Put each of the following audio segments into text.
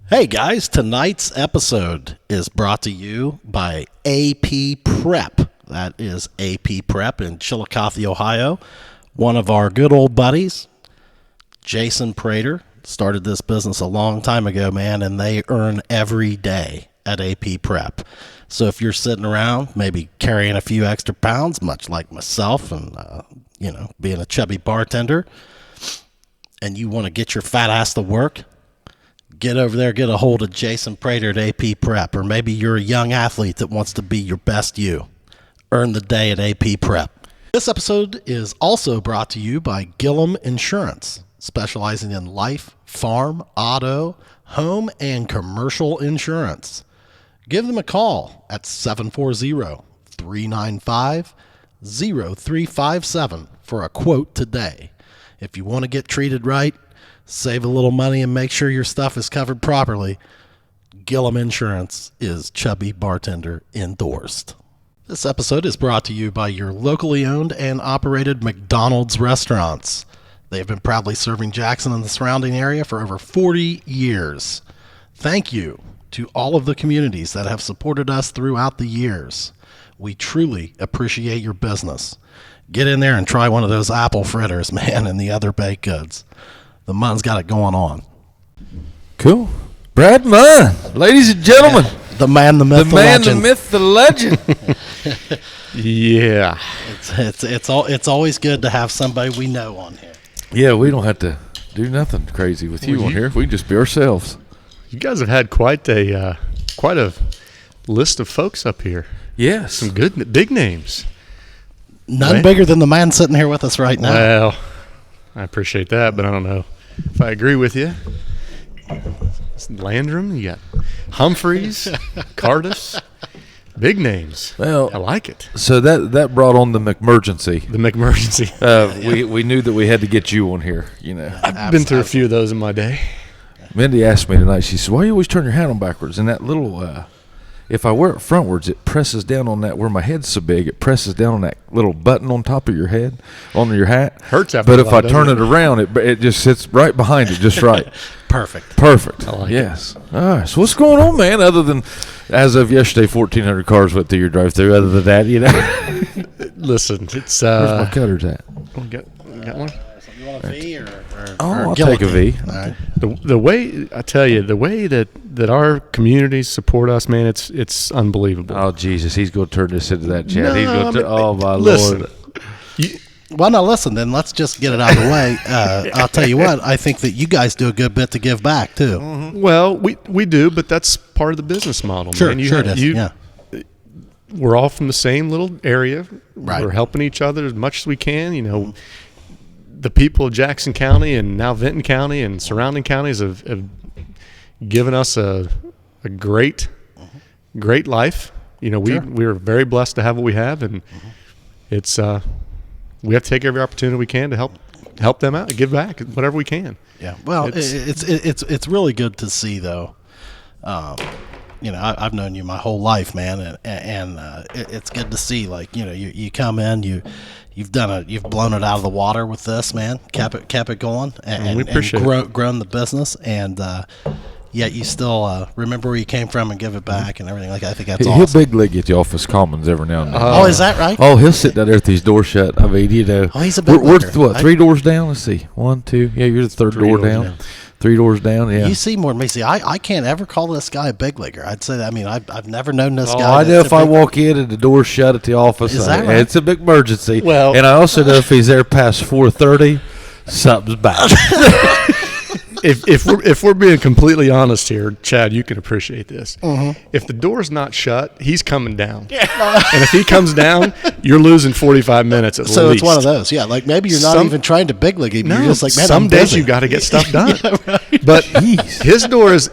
Hey guys, tonight's episode is brought to you by AP Prep. That is AP Prep in Chillicothe, Ohio. One of our good old buddies, Jason Prater, started this business a long time ago, man, and they earn every day at AP Prep. So if you're sitting around, maybe carrying a few extra pounds, much like myself and, being a chubby bartender, and you want to get your fat ass to work, get over there, get a hold of Jason Prater at AP Prep. Or maybe you're a young athlete that wants to be your best you. Earn the day at AP Prep. This episode is also brought to you by Gillum Insurance, specializing in life, farm, auto, home, and commercial insurance. Give them a call at 740-395-0357 for a quote today. If you want to get treated right, save a little money, and make sure your stuff is covered properly, Gillum Insurance is Chubby Bartender endorsed. This episode is brought to you by your locally owned and operated McDonald's restaurants. They have been proudly serving Jackson and the surrounding area for over 40 years. Thank you to all of the communities that have supported us throughout the years. We truly appreciate your business. Get in there and try one of those apple fritters, man, and the other baked goods. The Munn's got it going on. Cool. Brad Munn, ladies and gentlemen. Yeah, the man, the myth, the legend. The myth, the legend. Yeah. It's always good to have somebody we know on here. Yeah, we don't have to do nothing crazy with you on here. We can just be ourselves. You guys have had quite a list of folks up here. Yes. Some good, big names. None bigger than the man sitting here with us right now. Well, I appreciate that, but I don't know if I agree with you. Landrum, you got Humphreys, Cardis, big names. Well, I like it. So that brought on the McMergency. The McMergency. We knew that we had to get you on here. You know, I've been through a few of those in my day. Mindy asked me tonight. She said, "Why do you always turn your hat on backwards?" And that little, if I wear it frontwards, it presses down on that. Where my head's so big, it presses down on that little button on top of your head, on your hat. Hurts after. But if I turn it around, it just sits right behind it, just right. Perfect. Perfect. I like yes. All right. So what's going on, man? Other than, as of yesterday, 1,400 cars went through your drive-through. Other than that, you know. Listen, it's Where's my cutters at? We got one. You want a V or I'll take a V. All right. The way I tell you, the way that our communities support us, man, it's unbelievable. Oh Jesus, he's going to turn this into that chat. No, He's going to. Oh my listen, Lord. Well, now listen. Then let's just get it out of the way. I'll tell you what. I think that you guys do a good bit to give back too. Mm-hmm. Well, we do, but that's part of the business model. Sure, man. it is. Yeah. We're all from the same little area. Right. We're helping each other as much as we can. You know, the people of Jackson County and now Vinton County and surrounding counties have given us a great life. You know, we're very blessed to have what we have, and it's we have to take every opportunity we can to help them out, give back whatever we can. Yeah. Well, it's really good to see though. I've known you my whole life, man, and it's good to see. Like, you know, you come in, you've blown it out of the water with this, man. Kept it going, and we appreciate it. Grown the business, and yet you still remember where you came from and give it back and everything like that. I think that's awesome. He'll big league at the office commons every now and then. Oh, is that right? Oh, he'll sit down there with these doors shut. I mean, you know. Oh, he's a big We're leaguer. what, 3 doors down? Let's see. 1, 2. Yeah, you're the third door down. 3 doors down, yeah. You see more than me. See, I can't ever call this guy a big leaguer. I'd say that. I mean, I've never known this guy. I know if I walk in and the door's shut at the office, Is that right? it's a big emergency. Well, and I also know if he's there past 4:30, something's bad. If we're being completely honest here, Chad, you can appreciate this. Mm-hmm. If the door's not shut, he's coming down. Yeah. And if he comes down, you're losing 45 minutes at least. So it's one of those, yeah. Like maybe you're not even trying to big league him. No, You're just like, man, some I'm days busy. you got to get stuff done. Yeah, right. But his door is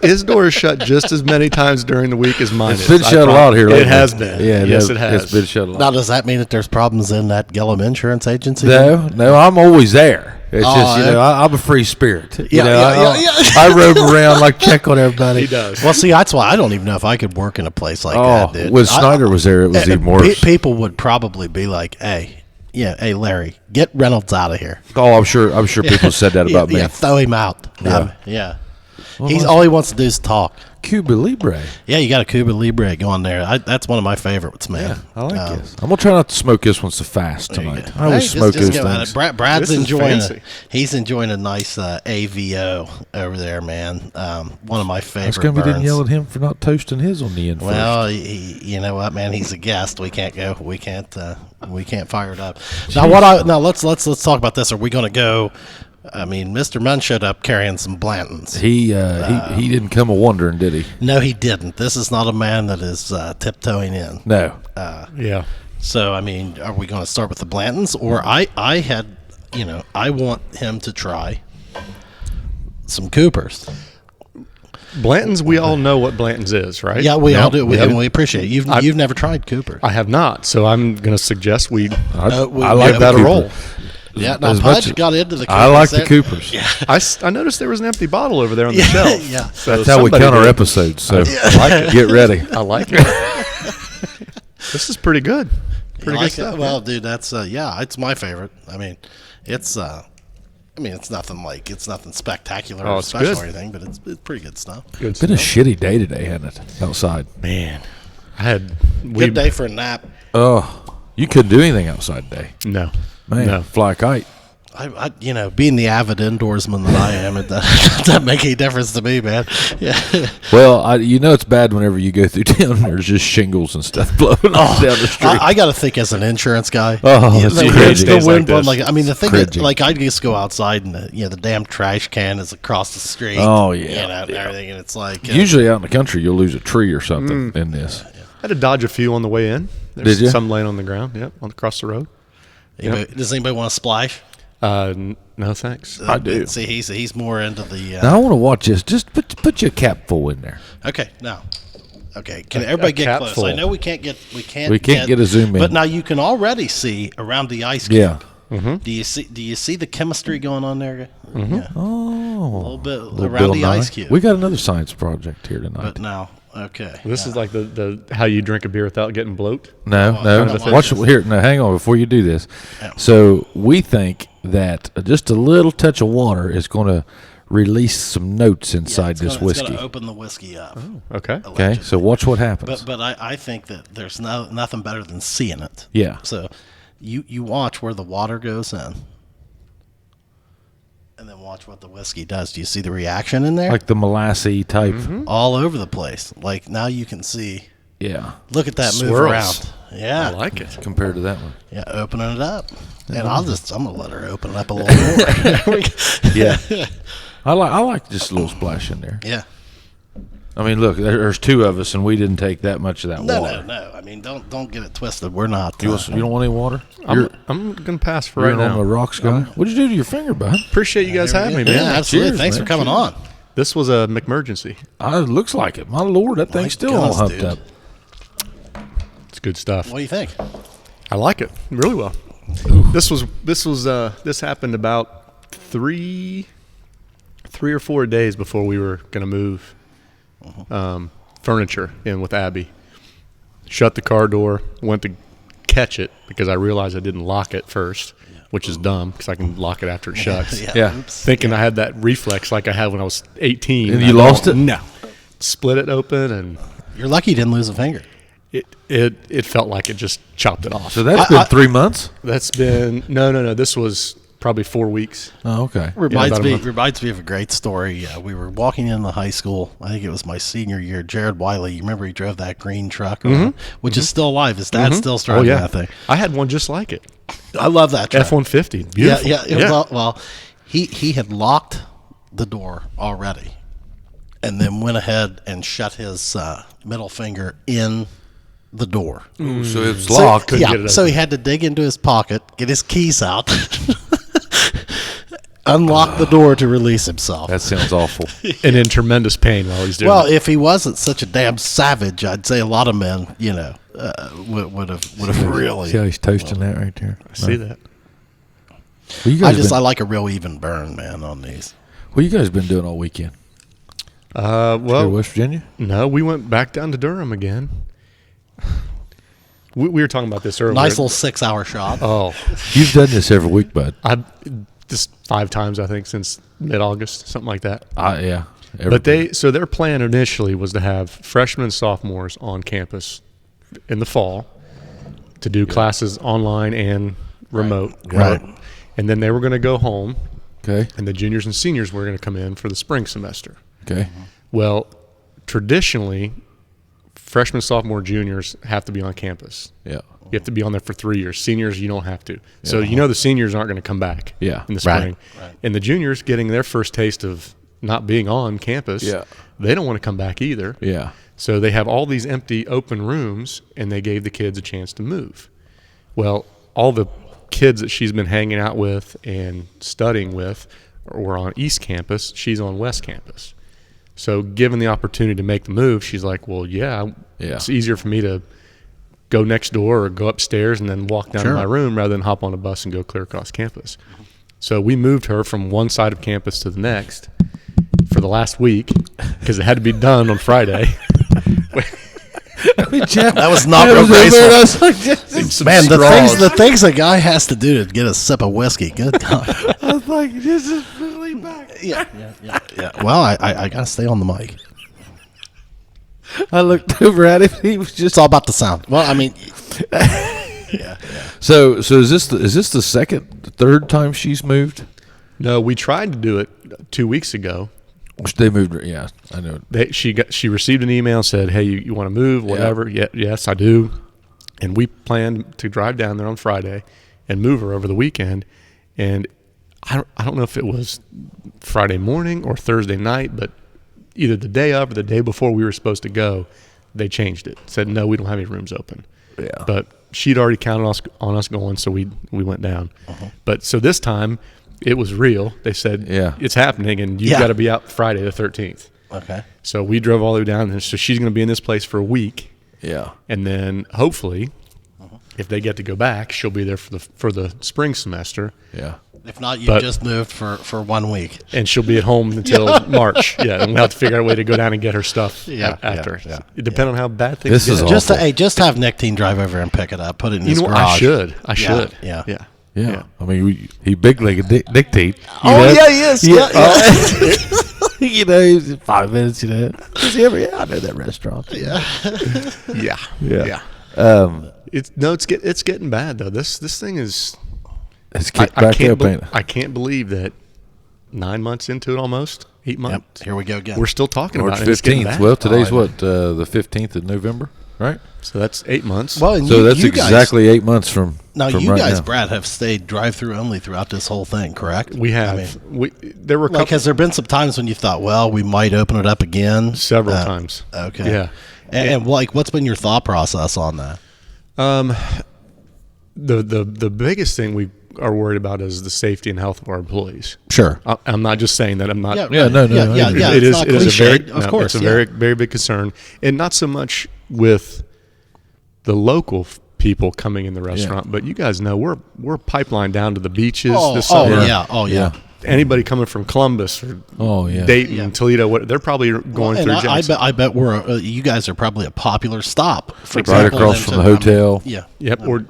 shut just as many times during the week as mine It's is. been shut a lot here lately. It has been. Yeah, yes, it has. It's been shut a lot. Now, does that mean that there's problems in that Gillum Insurance Agency? No, I'm always there. It's just, you know, I'm a free spirit. You know, I roam around, like, check on everybody. He does. Well, see, that's why I don't even know if I could work in a place like that, dude. When Snyder was there, it was even worse. People would probably be like, hey, Larry, get Reynolds out of here. Oh, I'm sure people said that about me. Yeah, throw him out. Yeah. Yeah. He's all he wants to do is talk. Cuba Libre. Yeah, you got a Cuba Libre going there. That's one of my favorites, man. I like this. I'm gonna try not to smoke this one so fast tonight. I always smoke just those go at things. it. Brad's This is enjoying fancy. it. He's enjoying a nice AVO over there, man. One of my favorite. It's gonna be didn't burns. yell at him for not toasting his on the end Well, first. you know what, man? He's a guest. We can't go. We can't fire it up. Now let's talk about this. Are we going to go? I mean, Mr. Munn showed up carrying some Blantons. He didn't come a wondering, did he? No, he didn't. This is not a man that is tiptoeing in. No. Yeah. So, I mean, are we going to start with the Blantons? Or I want him to try some Coopers. Blanton's, we all know what Blanton's is, right? Yeah, we all do. Yeah. And we appreciate it. You've never tried Cooper. I have not, so I'm going to suggest we I like like that the a Cooper. roll. Yeah, now As much Pudge as- got into the Coopers. I like the there. Coopers. Yeah. I noticed there was an empty bottle over there on the shelf. Yeah. So That's how we somebody count our did. episodes. So I like it. get ready. I like it. This is pretty good. You Pretty like good stuff. it? Well, dude, that's it's my favorite. I mean, it's nothing spectacular Oh, or it's special good. or anything, but it's pretty good stuff. Good It's been a stuff. shitty day today, hasn't it? Outside. Man, I had Good day for a nap. Oh, you couldn't do anything outside today. No, Man, no. fly a kite. I being the avid indoorsman that I am, it doesn't make any difference to me, man. Yeah. Well, it's bad whenever you go through town and there's just shingles and stuff blowing off down the street. I got to think as an insurance guy. Oh, you it's know, crazy. the Days like wind blowing, this. the thing that, Cringy. I just go outside and the damn trash can is across the street. Oh, yeah. and everything, and it's like Usually out in the country, you'll lose a tree or something in this. I had to dodge a few on the way in. There's Did ya? some laying on the ground. Yep, across the road. Does anybody want to splash? No thanks. I do. See, he's more into the. Now, I want to watch this. Just put your cap full in there. Okay, now. Okay, can everybody get cap close? full. I know we can't get a zoom in. But now you can already see around the ice cube. Yeah. Mm-hmm. Do you see the chemistry going on there? Yeah. Oh. A little bit Little around Bill the Nye. ice cube. We got another science project here tonight. But now, okay. This is like the how you drink a beer without getting bloat. No, Oh, no. I Watch don't here. No, hang on before you do this. Yeah. So we think that just a little touch of water is going to release some notes inside this It's whiskey. going to open the whiskey up. Okay. Okay, so watch what happens. But I think that there's nothing better than seeing it. Yeah. So you watch where the water goes in. And then watch what the whiskey does. Do you see the reaction in there? Like the molassy type. all over the place. Like now you can see. Yeah. Look at that move Swirls. around. Yeah. I like it. Compared to that one. Yeah, opening it up. And I'm gonna let her open it up a little more. Yeah. I like just a little splash in there. Yeah. I mean, look, there's two of us, and we didn't take that much of that water. No. I mean, don't get it twisted. We're not. You don't want any water? I'm gonna pass for You're right on the now. rocks, guy. What'd you do to your finger, bud? Appreciate you guys having me, man. Yeah, absolutely. Cheers, Thanks man. for coming on. This was a McMergency. It looks like it. My lord, that thing's still all goodness, humped dude. up. It's good stuff. What do you think? I like it really well. This happened about three or 4 days before we were gonna move furniture in with Abby. Shut the car door. Went to catch it because I realized I didn't lock it first, which is dumb because I can lock it after it shuts. Yeah. Oops. Thinking I had that reflex like I had when I was 18. And you I lost don't- it? No. Split it open and You're lucky you didn't lose a finger. it felt like it just chopped it off. So that's been 3 months? That's been no. This was probably 4 weeks. Oh, okay. Reminds about a month. me of a great story. We were walking in the high school. I think it was my senior year. Jared Wiley, you remember he drove that green truck, around, which is still alive. His dad's still driving that thing. I had one just like it. I love that truck. F-150. Beautiful. Yeah. Well, he had locked the door already, and then went ahead and shut his middle finger in the door. Ooh, so it's locked. Couldn't get it So open. he had to dig into his pocket, get his keys out, unlock the door to release himself. That sounds awful. And in tremendous pain while he's doing Well, it. if he wasn't such a damn savage, I'd say a lot of men, would have really. See how he's toasting that right there? I see that. Well, you guys I like a real even burn, man, on these. what you guys been doing all weekend? Go to Well, West Virginia? no, we went back down to Durham again. We were talking about this earlier. Nice little 6-hour shot. Oh, You've done this every week, bud. I just 5 times I think since mid-August, something like that. Yeah. But their plan initially was to have freshmen and sophomores on campus in the fall to do classes online and remote. Right. And then they were going to go home. Okay. And the juniors and seniors were going to come in for the spring semester. Okay. Well, traditionally, freshmen, sophomore, juniors have to be on campus. Yeah. You have to be on there for 3 years. Seniors, you don't have to. So the seniors aren't going to come back in the spring. Right. And the juniors getting their first taste of not being on campus, they don't want to come back either. Yeah. So they have all these empty open rooms, and they gave the kids a chance to move. Well, all the kids that she's been hanging out with and studying with were on East Campus. She's on West Campus. So given the opportunity to make the move, she's like, well, it's easier for me to go next door or go upstairs and then walk down to my room rather than hop on a bus and go clear across campus. So we moved her from one side of campus to the next for the last week because it had to be done on Friday. That was not real graceful. Man, the things a guy has to do to get a sip of whiskey. Good God. I was like, this is really back. Yeah. Well, I got to stay on the mic. I looked over at him. He was just It's all about the sound. Well, I mean, yeah. So is this the third time she's moved? No, we tried to do it 2 weeks ago. They moved her. Yeah, I know. She received an email and said, hey, you want to move, whatever. Yeah, yes, I do. And we planned to drive down there on Friday and move her over the weekend. And I don't know if it was Friday morning or Thursday night, but either the day of or the day before we were supposed to go, they changed it. Said, no, we don't have any rooms open. Yeah. But she'd already counted on us going, so we went down. But so this time it was real. They said, it's happening, and you've got to be out Friday the 13th. Okay. So we drove all the way down, and so she's going to be in this place for a week. Yeah. And then hopefully, if they get to go back, she'll be there for the spring semester. Yeah. If not, you just moved for 1 week. And she'll be at home until March. Yeah, and we'll have to figure out a way to go down and get her stuff after. It depends on how bad things get. Just have Nick Teen drive over and pick it up, put it in his garage. I should. Yeah. I mean, he big-legged Nick Teen. He is. Yeah. You know, he's 5 minutes, you know. Does he ever? Yeah, I know that restaurant. Yeah. It's getting bad, though. This thing is... It's kicked back up, ain't it? I can't believe that 9 months into it, almost 8 months. Yep. Here we go again. We're still talking March about it. 15th. Well, today's the 15th of November, right? So that's 8 months. Well, and so that's exactly 8 months from. Now from you right guys, now. Brad, have stayed drive-through only throughout this whole thing, correct? We have. There were has there been some times when you thought, well, we might open it up again? Several times. Okay. Yeah. And what's been your thought process on that? The biggest thing we are worried about is the safety and health of our employees. Sure. I'm not just saying that. I'm not. Yeah, no. It is a very, very very big concern, and not so much with the local people coming in the restaurant, but you guys know we're pipeline down to the beaches this summer. Oh yeah. Anybody coming from Columbus or Dayton, Toledo, they're probably going through Jackson. I bet you guys are probably a popular stop for right across from the hotel. Yep. Or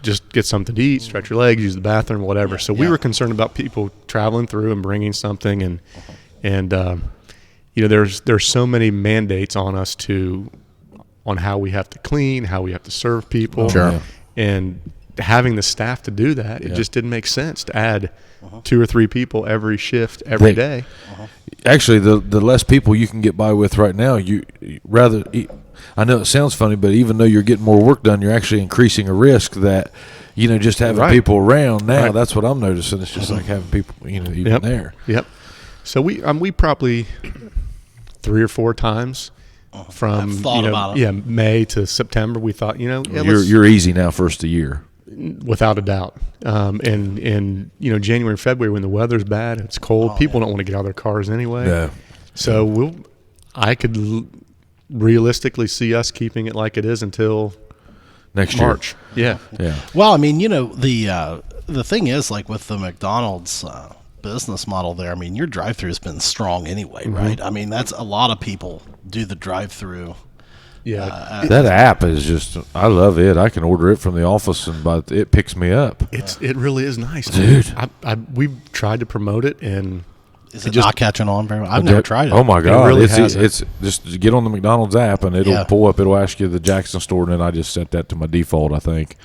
just get something to eat, stretch your legs, use the bathroom, whatever. So we were concerned about people traveling through and bringing something, and there's so many mandates on us on how we have to clean, how we have to serve people, and having the staff to do that, it just didn't make sense to add 2 or 3 people every shift every day. Actually, the less people you can get by with right now, I know it sounds funny, but even though you're getting more work done, you're actually increasing a risk that, just having people around now, that's what I'm noticing. It's just like having people, even there. Yep. So we probably 3 or 4 times from May to September, we thought, you're easy now first of the year. Without a doubt. And January and February when the weather's bad, it's cold, people don't want to get out of their cars anyway. Yeah. So I could realistically see us keeping it like it is until next March. Yeah. Well, I mean, the thing is, like with the McDonald's business model there, I mean, your drive-through has been strong anyway, right? I mean, that's a lot of people do the drive-through. Yeah, that app is just, I love it. I can order it from the office and it picks me up. It really is nice, dude. We've tried to promote it, and Is it not catching on very well? I've never tried it. Oh my God! really it's just get on the McDonald's app and it'll pull up. It'll ask you the Jackson store, and then I just set that to my default, I think.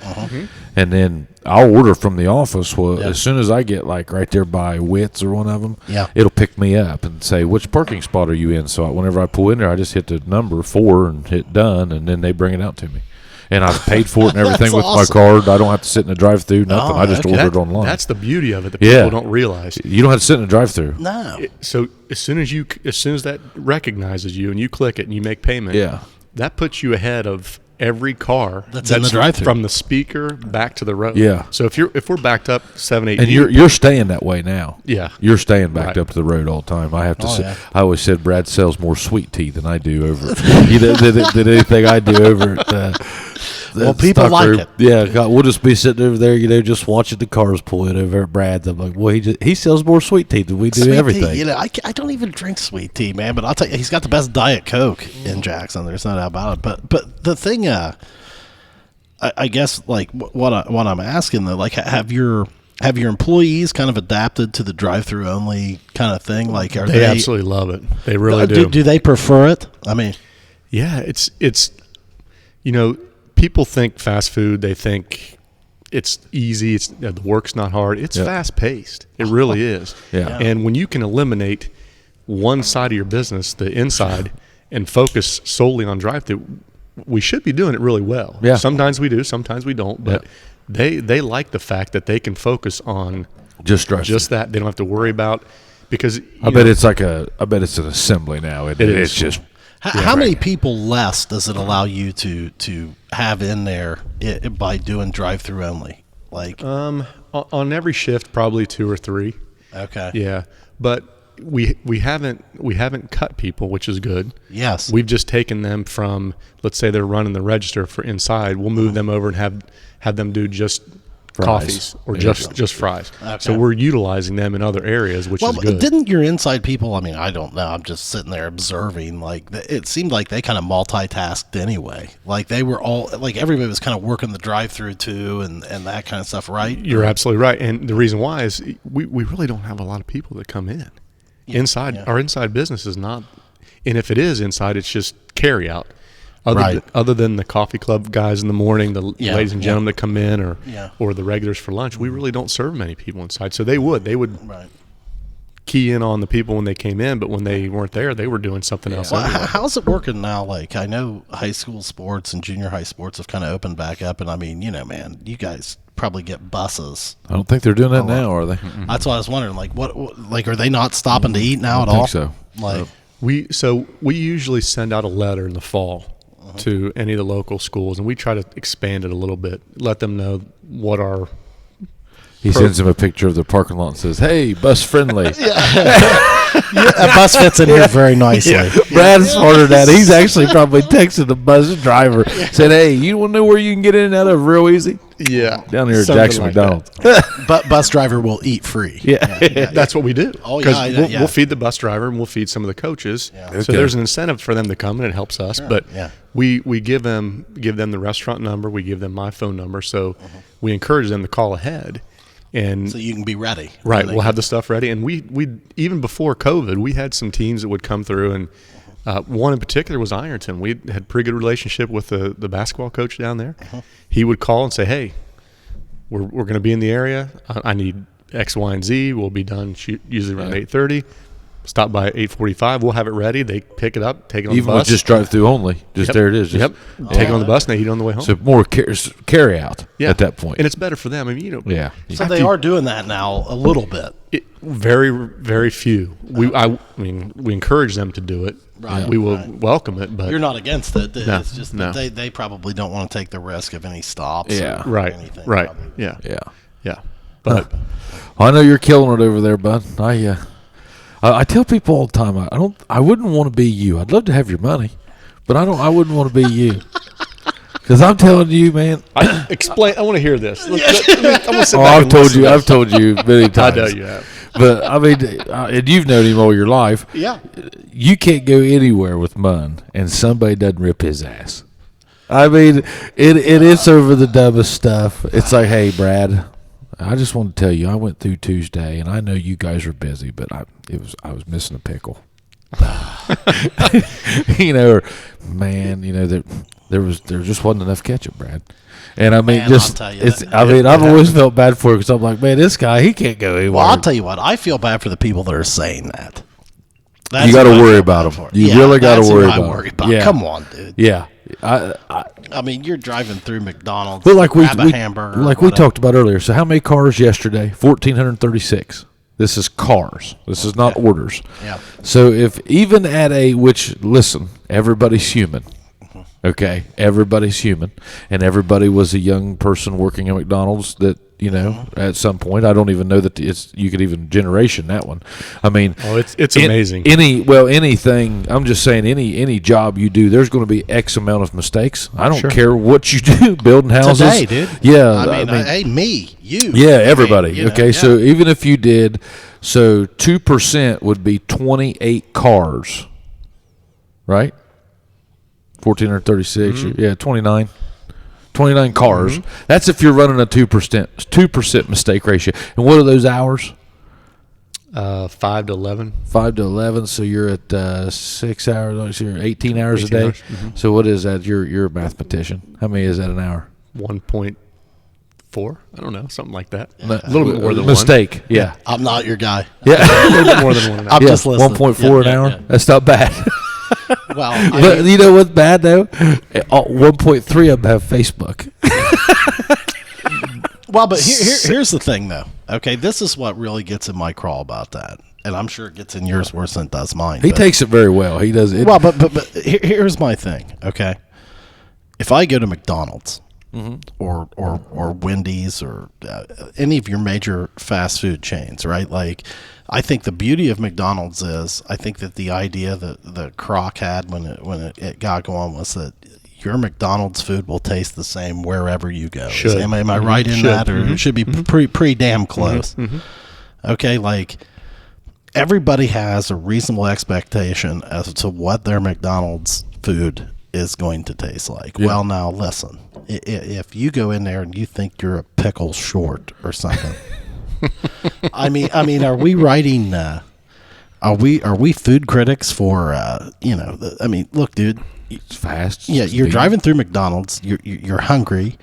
And then I'll order from the office. Well, as soon as I get like right there by Wits or one of them, it'll pick me up and say, "Which parking spot are you in?" So whenever I pull in there, I just hit the number 4 and hit done, and then they bring it out to me. And I've paid for it and everything with my card. I don't have to sit in the drive-thru, nothing. I just order it online. That's the beauty of it that people don't realize. You don't have to sit in the drive-thru. No. So as soon as that recognizes you and you click it and you make payment, that puts you ahead of every car that's in the drive-thru, from the speaker back to the road. Yeah. So if we're backed up 7-8 and you're staying that way now. Yeah. You're staying backed up to the road all the time. I have to say, I always said Brad sells more sweet tea than I do over than anything I do over at well, people like it. Yeah, God, we'll just be sitting over there, just watching the cars pull in over at Brad's. I'm like, well, he sells more sweet tea than we do sweet everything. Tea, I don't even drink sweet tea, man. But I'll tell you, he's got the best Diet Coke in Jackson. There's no doubt about it. But the thing, I guess, like what I'm asking though, like have your employees kind of adapted to the drive-through only kind of thing? Like, are they absolutely love it? They really do. Do they prefer it? I mean, yeah, it's people think fast food. They think it's easy. The work's not hard. It's fast paced. It really is. Yeah. And when you can eliminate one side of your business, the inside, and focus solely on drive-through, we should be doing it really well. Yeah. Sometimes we do, sometimes we don't. But they like the fact that they can focus on just that. They don't have to worry about because I bet it's an assembly now. It's just. How many people less does it allow you to have in there by doing drive-through only? Like on every shift, probably 2 or 3. Okay. Yeah, but we haven't cut people, which is good. Yes. We've just taken them from, let's say they're running the register for inside. We'll move them over and have them do just coffees or just fries. Okay. So we're utilizing them in other areas, which is good. Didn't your inside people, I mean, I don't know, I'm just sitting there observing, like it seemed like they kind of multitasked anyway. Like they were all, like everybody was kind of working the drive-through too and that kind of stuff, right? You're absolutely right. And the reason why is we really don't have a lot of people that come in. Inside, our inside business is not, and if it is inside, it's just carry out. Other than the coffee club guys in the morning, the ladies and gentlemen that come in, or the regulars for lunch, we really don't serve many people inside. So they would key in on the people when they came in, but when they weren't there, they were doing something else. Well, how's it working now? Like I know high school sports and junior high sports have kind of opened back up, and I mean, man, you guys probably get buses. I don't think they're doing that now, are they? That's what I was wondering. Like, what are they not stopping to eat now at all? I think so. Like we usually send out a letter in the fall to any of the local schools, and we try to expand it a little bit, let them know what our. He sends him a picture of the parking lot and says, "Hey, bus friendly." A bus fits in here very nicely. Brad's smarter than that. He's actually probably texted the bus driver, said, "Hey, you want to know where you can get in and out of real easy?" Yeah, down here at Jackson McDonald's. But bus driver will eat free. Yeah. That's what we do. Oh yeah, we'll feed the bus driver and we'll feed some of the coaches. Yeah. Okay. So there's an incentive for them to come, and it helps us. Sure. But we give them the restaurant number. We give them my phone number. So we encourage them to call ahead. And so you can be ready. Right. We'll have the stuff ready. And we even before COVID, we had some teams that would come through, and one in particular was Ironton. We had pretty good relationship with the basketball coach down there. He would call and say, "Hey, we're going to be in the area. I need X, Y, and Z. We'll be done usually around 8:30. Stop by at 8:45. We'll have it ready. They pick it up, take it on the bus. Even with just drive-through only. Just there it is. Just, take it on the bus, and they eat on the way home. So more carry out at that point. And it's better for them. I mean, So they are doing that now a little bit. Very, very few. We encourage them to do it. Right. We will welcome it, but you're not against it. No, it's just that they probably don't want to take the risk of any stops. Yeah. Right. Anything, right. Probably. Yeah. But I know you're killing it over there, bud. I tell people all the time, I wouldn't want to be you. I'd love to have your money, but I wouldn't want to be you. Because I'm telling you, man. Explain. I want to hear this. I've told you many times. I know you have. But I mean, and you've known him all your life. Yeah. You can't go anywhere with Munn and somebody doesn't rip his ass. I mean, it's over the dumbest stuff. It's like, hey, Brad, I just want to tell you, I went through Tuesday, and I know you guys are busy, but I was missing a pickle. You know, or, man, you know, there just wasn't enough ketchup, Brad. And I mean, Man, just I'll tell you it's. that. I mean, I've always felt bad for it because I'm like, man, this guy, he can't go anywhere. Well, I'll tell you what. I feel bad for the people that are saying that. That's You got to who I worry feel about bad them. for. You Yeah, really got to that's who worry I about worry them. about. Yeah. Come on, dude. Yeah. I mean, you're driving through McDonald's. Well, like we grab a hamburger. like we talked about earlier. So how many cars yesterday? 1,436. This is cars. This is not orders. Yeah. So if even at listen, everybody's human. Okay, everybody's human, and everybody was a young person working at McDonald's that, you know, at some point. I don't even know that you could even generation that one. I mean, it's amazing. Anything. I'm just saying, any job you do, there's going to be X amount of mistakes. I don't Sure. care what you do, building houses. Today, dude. Yeah, I mean, hey, me, you. yeah, everybody. I mean, you know, okay, yeah. so even if you did, so 2% would be 28 cars, right? 1,436. Yeah, 29 cars. That's if you're running a 2% mistake ratio. And what are those hours? 5 to 11. 5 to 11. So you're at 6 hours. So you're 18 hours a 18 day. hours. So what is that? You're a mathematician. How many is that an hour? 1.4. I don't know, something like that. A little bit more than mistake. Yeah. I'm not your guy. Yeah. A little bit more than one. I'm just listening. 1.4 an Yeah, hour. yeah. That's not bad. Well, I But mean, you know what's bad though? 1.3 of them have Facebook. well, but here's the thing, though. Okay, this is what really gets in my crawl about that, and I'm sure it gets in yours worse than it does mine. He but- takes it very well. He does it. Well, but here's my thing. Okay, if I go to McDonald's or Wendy's or any of your major fast food chains, right? Like, I think the beauty of McDonald's is, I think that the idea that Kroc had when it got going was that your McDonald's food will taste the same wherever you go. Should. Am I right in Should. that, or it should be pretty damn close? Okay, like, everybody has a reasonable expectation as to what their McDonald's food is going to taste like. Yeah. Well, now listen, if you go in there and you think you're a pickle short or something, I mean, are we writing? Are we food critics for? I mean, look, dude. It's fast. Yeah, it's you're convenient. driving through McDonald's. You're hungry.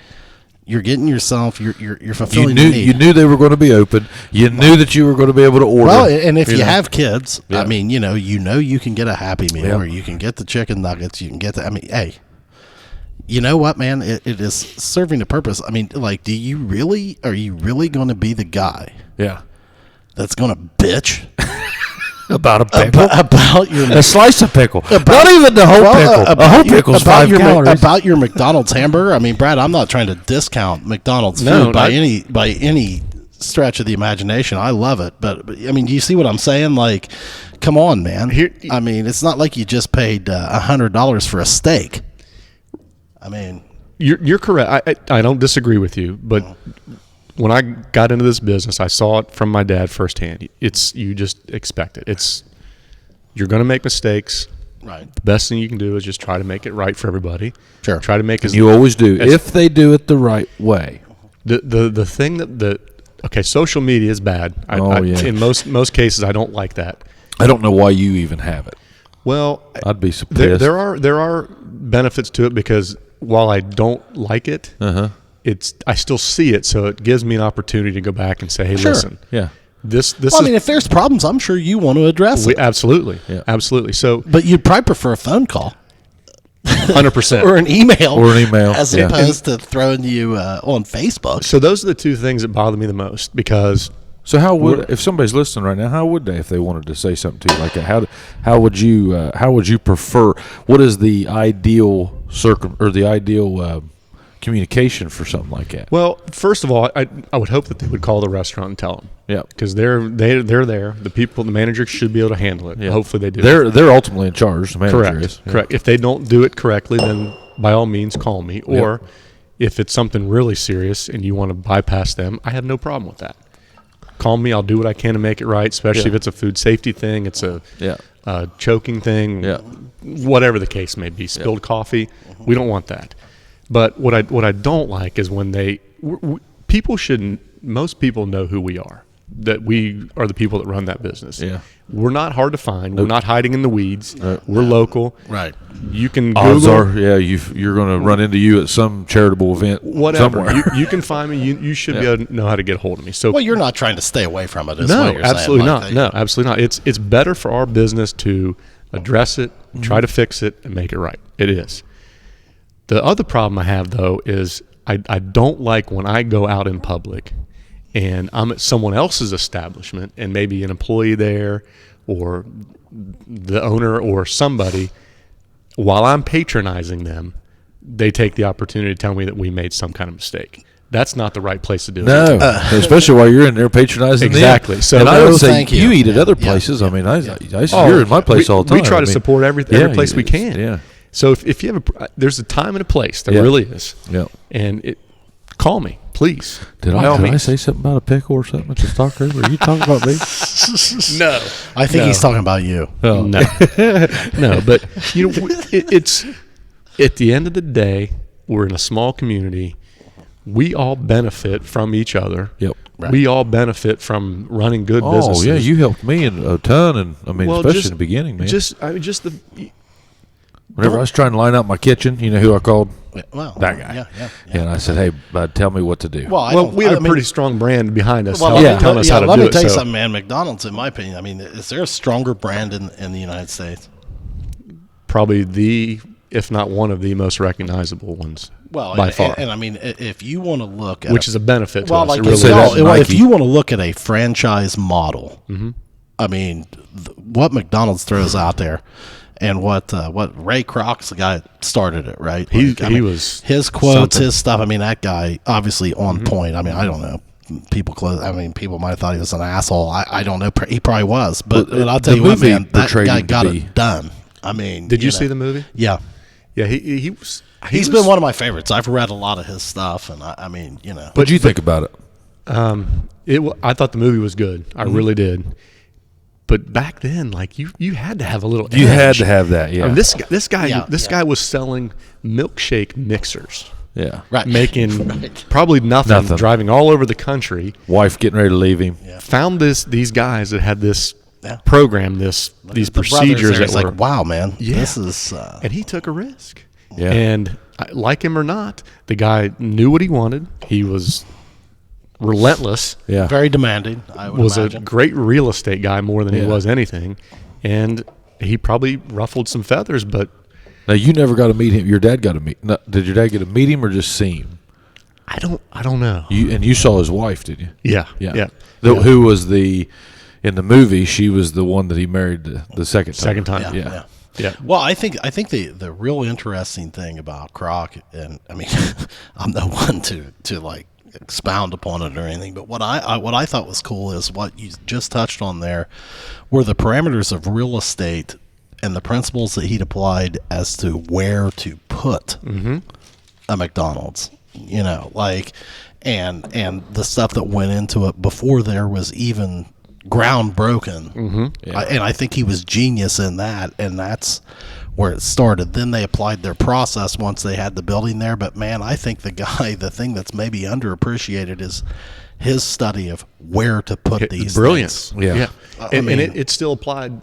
You're getting yourself. You're You fulfilling. knew the need. you knew they were going to be open. You knew that you were going to be able to order. Well, and if you know. have kids, Yeah. I mean, you know, you can get a Happy Meal, Yeah. or you can get the chicken nuggets. You can get I mean, hey, you know what, man? It is serving a purpose. I mean, like, are you really going to be the guy Yeah, that's going to bitch about a pickle, about your a slice of pickle, not even the whole pickle. A whole pickle's 5 calories. about your McDonald's hamburger? I mean, Brad, I'm not trying to discount McDonald's food by any stretch of the imagination. I love it, but I mean, do you see what I'm saying? Like, come on, man. I mean, it's not like you just paid $100 for a steak. I mean, You're correct. I don't disagree with you, but when I got into this business, I saw it from my dad firsthand. You just expect it. You're going to make mistakes. right? The best thing you can do is just try to make it right for everybody. Sure. Try to make as You always do as- if they do it the right way. the thing okay, social media is bad. Yeah. In most cases, I don't like that. I don't know why you even have it. Well, I'd be so there, pissed. there are benefits to it because while I don't like it, I still see it, so it gives me an opportunity to go back and say, "Hey, Sure. listen, Yeah. this Well, is I mean, if there's problems, I'm sure you want to address it. absolutely, Yeah. absolutely." So, But you'd probably prefer a phone call 100%. or an email, yeah. as opposed to throwing you on Facebook. So those are the two things that bother me the most because So how would, if somebody's listening right now, how would they, if they wanted to say something to you like that? How would you prefer? What is the ideal communication for something like that? well, first of all, I would hope that they would call the restaurant and tell them. Yeah. Because they're there. The manager should be able to handle it. Yeah. Hopefully they do. They're ultimately in charge. The manager Correct. is. Yeah. Correct. If they don't do it correctly, then by all means call me. Or if it's something really serious and you want to bypass them, I have no problem with that. Call me. I'll do what I can to make it right, especially Yeah. if it's a food safety thing, it's a choking thing, Yeah. whatever the case may be. Spilled coffee, we don't want that. But what I don't like is when most people know who we are. that we are the people that run that business. Yeah. We're not hard to find. We're not hiding in the weeds. We're local. Right. You can Odds Google. are, you're going to run into you at some charitable event Whatever. somewhere. You can find me. You should be able to know how to get a hold of me. So Well, you're not trying to stay away from it. Is no, what you're absolutely saying. not. No, absolutely not. It's better for our business to address it, try to fix it, and make it right. It is. The other problem I have, though, is I don't like when I go out in public and I'm at someone else's establishment and maybe an employee there or the owner or somebody, while I'm patronizing them, they take the opportunity to tell me that we made some kind of mistake. That's not the right place to do it. No, especially while you're in there patronizing them. Exactly. So and I would say thank you you. eat at other Yeah. places. I mean, you're in my place all the time. We try to support every place we can. Yeah. So if you have there's a time and a place. There Yeah. really is. Yeah. And call me, please. Did I say something about a pickle or something at the stock room? Are you talking about me? No. I think he's talking about you. Oh. No. No, but it's at the end of the day, we're in a small community. We all benefit from each other. Yep. Right. We all benefit from running good Oh, businesses. yeah, you helped me a ton, and I mean, Well, especially just- in the beginning, man. Whenever I was trying to line out my kitchen, you know who I called? Well, That guy. Yeah. And I said, "Hey, bud, tell me what to do." we had a pretty strong brand behind us. Well, telling us how to let do me it. tell you so something, man. McDonald's, in my opinion, I mean, is there a stronger brand in the United States? probably if not one of the most recognizable ones. Well, by far. and I mean, if you want to look at Which is a benefit to well, us. like It you really said, that is. if Nike. you want to look at a franchise model, I mean, what McDonald's throws out there, and what Ray Kroc's the guy that started it, right? He I mean, was his quotes, something. his stuff. I mean, that guy obviously on point. I mean, I don't know. People might have thought he was an asshole. I don't know. He probably was, but I'll tell the you what, movie man, that portrayed guy him to got be- it done. I mean, Did you know. see the movie? Yeah. Yeah, he was. He's been one of my favorites. I've read a lot of his stuff, and I mean, you know. What'd you think about it? I thought the movie was good. I really did. But back then, like you had to have a little. You had edge. to have that, yeah. I mean, this guy Yeah. guy was selling milkshake mixers, Yeah. Right. making probably nothing, driving all over the country. Wife getting ready to leave him. Found these guys that had this Yeah. program, these The brothers procedures there, that it's were. like, wow, man, Yeah. this is. And he took a risk. Yeah. And like him or not, the guy knew what he wanted. He was relentless. Yeah. Very demanding, I would Was imagine. a great real estate guy more than he Yeah. was anything. And he probably ruffled some feathers, but Now, you never got to meet him. Your dad got to meet. No, did your dad get to meet him or just see him? I don't know. You saw his wife, did you? Yeah. Yeah. Yeah. Who was in the movie? She was the one that he married the second time. Second time. Yeah. Yeah. Well, I think the real interesting thing about Kroc, and I mean, I'm no one to like expound upon it or anything, but what I thought was cool is what you just touched on there, were the parameters of real estate and the principles that he'd applied as to where to put a McDonald's. You know, like, and the stuff that went into it before there was even ground broken. Yeah. And I think he was genius in that, and that's where it started. Then they applied their process once they had the building there. But man, I think the thing that's maybe underappreciated is his study of where to put these Brilliance. things. Yeah. And it's still applied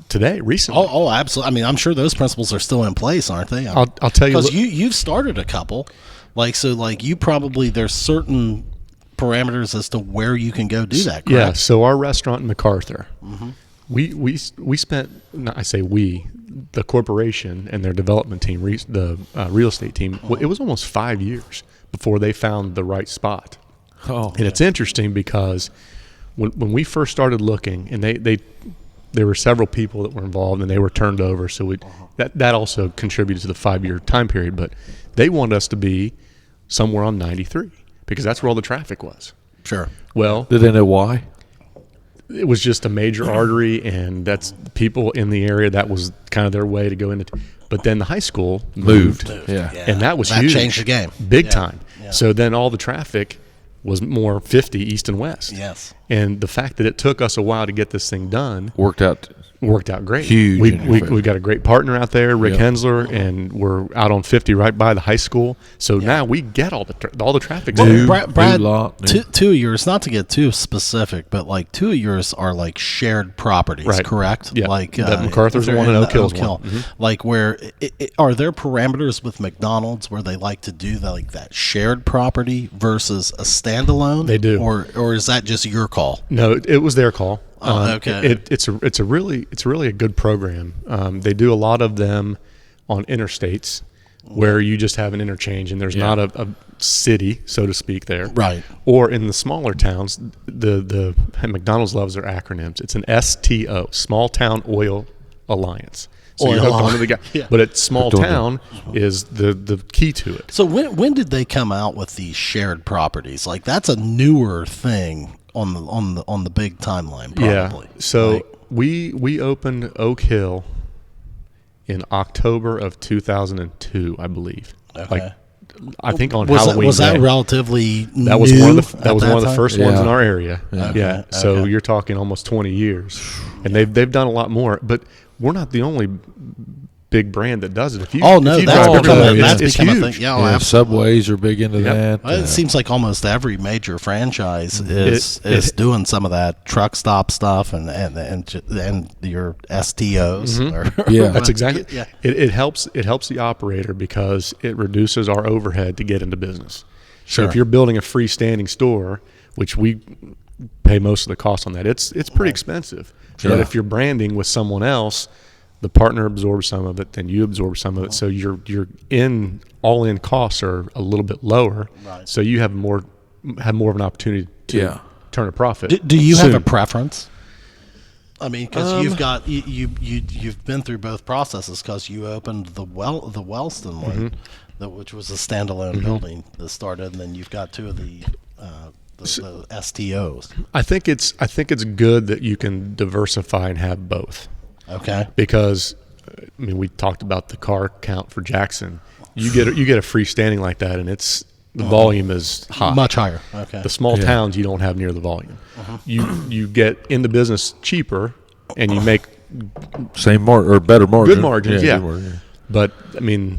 today, recently. Oh, absolutely. I mean, I'm sure those principles are still in place, aren't they? I'll tell you. Because you've started a couple, you probably, there's certain parameters as to where you can go do that. Correct? Yeah. So our restaurant in MacArthur, we spent. I say we, the corporation and their development team, the real estate team. It was almost 5 years before they found the right spot. Oh. And it's interesting because when we first started looking, and there were several people that were involved, and they were turned over. So that also contributed to the 5-year time period. But they wanted us to be somewhere on 93 because that's where all the traffic was. Sure. Well, Did they know why? it was just a major artery, and that's people in the area. That was kind of their way to go into. But then the high school moved. Yeah. And that was That huge. changed the game. Big Yeah. time. Yeah. So then all the traffic was more 50 east and west. Yes. And the fact that it took us a while to get this thing done Worked out. great. Huge in your favor. We got a great partner out there, Rick Hensler, and we're out on 50 right by the high school. So now we get all the traffic. New- there. Brad, new lot, two of yours, not to get too specific, but like two of yours are like shared properties, Right. correct? Yeah. Like That MacArthur's they're one and in Oak Hill's Hill. one. Mhm. Like where are there parameters with McDonald's where they like to do like that shared property versus a standalone? They do. or is that just your call? No, it was their call. Oh, okay. It's a really a good program. They do a lot of them on interstates where you just have an interchange and there's not a city, so to speak, there. Right. Or in the smaller towns, the McDonald's loves their acronyms. It's an STO, Small Town Oil Alliance. So Oil you're hooked onto Alliance. the guy. Yeah. But it's small Hooked onto- town is the key to it. So when did they come out with these shared properties? Like that's a newer thing on the big timeline, probably. Yeah. So Like, we opened Oak Hill in October of 2002, I believe. Okay. Like I think on was Halloween. was that Day. relatively That was new one of the at that was that one of the time? first ones in Yeah. our area. Yeah. Yeah. So Okay. you're talking almost 20 years, and they've done a lot more. But we're not the only big brand that does it. If you Oh no, if you that's drive become, everywhere, that's it's become a huge. thing. Yeah, Yeah, Subways are big into Yep. that. Well, it seems like almost every major franchise is doing some of that truck stop stuff and your STOs. Yeah. That's exactly. Yeah. It helps the operator because it reduces our overhead to get into business. So Sure. if you're building a freestanding store, which we pay most of the cost on that, it's pretty expensive. But Yeah. if you're branding with someone else, the partner absorbs some of it, then you absorb some of it. So your all in costs are a little bit lower. Right. So you have more of an opportunity to Yeah. turn a profit. Do you have a soon. preference? I mean, because you've got you've been through both processes because you opened the Wellston one, which was a standalone building that started, and then you've got two of the STOs. I think it's good that you can diversify and have both. Okay. Because I mean, we talked about the car count for Jackson. You get a freestanding like that, and it's the volume is high. Much higher. Okay. The small towns you don't have near the volume. You get in the business cheaper, and you make Same or better margin. good margins. Yeah, good margin, but I mean,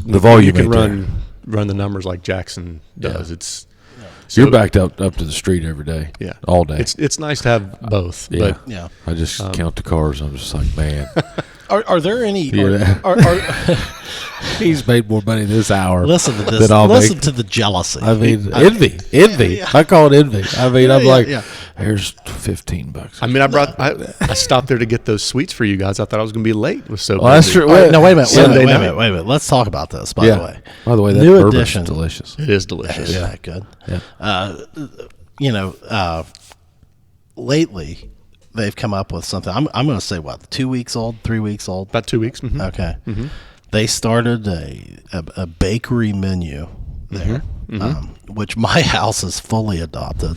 The volume you can ain't run the numbers like Jackson does. It's You're backed up to the street every day. Yeah, all day. It's nice to have both. yeah, But Yeah. I just count the cars. I'm just like, man, Are there any? Yeah. Are, he's made more money this hour. listen to this. than I'll Listen make. to the jealousy. I mean, envy. yeah. I call it envy. I mean, I'm Yeah, like, yeah. here's $15. I mean, I stopped there to get those sweets for you guys. I thought I was going to be late. It was so Well, that's busy. true. All right, no, wait a minute. Sunday night. Wait a minute. Let's talk about this. By Yeah. the way, By the way, that New bourbon's edition. delicious. It is delicious. is that good? Yeah. Lately they've come up with something. I'm going to say what, 2 weeks old, 3 weeks old. About 2 weeks. Mhm. Okay. They started a bakery menu there, which my house is fully adopted.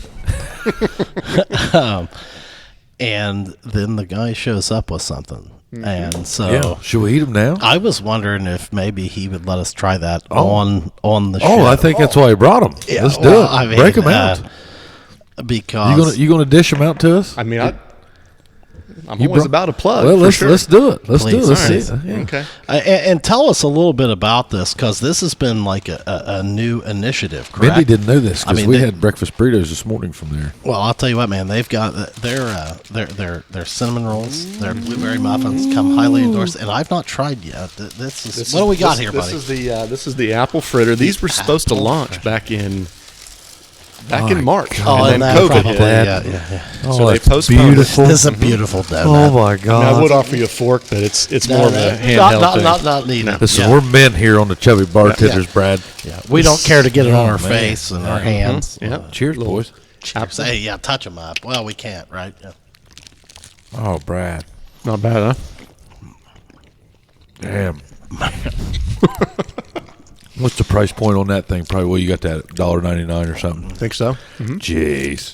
And then the guy shows up with something. And so Yeah. Should we eat them now? I was wondering if maybe he would let us try that on the show. Oh, I think that's why he brought them. Yeah, Let's do well, it. I mean, Break them out. Because You gonna dish them out to us? I mean, I'm You always brought- about a plug. Well, for let's sure. let's do it. Let's do Please. it. Let's see. All right. Yeah. Okay. and tell us a little bit about this because this has been like a new initiative, correct? Mindy didn't know this I because mean, we they- had breakfast burritos this morning from there. Well, I'll tell you what, man. They've got their cinnamon rolls, their blueberry muffins come highly endorsed, and I've not tried yet. This is what do we got here, buddy? This is the apple fritter. These were supposed to launch back in March. Oh, and then that COVID probably, hit. yeah. So they that's postponed it. beautiful. This is a beautiful donut. Oh my I mean, I God! would offer you a fork, but it's No, more of no, a handheld thing. not needed. Listen, Yeah. we're men here on the Chubby Bartenders, Yeah. Brad. Yeah. We don't care to get it on Oh, our man. face and our hands. Yeah. Cheers, boys. Cheers. Hey, yeah, touch them up. Well, we can't, right? Yeah. Oh, Brad. Not bad, huh? Damn. What's the price point on that thing? Probably, well, you got that $1.99 or something. Think so? Jeez.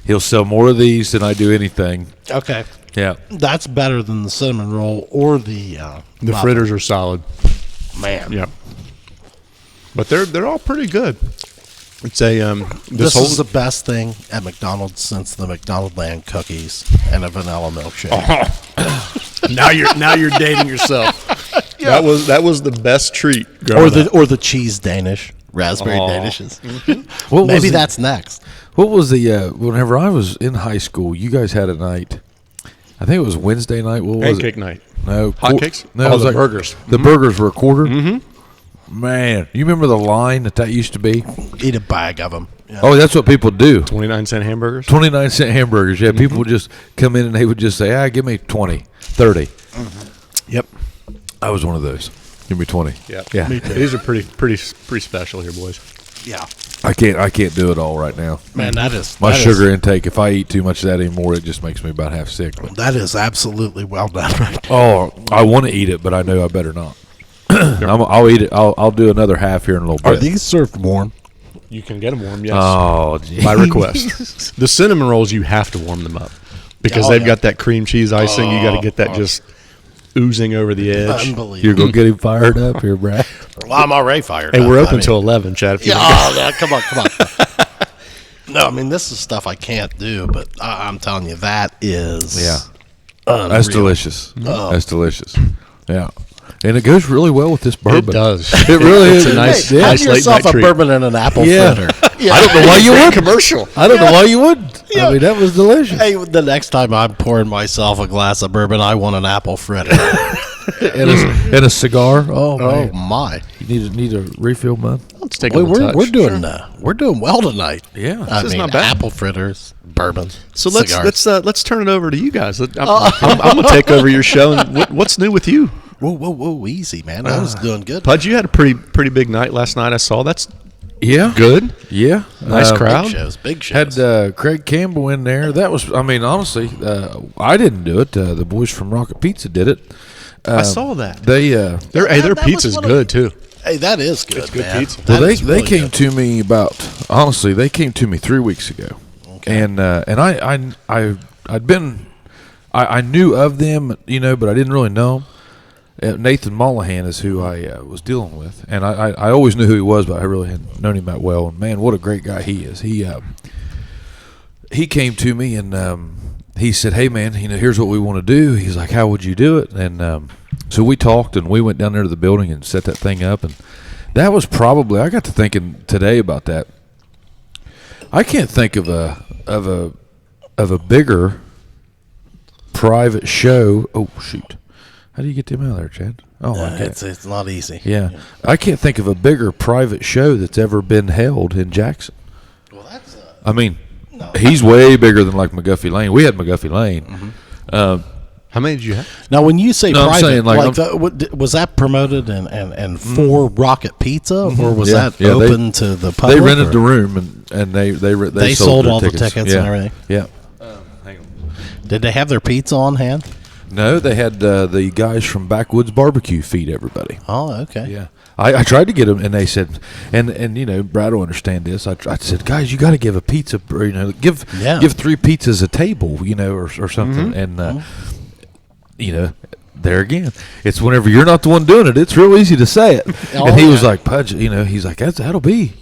He'll sell more of these than I do anything. Okay. Yeah. That's better than the cinnamon roll or the The muffin. fritters are solid. Man. Yeah. But they're all pretty good. It's a This is the best thing at McDonald's since the McDonald Land cookies and a vanilla milkshake. now you're dating yourself. Yeah. That was the best treat. Or the cheese Danish, raspberry Danishes. What Maybe was that's next. What was the whenever I was in high school, you guys had a night. I think it was Wednesday night. What was Pancake it? night. No, hotcakes. No, it Oh, was the burgers. The burgers were a quarter. Mm-hmm. Man, you remember the line that used to be? Eat a bag of them. Yeah. Oh, that's what people do. 29-cent hamburgers. 29-cent hamburgers. Yeah, people would just come in and they would just say, give me 20, 30. Yep. I was one of those. Give me 20. Yeah. These are pretty special here, boys. Yeah. I can't do it all right now. Man, that is My sugar intake, if I eat too much of that anymore, it just makes me about half sick. But, that is absolutely well done right there. oh, I want to eat it, but I know I better not. I'll eat it. I'll do another half here in a little Are bit. these served warm? You can get them warm, yes. Oh, geez. By request. The cinnamon rolls, you have to warm them up because they've got that cream cheese icing. You got to get that just oozing over the edge. Unbelievable. You're going to get him fired up here, Brad. Well, I'm already fired Hey, up. we're open till 11, Chad. If you Yeah, come on. No, I mean, this is stuff I can't do, but I'm telling you, that is unreal. That's delicious. That's delicious. Yeah. And it goes really well with this bourbon. It does. It really is. It's a nice, Hey, have nice late yourself night a treat. bourbon and an apple Yeah. fritter. I don't know why you would. Commercial. I don't know why you wouldn't. I mean, that was delicious. Hey, the next time I'm pouring myself a glass of bourbon, I want an apple fritter. And a cigar. Oh, Oh man. my! You need a refill, man. Let's take Wait, a touch. we're doing well tonight. Yeah. I This is mean, not bad. apple fritters, bourbon. So cigars. let's turn it over to you guys. I'm going to take over your show. And what's new with you? Whoa, easy, man. I was doing good. Pudge, you had a pretty big night last night. I saw. That's Yeah. good. Yeah. Nice crowd. Big shows. Had Craig Campbell in there. That was, I mean, honestly, I didn't do it. The boys from Rocket Pizza did it. I saw that. Their that was pizza's one of- good too. Hey, that is good. It's good man. pizza. Well, That they is really came good. to me they came to me 3 weeks ago, and I'd been I knew of them, but I didn't really know them. Nathan Mollahan is who I was dealing with, and I always knew who he was, but I really hadn't known him that well. And man, what a great guy he is. He came to me and he said, "Hey man, here's what we want to do." He's like, "How would you do it?" And so we talked, and we went down there to the building and set that thing up, and that was probably, I got to thinking today about that. I can't think of a bigger private show. Oh shoot! How do you get them out of there, Chad? Oh, I can't. It's not easy. Yeah, I can't think of a bigger private show that's ever been held in Jackson. Well, that's I mean, he's way bigger than like McGuffey Lane. We had McGuffey Lane. How many did you have? now when you say No, I'm private, saying, like, was that promoted and for Rocket Pizza, or was Yeah, that yeah, open to the public? They rented or- the room and they sold their all the tickets yeah. and everything? Yeah. Hang on. Did they have their pizza on hand? No, they had the guys from Backwoods Barbecue feed everybody. Oh, okay. Yeah, I tried to get them, and they said, and Brad will understand this. I said, guys, you got to give a pizza, or, give 3 pizzas a table, or something, and there again, it's whenever you're not the one doing it, it's real easy to say it. Oh, and he was yeah. like, Pudge, he's like, that'll be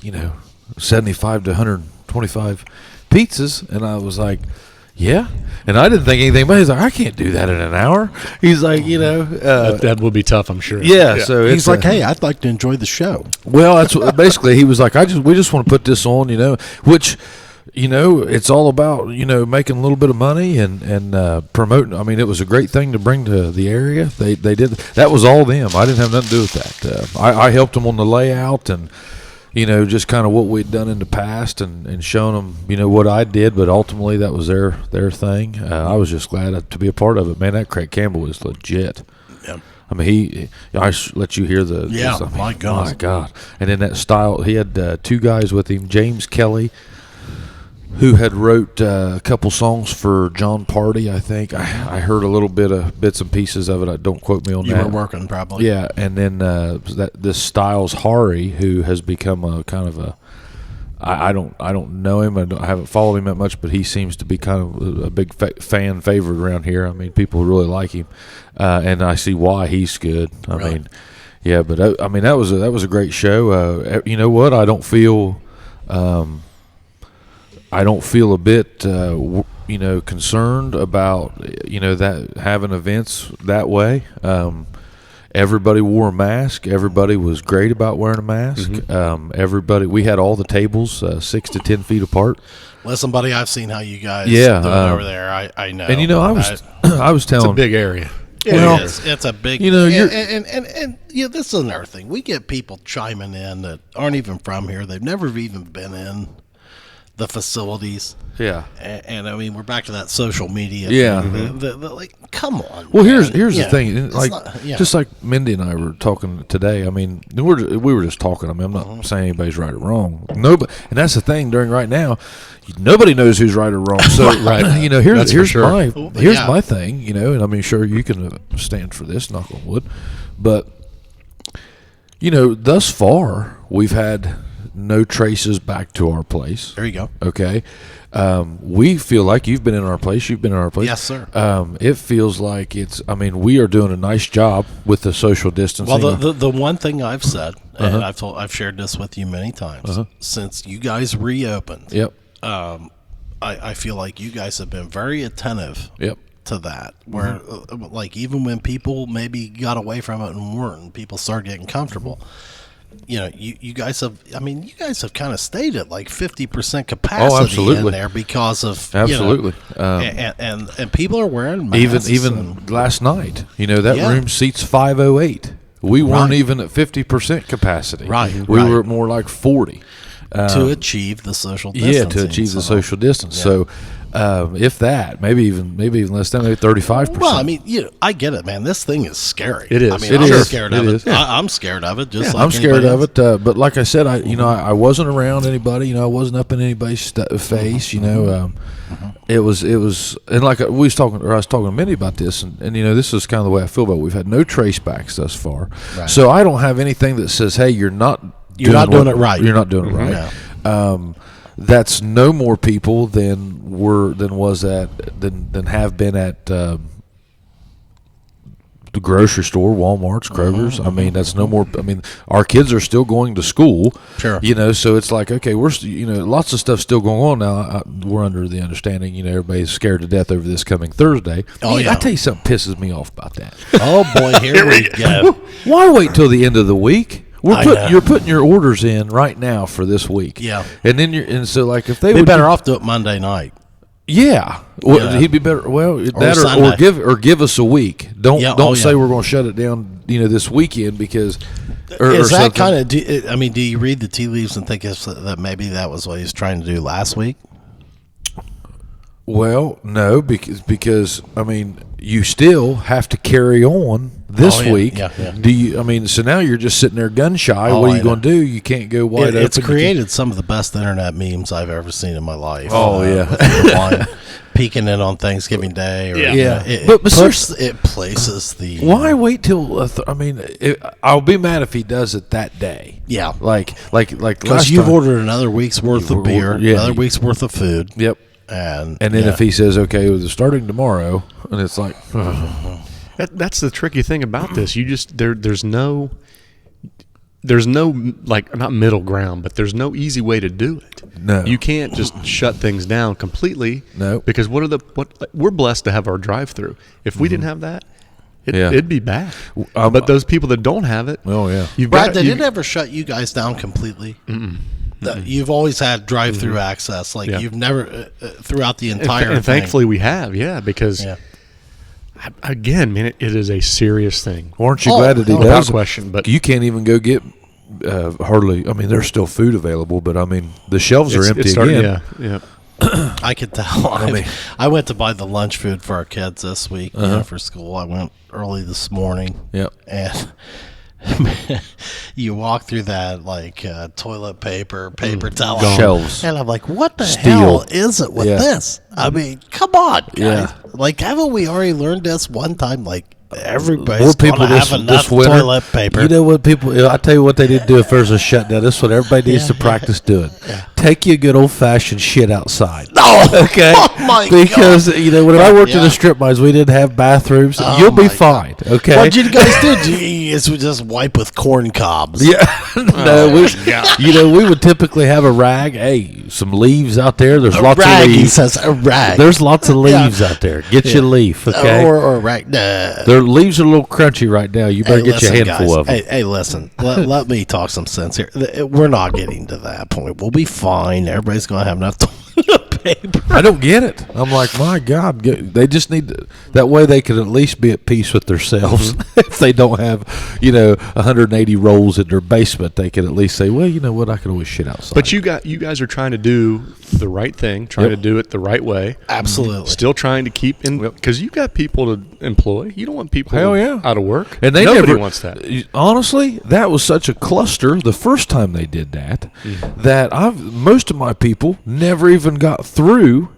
75 to 125 pizzas, and I was like, yeah, and I didn't think anything about it. He's like, I can't do that in an hour. He's like, That would be tough, I'm sure. yeah. So He's it's like, hey, I'd like to enjoy the show. well, that's what, basically he was like, we just want to put this on, which, it's all about, making a little bit of money and promoting. I mean, it was a great thing to bring to the area. They did, that was all them. I didn't have nothing to do with that. I helped them on the layout and, just kind of what we'd done in the past and showing them, what I did, but ultimately that was their thing. I was just glad to be a part of it. Man, that Craig Campbell is legit. Yeah. I mean, I let you hear the. Yeah, I mean, my God. my God! And in that style, he had 2 guys with him. James Kelly, who had wrote a couple songs for John Party, I think. I heard a little bits and pieces of it. Don't quote me on You that. were working probably. Yeah, and then this Styles Hari, who has become a kind of a. I don't know him. I haven't followed him that much, but he seems to be kind of a big fan favorite around here. I mean, people really like him, and I see why he's good. I Really? mean, yeah, but I mean that was a great show. You know what? I don't feel I don't feel a bit, concerned about, that having events that way. Everybody wore a mask. Everybody was great about wearing a mask. We had all the tables 6 to 10 feet apart. Listen, buddy, I've seen how you guys do it over there. I know. And I was telling, It's a big area. Well, it's a big, you're, and this is another thing. We get people chiming in that aren't even from here. They've never even been in the facilities. Yeah. And I mean, we're back to that social media. Yeah. Thing. Like, come on. Well, man. here's the thing. Like, just like Mindy and I were talking today. I mean, we were just talking. I mean, I'm not saying anybody's right or wrong. Nobody, and that's the thing. During right now, nobody knows who's right or wrong. So, here's my thing. And I mean, sure, you can stand for this. Knock on wood, but thus far we've had no traces back to our place. There you go. Okay. We feel like you've been in our place. You've been in our place. Yes, sir. It feels like we are doing a nice job with the social distancing. Well, the one thing I've said, and I've shared this with you many times, since you guys reopened. Yep. I feel like you guys have been very attentive. Yep. To that, where like even when people maybe got away from it and weren't, people started getting comfortable. You guys have. I mean, you guys have kind of stayed at like 50% capacity in there because of absolutely. And people are wearing masks. Even last night, that room seats 508. We weren't even at 50% capacity. Right. We were at more like 40 to achieve the social distancing. Yeah, to achieve the social distance. Yeah. So. If that, maybe even less than, maybe 35%. Well, I mean, I get it, man. This thing is scary. It is. I mean, I'm scared of it. I'm scared of it. Just like I'm scared of it. But like I said, I wasn't around anybody. I wasn't up in anybody's face. It was, and like I was talking to Minnie about this, and this is kind of the way I feel about it. We've had no trace backs thus far, right. So I don't have anything that says, hey, you're not doing it right. You're not doing it right. No. That's no more people than have been at the grocery store, Walmart's, Kroger's. I mean, that's no more. I mean, our kids are still going to school. Sure. So it's like, okay, we're lots of stuff still going on now. We're under the understanding, everybody's scared to death over this coming Thursday. Oh yeah. I tell you something pisses me off about that. Oh boy, here we go. Why wait till the end of the week? You're putting your orders in right now for this week. Yeah. And then so like if they would be better off do it Monday night. Yeah. Well, he'd be better. Well, or give us a week. Don't say we're going to shut it down. This weekend because. Is that kind of? Do you read the tea leaves and think that maybe that was what he was trying to do last week? Well, no, because I mean, you still have to carry on this week. Yeah. Do you? I mean, so now you're just sitting there gun shy. What are you going to do? You can't go wide open. It's created some of the best internet memes I've ever seen in my life. Oh yeah, peeking in on Thanksgiving Day. Or, it places the. Why wait till? I'll be mad if he does it that day. Yeah, like because you've ordered another week's worth of beer, another week's worth of food. Yep. And then if he says, okay, well, starting tomorrow, and it's like, that's the tricky thing about this. You just there's no like, not middle ground, but there's no easy way to do it. No, you can't just shut things down completely. No, because we're blessed to have our drive-through. If we didn't have that, it'd be bad. But those people that don't have it, oh yeah, Brad, did it ever shut you guys down completely? You've always had drive-through access. Like you've never throughout the entire thing. And thankfully we have, because again, man, it is a serious thing. Aren't you glad that he does? Without question, but you can't even go get hardly. I mean, there's still food available, but I mean, the shelves are empty again. Yeah. I could tell. I went to buy the lunch food for our kids this week for school. I went early this morning. Yep. And you walk through that like toilet paper towel shelves, and I'm like, what the hell is it with this? I mean, come on, guys. Yeah. Like, haven't we already learned this one time? Like, Everybody's more people gonna have enough winter. toilet paper. You know what people? I tell you what they need to do if there's a shutdown. This is what everybody needs to practice doing. Take you a good old fashioned shit outside. Oh, Okay, oh my because God. you know when I worked in Yeah. the strip mines, we didn't have bathrooms. Oh You'll be my fine. Okay. What'd you guys do? Jeez, we just wipe with corn cobs. Yeah, no, we would typically have a rag. Hey, some leaves out there. There's lots rag, of he leaves. says, a rag. There's lots of leaves out there. Get you a leaf, okay? Or a rag. Nah. Their leaves are a little crunchy right now. You better get you a listen, handful guys. of them. Hey, listen. let me talk some sense here. We're not getting to that point. We'll be fine. Everybody's going to have enough toilet paper. I don't get it. I'm like, my God, they just need to, that way they can at least be at peace with themselves. If they don't have, 180 rolls in their basement, they can at least say, well, you know what, I can always shit outside. But you guys are trying to do the right thing, trying to do it the right way. Absolutely. Still trying to keep in, because you got people to employ. You don't want people Hell yeah. out of work. And they Nobody never wants that. Honestly, that was such a cluster the first time they did that that most of my people never even got through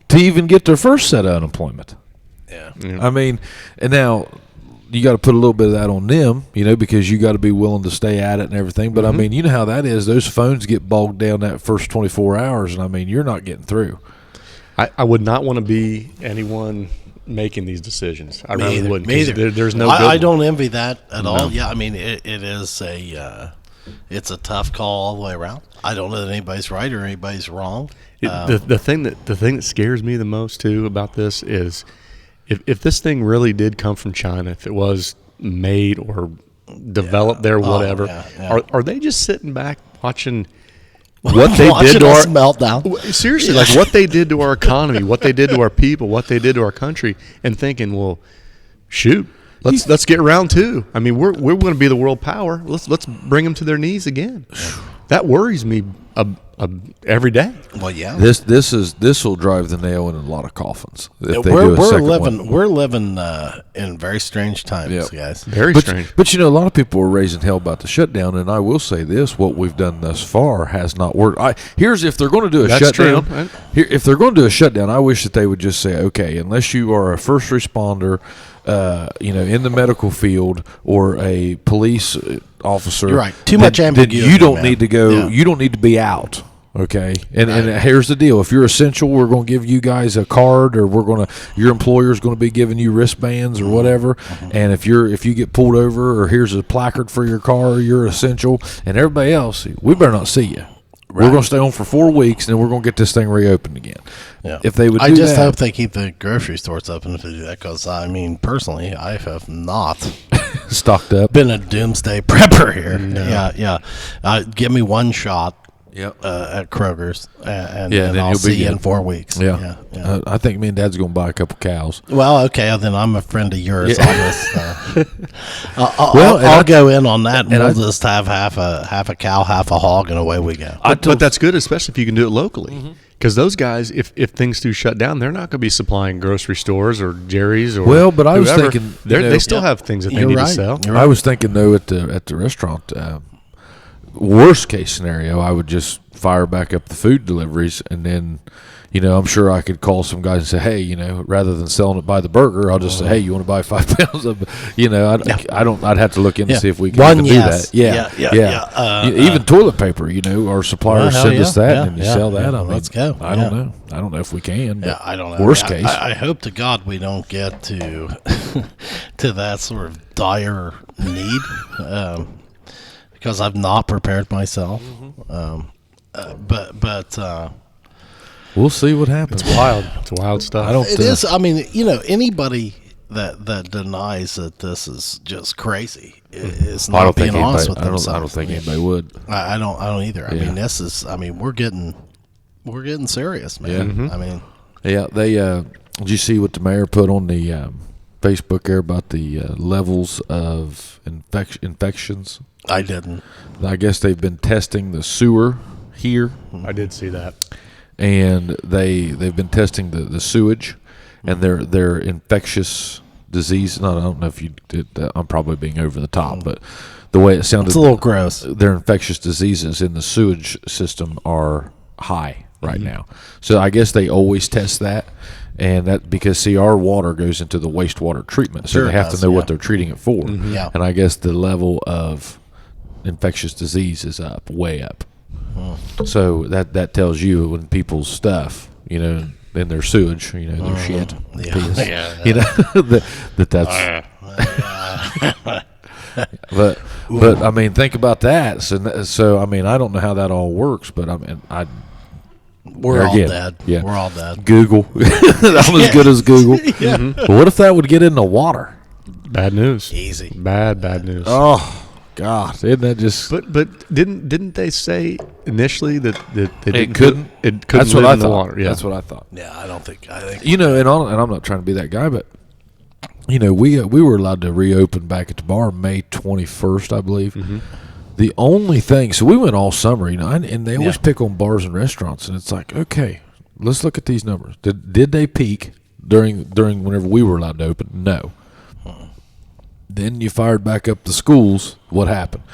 to even get their first set of unemployment. Yeah. I mean, and now you got to put a little bit of that on them, because you got to be willing to stay at it and everything. But I mean, you know how that is. Those phones get bogged down that first 24 hours, and I mean, you're not getting through. I would not want to be anyone making these decisions. I really wouldn't. 'Cause there's no. I good don't envy that at all. Yeah, I mean, it is it's a tough call all the way around. I don't know that anybody's right or anybody's wrong. The thing that scares me the most too about this is if this thing really did come from China, if it was made or developed there, whatever, are they just sitting back watching what they did to our meltdown? Seriously, like what they did to our economy, what they did to our people, what they did to our country, and thinking, well, shoot, let's get round two. I mean, we're going to be the world power. Let's bring them to their knees again. That worries me every day. Well, yeah. This will drive the nail in a lot of coffins. If they do a second one. We're living in very strange times, guys. Very strange. But a lot of people are raising hell about the shutdown, and I will say this: what we've done thus far has not worked. Here's if they're going to do a shutdown. True. If they're going to do a shutdown, I wish that they would just say, okay, unless you are a first responder, in the medical field or a police officer, You're right. Too much ambiguity. You don't man. need to go. Yeah. You don't need to be out. Okay, and here's the deal: if you're essential, we're going to give you guys a card, or your employer's going to be giving you wristbands or whatever. And if you get pulled over, or here's a placard for your car, you're essential, and everybody else, we better not see you. Right. We're going to stay on for 4 weeks, and then we're going to get this thing reopened again. Yeah. If they would, I just hope they keep the grocery stores open if they do that. Because I mean, personally, I have not stocked up. Been a doomsday prepper here. No. Yeah. Give me one shot. Yep. At Kroger's, and then I'll see you in 4 weeks. Yeah. I think me and Dad's going to buy a couple cows. Well, okay, then I'm a friend of yours on this. I'll go in on that, and we'll just have half a cow, half a hog, and away we go. But that's good, especially if you can do it locally. Because those guys, if things do shut down, they're not going to be supplying grocery stores or Jerry's or but I was thinking they still have things that they need to sell. I was thinking though at the restaurant. Worst case scenario, I would just fire back up the food deliveries, and then, I'm sure I could call some guys and say, hey, rather than selling it by the burger, I'll just say, hey, you want to buy 5 pounds of, I'd have to look in to see if we can do that. Yeah. Even toilet paper, our suppliers send us that, and you sell that. I mean, let's go. I don't know. I don't know if we can. Yeah, I don't know. Worst case. I hope to God we don't get to to that sort of dire need. Because I've not prepared myself, but we'll see what happens. It's wild. It's wild stuff. It is. I mean, anybody that denies that this is just crazy is not being honest with themselves. I don't think anybody would. I don't either. I mean, this is. I mean, we're getting serious, man. Yeah. I mean, they. Did you see what the mayor put on the Facebook there about the levels of infections? I didn't. I guess they've been testing the sewer here. I did see that. And they've been testing the sewage and their infectious disease. No, I don't know if you did that. I'm probably being over the top, but the way it sounded, it's a little gross. Their infectious diseases in the sewage system are high. right now. So I guess they always test that, and that because our water goes into the wastewater treatment, so Sure they it have does, to know yeah. what they're treating it for. Yeah. And I guess the level of infectious disease is way up. So that tells you when people's stuff, in their sewage, their shit, Yeah. piss, Yeah. that's. But I mean, think about that. So I mean, I don't know how that all works, but I mean, We're all again, dead. yeah. We're all dead. Google, I'm as good as Google. But what if that would get in the water? Bad news. Easy. Bad news. Oh God, isn't that just? But didn't they say initially that they didn't couldn't? it couldn't That's what live I in the thought. water? Yeah. That's what I thought. Yeah, I think. And I'm not trying to be that guy, but we were allowed to reopen back at the bar May 21st, I believe. The only thing, so we went all summer, and they always pick on bars and restaurants, and it's like, okay, let's look at these numbers. Did they peak during whenever we were allowed to open? No. Then you fired back up the schools. What happened?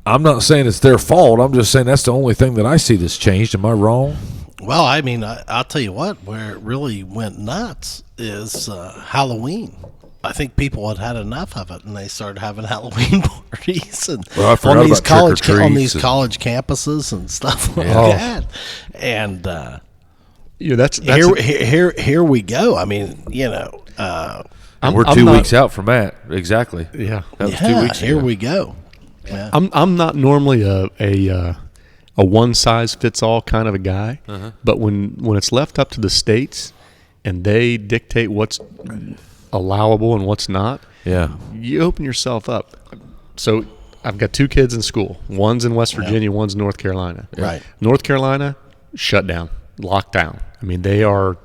I'm not saying it's their fault. I'm just saying that's the only thing that I see that's changed. Am I wrong? Well, I mean, I'll tell you what. Where it really went nuts is Halloween. I think people had enough of it, and they started having Halloween parties and I forgot on these about trick or treats college campuses and stuff like Yeah. that. And That's here we go. I mean, We're I'm 2 not- weeks out from that. Exactly. yeah. That was 2 yeah, weeks here ago. we go. Yeah. I'm not normally a one size fits all kind of a guy, but when it's left up to the states and they dictate what's allowable and what's not, Yeah. you open yourself up. So I've got 2 kids in school. One's in West Virginia, one's in North Carolina. Right. North Carolina, shut down, locked down. I mean, they're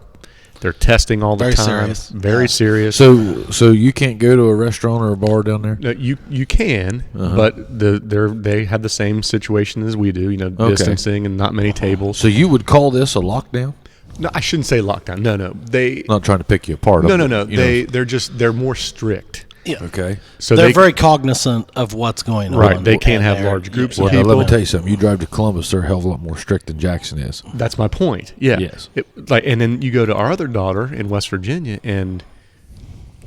testing all the Very time. serious. Very Yeah. serious. So you can't go to a restaurant or a bar down there? No, you can, but they have the same situation as we do. Okay. Distancing and not many tables. So you would call this a lockdown? No, I shouldn't say lockdown. No, they. Not trying to pick you apart. No. They're more strict. Yeah. Okay. So They're very cognizant of what's going on. Right, they can't and have they're- large groups of Well, now people. let me tell you something. You drive to Columbus, they're a hell of a lot more strict than Jackson is. That's my point. Yeah. Yes. And then you go to our other daughter in West Virginia, and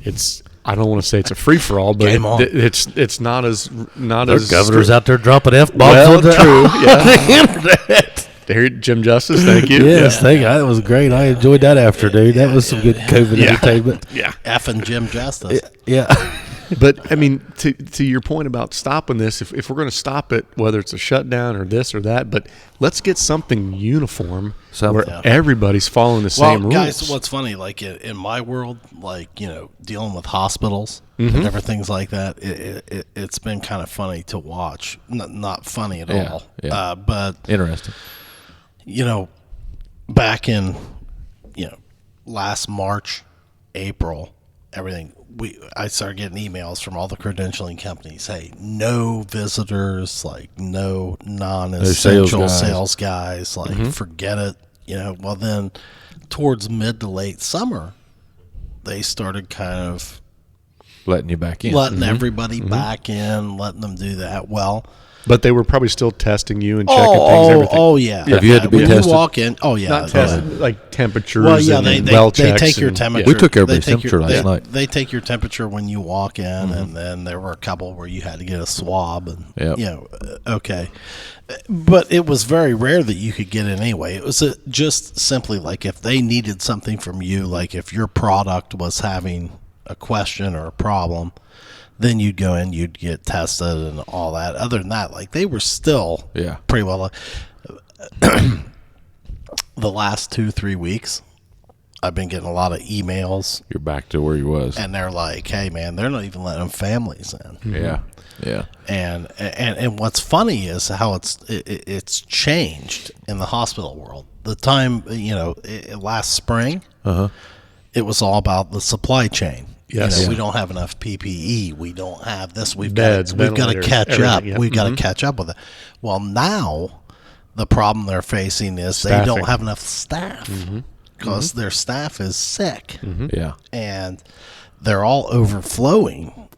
it's. I don't want to say it's a free for all, but Game on. it's not as Governor's out there dropping F-bombs Well, on the true. Yeah. internet. There, Jim Justice. Thank you. Yes, Yeah. thank you. That was great. I enjoyed that afternoon. That was some good COVID Yeah. entertainment. Yeah. F and Jim Justice. Yeah. But I mean, to your point about stopping this, if we're going to stop it, whether it's a shutdown or this or that, but let's get something uniform where everybody's following the same rules. Guys, what's funny, like in my world, like dealing with hospitals and everything's like that, it's been kind of funny to watch. Not funny at all, yeah. but Interesting. back in last March, April, everything. I started getting emails from all the credentialing companies. Hey, no visitors, like no non-essential sales guys. Like forget it. Well, then towards mid to late summer, they started kind of Letting you back in. letting everybody back in, letting them do that. Well, But they were probably still testing you and checking things. Everything. Oh yeah. Have you had to be when tested? you walk in, oh yeah. Not testing like temperatures. Well, yeah, and they well they checks take your and- temperature. We took everybody's they take temperature last night. They take your temperature when you walk in, and then there were a couple where you had to get a swab, and Yep. okay. But it was very rare that you could get in anyway. It was just simply like if they needed something from you, like if your product was having a question or a problem, then you'd go in, you'd get tested and all that. Other than that, like they were still pretty well. The last 2-3 weeks, I've been getting a lot of emails, You're back to where you was. and they're like, "Hey, man, they're not even letting families in." Yeah. Yeah. And what's funny is how it's changed in the hospital world. The time last spring, it was all about the supply chain. Yes. We don't have enough PPE. We don't have this. We've Beds, got to ventilators, catch up. everything, yeah. We've got to catch up with it. Well, now the problem they're facing is they Staffing. don't have enough staff because their staff is sick, Yeah. and they're all overflowing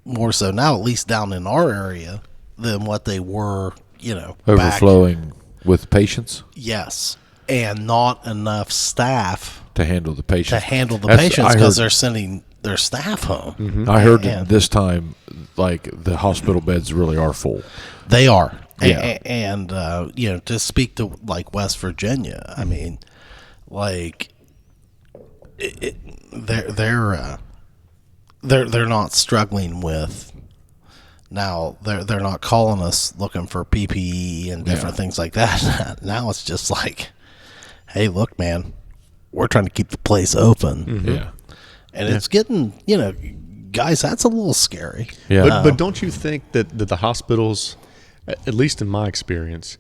more so now, at least down in our area, than what they were. Back. Overflowing with patients. Yes. and not enough staff to handle the patients. Patients because they're sending their staff home. Mm-hmm. I heard that this time, like, the hospital beds really are full. They are. Yeah. And you know, to speak to like West Virginia, I mean, like, they're not struggling with. Now they're not calling us looking for PPE and different things like that. Now it's just like, hey, look, man, we're trying to keep the place open. Mm-hmm. Yeah. And it's getting, you know, guys, that's a little scary. Yeah. But don't you think that the hospitals, at least in my experience,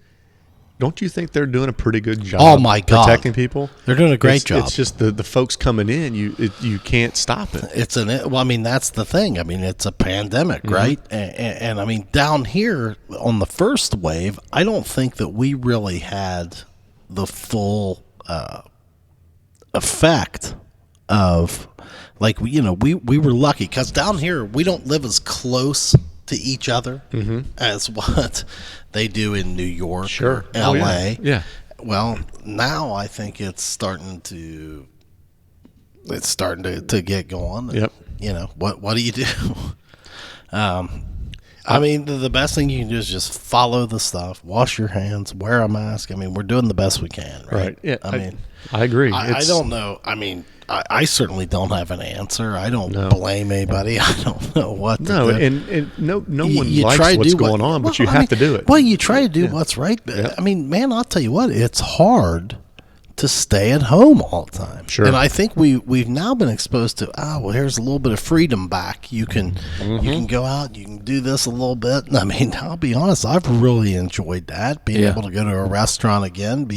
don't you think they're doing a pretty good job? Oh my God, protecting people? They're doing a great job. It's just the folks coming in, you can't stop it. Well, I mean, that's the thing. I mean, it's a pandemic, right? And I mean, down here on the first wave, I don't think that we really had the full effect of, like, we were lucky because down here we don't live as close to each other as what they do in New York or LA. Yeah. Well, now I think it's starting to get going. Yep. You know, what do you do? I mean, the best thing you can do is just follow the stuff, wash your hands, wear a mask. I mean, we're doing the best we can, right? Yeah. I mean, I agree. I don't know. I mean, I certainly don't have an answer. I don't blame anybody. I don't know what to do. And no one likes what's going on, but you have to do it. Well, you try to do what's right. Yep. I mean, man, I'll tell you what, it's hard to stay at home all the time. Sure. And I think we've now been exposed to, well, here's a little bit of freedom back. You can go out, you can do this a little bit. And I mean, I'll be honest, I've really enjoyed that, being able to go to a restaurant again,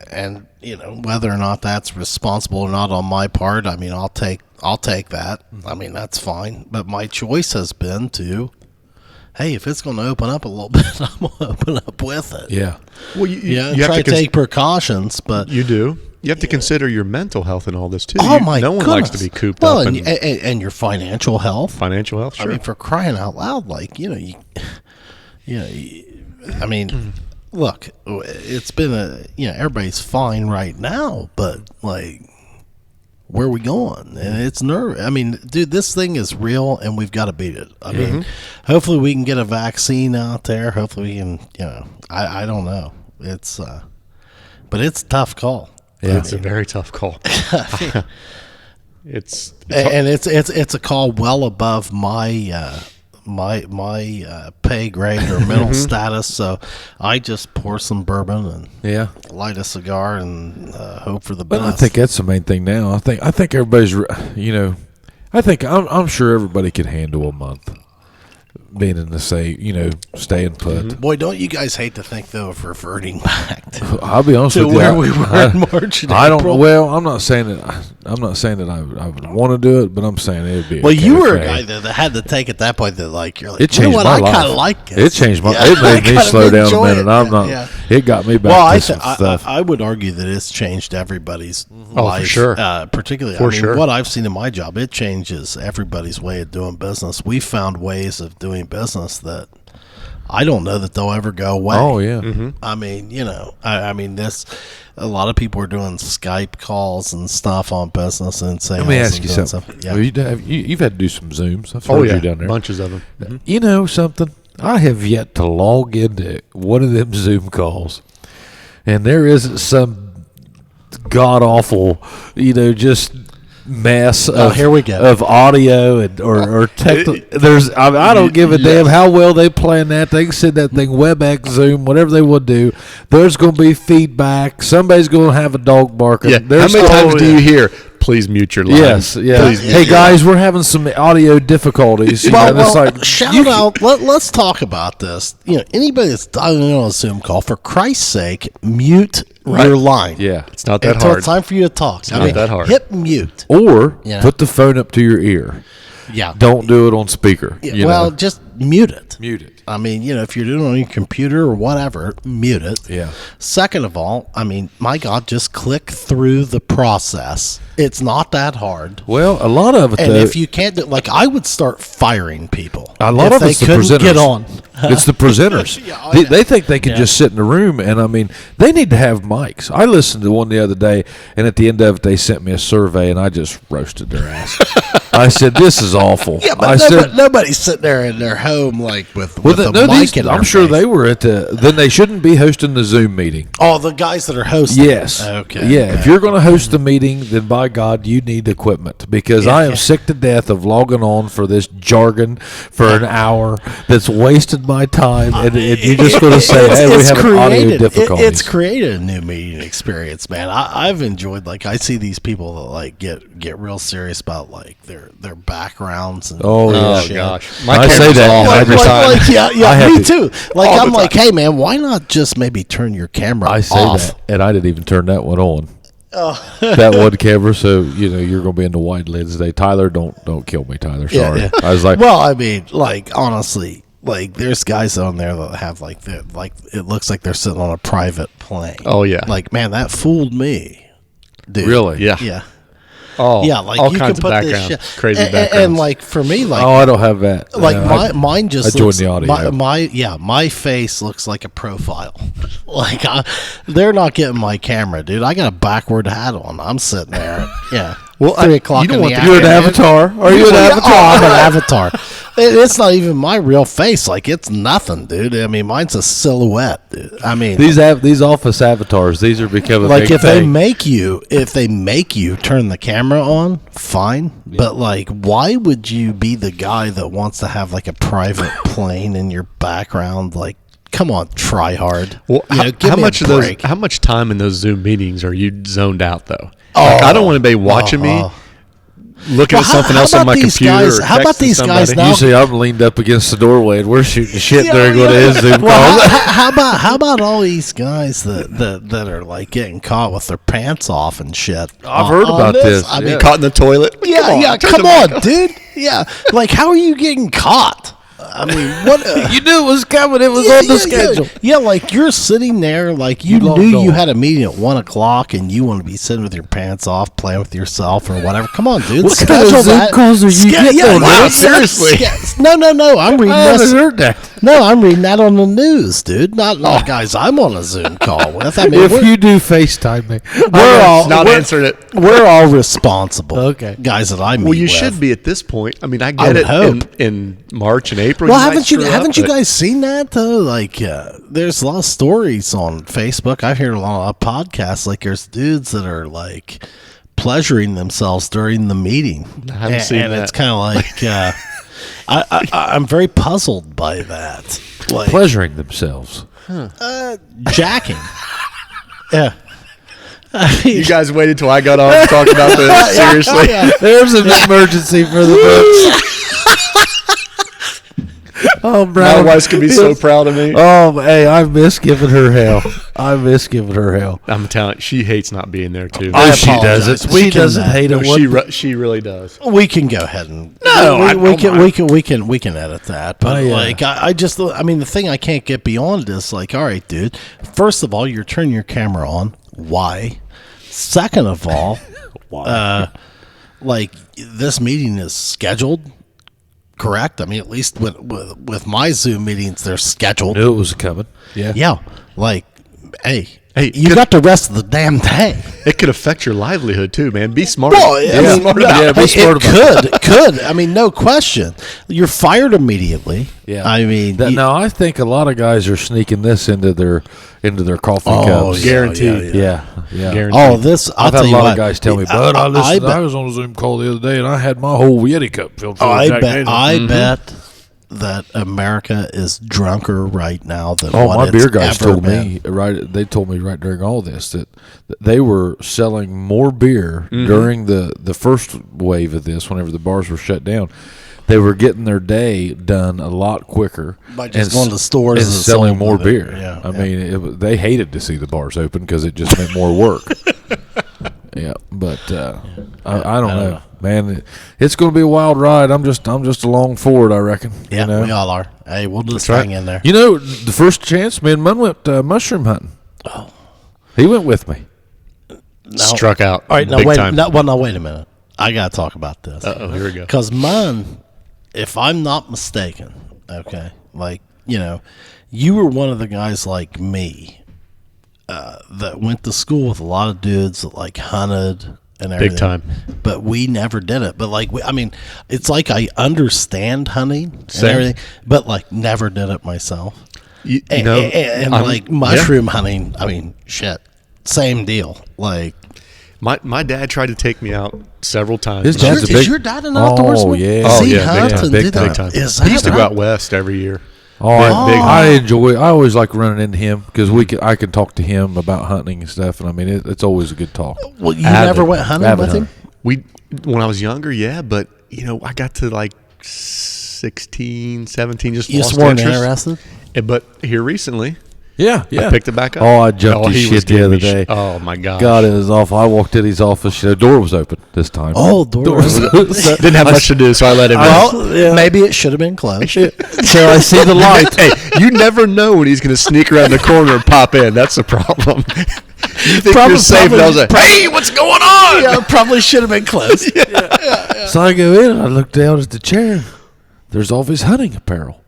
and you know, whether or not that's responsible or not on my part, I mean, I'll take that. I mean, that's fine. But my choice has been to, hey, if it's going to open up a little bit, I'm going to open up with it. Yeah. Well, you have try to to take precautions, but you do. You have to consider your mental health in all this too. Oh my No one likes to be cooped up. And your financial health. Financial health. Sure. I mean, for crying out loud, like, I mean, look, it's been everybody's fine right now, but like, where are we going? And it's nerve. I mean, dude, this thing is real, and we've got to beat it. I mean, hopefully we can get a vaccine out there. Hopefully we can, I don't know. It's, but it's a tough call. Yeah, it's a very tough call. It's a call well above my my pay grade or mental status. So I just pour some bourbon and light a cigar and hope for the best. But I think that's the main thing now. I think everybody's, I'm sure everybody could handle a month being in the staying put. Boy, don't you guys hate to think though of reverting back to, I'll be honest with you, where we were in March and I don't. April? Well, I'm not saying that I would want to do it, but I'm saying it'd be. Well, okay you were a for guy me. that had to take at that point that like you're like, It you know changed what, my I life. kind of like it. It changed my. Yeah, It made me I slow kinda down a enjoy minute. it. I'm not. Yeah. It got me back Well, to some stuff. I would argue that it's changed everybody's Oh, life. for sure. Particularly, For sure. what I've seen in my job, it changes everybody's way of doing business. We found ways of doing business that I don't know that they'll ever go away. Oh yeah. I mean, I mean, a lot of people are doing Skype calls and stuff on business and sales. Let me ask you doing something. stuff. Yeah. Well, you've had to do some Zooms. I've Oh heard yeah, you down there. bunches of them. You know something? I have yet to log into one of them Zoom calls, and there isn't some god awful, just mess here we go. of audio or technical. I don't give a damn how well they plan that. They can send that thing WebEx, Zoom, whatever they would do. There's going to be feedback. Somebody's going to have a dog barking. Yeah. How many times do you hear? Please mute your line. Yes, yeah. Please Hey guys, we're having some audio difficulties. Shout out. Let's talk about this. Anybody that's dialing in on a Zoom call, for Christ's sake, mute your line. Yeah, It's not that Until hard. it's time for you to talk. It's not that hard. Hit mute. or Put put the phone up to your ear. Yeah. Don't do it on speaker. Just mute it. Mute it. I mean, if you're doing it on your computer or whatever, mute it. Yeah. Second of all, I mean, my God, just click through the process. It's not that hard. Well, a lot of it, And though, if you can't do, like, I would start firing people. a lot if of they it's the couldn't presenters. get on. It's the presenters. They think they can just sit in the room, and I mean, they need to have mics. I listened to one the other day, and at the end of it, they sent me a survey, and I just roasted their ass. I said, "This is awful." Yeah, but I said, nobody's sitting there in their home like with a mic in their I'm sure face. they were at the. Then they shouldn't be hosting the Zoom meeting. Oh, the guys that are hosting. Yes. Okay. Yeah. If you're going to host the meeting, then by God, you need equipment, because I am sick to death of logging on for this jargon for an hour that's wasted my time, and you're just going to say, "Hey, we have an audio difficulty." It's created a new meeting experience, man. I've enjoyed. Like, I see these people that like get real serious about like their backgrounds and Oh shit. gosh, I say that off Like, every time. me too. Like, I'm like, hey man, why not just maybe turn your camera I say off? that, and I didn't even turn that one on. That one camera, so you're going to be in the wide lens today. Tyler, don't kill me, Tyler. Sorry. Yeah. I was like, well, I mean, like, honestly, like, there's guys on there that have like it looks like they're sitting on a private plane. Oh, yeah. Like, man, that fooled me, dude. really? Yeah. Yeah. Oh, Yeah, like all you kinds can of put this backgrounds, shit, crazy and, backgrounds. and like for me, like Oh, I don't have that. mine just I joined looks, the audio. my face looks like a profile. Like, they're not getting my camera, dude. I got a backward hat on. I'm sitting there, yeah. Well, 3 o'clock you don't in want the the- You're an afternoon. avatar. Are you an Oh, avatar? I'm an avatar. It's not even my real face. Like, it's nothing, dude. I mean, mine's a silhouette, dude. I mean, These office avatars, these are becoming like, big if thing. they make you turn the camera on, fine. But like, why would you be the guy that wants to have like a private plane in your background? Like, come on, try hard. Well, You know, give how me a much of those? break. How much time in those Zoom meetings are you zoned out though? Like, I don't want anybody watching me looking Well, at something how else on about my these computer. guys- or how about texting these guys somebody. now- Usually I'm leaned up against the doorway and we're shooting shit during one of his Zoom Well, calls. how about all these guys that are like getting caught with their pants off and shit? I've heard on about this. I mean, Yeah. Caught in the toilet. come on, dude. Yeah, like, how are you getting caught? I mean, what? You knew it was coming. It was on the schedule. Yeah, like, you're sitting there, like, you logged knew you on. had a meeting at 1 o'clock, and you want to be sitting with your pants off, playing with yourself or whatever. Come on, dude. What kind of schedule Zoom that. calls are you getting on, wow, man? Seriously. No. I'm reading I haven't this. heard that. No, I'm reading that on the news, dude. Not guys I'm on a Zoom call with. I mean, If we're, you do FaceTime me, we're all Not we're, answered it. we're all responsible. Okay. Guys that I meet Well, you with. should be at this point. I mean, I I get would it hope. in March and April. Well, might haven't screw you up, but- guys seen that though? Like, there's a lot of stories on Facebook. I've heard a lot of podcasts. Like, there's dudes that are like pleasuring themselves during the meeting. I haven't seen and that. it's kind of like I'm very puzzled by that. Like, pleasuring themselves. jacking. Yeah. You guys waited till I got on to talk about this. Seriously. There's an emergency for the books. Oh, My Brown. wife could be so proud of me. Oh, hey, I miss giving her hell. I miss giving her hell. I'm telling you, she hates not being there too. I she apologize. doesn't. We She can, doesn't hate No, it. she really does. We can go ahead and we can edit that. But like, I just, I mean, the thing I can't get beyond is like, all right, dude. First of all, you're turning your camera on. Why? Second of all, like, this meeting is scheduled. Correct. I mean, at least with my Zoom meetings, they're scheduled. Knew it was coming. Yeah. Yeah. Like, hey, Hey, you got the rest of the damn day. It could affect your livelihood too, man. Be smart. Well, Be I mean, smart no, about it. be smart about it. Could. I mean, no question. You're fired immediately. Yeah. I mean, Now I think a lot of guys are sneaking this into their coffee cups. Guaranteed. Yeah. Guaranteed. Oh, this. I'll I've had tell a you lot what, of guys tell me, "Bud, I bet- was on a Zoom call the other day, and I had my whole Yeti cup filled full of Jack Daniels." I bet that America is drunker right now than Oh, what my it's beer guys ever told been. me right. They told me right during all this that they were selling more beer during the first wave of this. Whenever the bars were shut down, they were getting their day done a lot quicker By just going to stores and and selling selling more it. beer. Yeah, I mean, they hated to see the bars open because it just meant more work. Yeah, but I don't know, man. It's going to be a wild ride. I'm just along for it, I reckon. Yeah, you know? we all are. Hey, we'll just Right. hang in there. You know, the first chance, me and Munn went mushroom hunting. Oh. He went with me. Struck out. All right, now big wait. time. Now wait a minute. I gotta talk about this. Uh-oh, here we go. Because Munn, if I'm not mistaken, okay, like, you were one of the guys like me that went to school with a lot of dudes that like hunted and everything. Big time. But we never did it. But like, it's like I understand hunting and Same. everything, but like never did it myself. And like mushroom hunting, shit, same deal. Like my dad tried to take me out several times. His dad's is your dad an outdoorsman? Oh, yeah. Does he big hunt time, and big do time, that? Big time. Is He used to that go right? out west every year. I enjoy. I always like running into him because I can talk to him about hunting and stuff, and it's always a good talk. Well, you Avid. never went hunting Avid with him? When I was younger, yeah, but I got to like 16, 17, just You lost just weren't interest. interested? But here recently, Yeah. I picked it back up. Oh, I jumped his he was shit the giving other me day. Oh my gosh. God, it was awful. I walked in his office. The door was open this time. Oh, door was Didn't have much to do, so I let him in. Well, maybe it should have been closed. So I see the light. Hey, you never know when he's going to sneak around the corner and pop in. That's the problem. You think you're safe, and I was like, "Hey, what's going on?" Yeah, probably should have been closed. So I go in and I look down at the chair. There's all of his hunting apparel.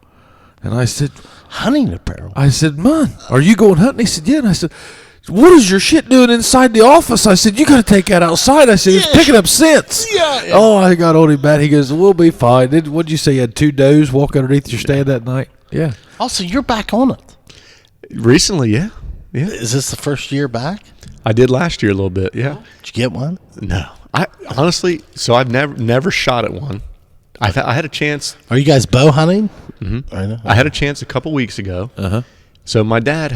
And I said, Hunting apparel. Munn, are you going hunting? He said, yeah. And I said, what is your shit doing inside the office? I said, you got to take that outside. I said, it's picking up scents. Yeah. Oh, I got on him bad. He goes, we'll be fine. What'd you say? You had 2 does walk underneath your stand that night? Yeah. Also, you're back on it. Recently, yeah. Is this the first year back? I did last year a little bit. Yeah. Did you get one? No, I honestly. So I've never shot at one. I had a chance. Are you guys bow hunting? Mm-hmm. I know. I had a chance a couple weeks ago. Uh-huh. So my dad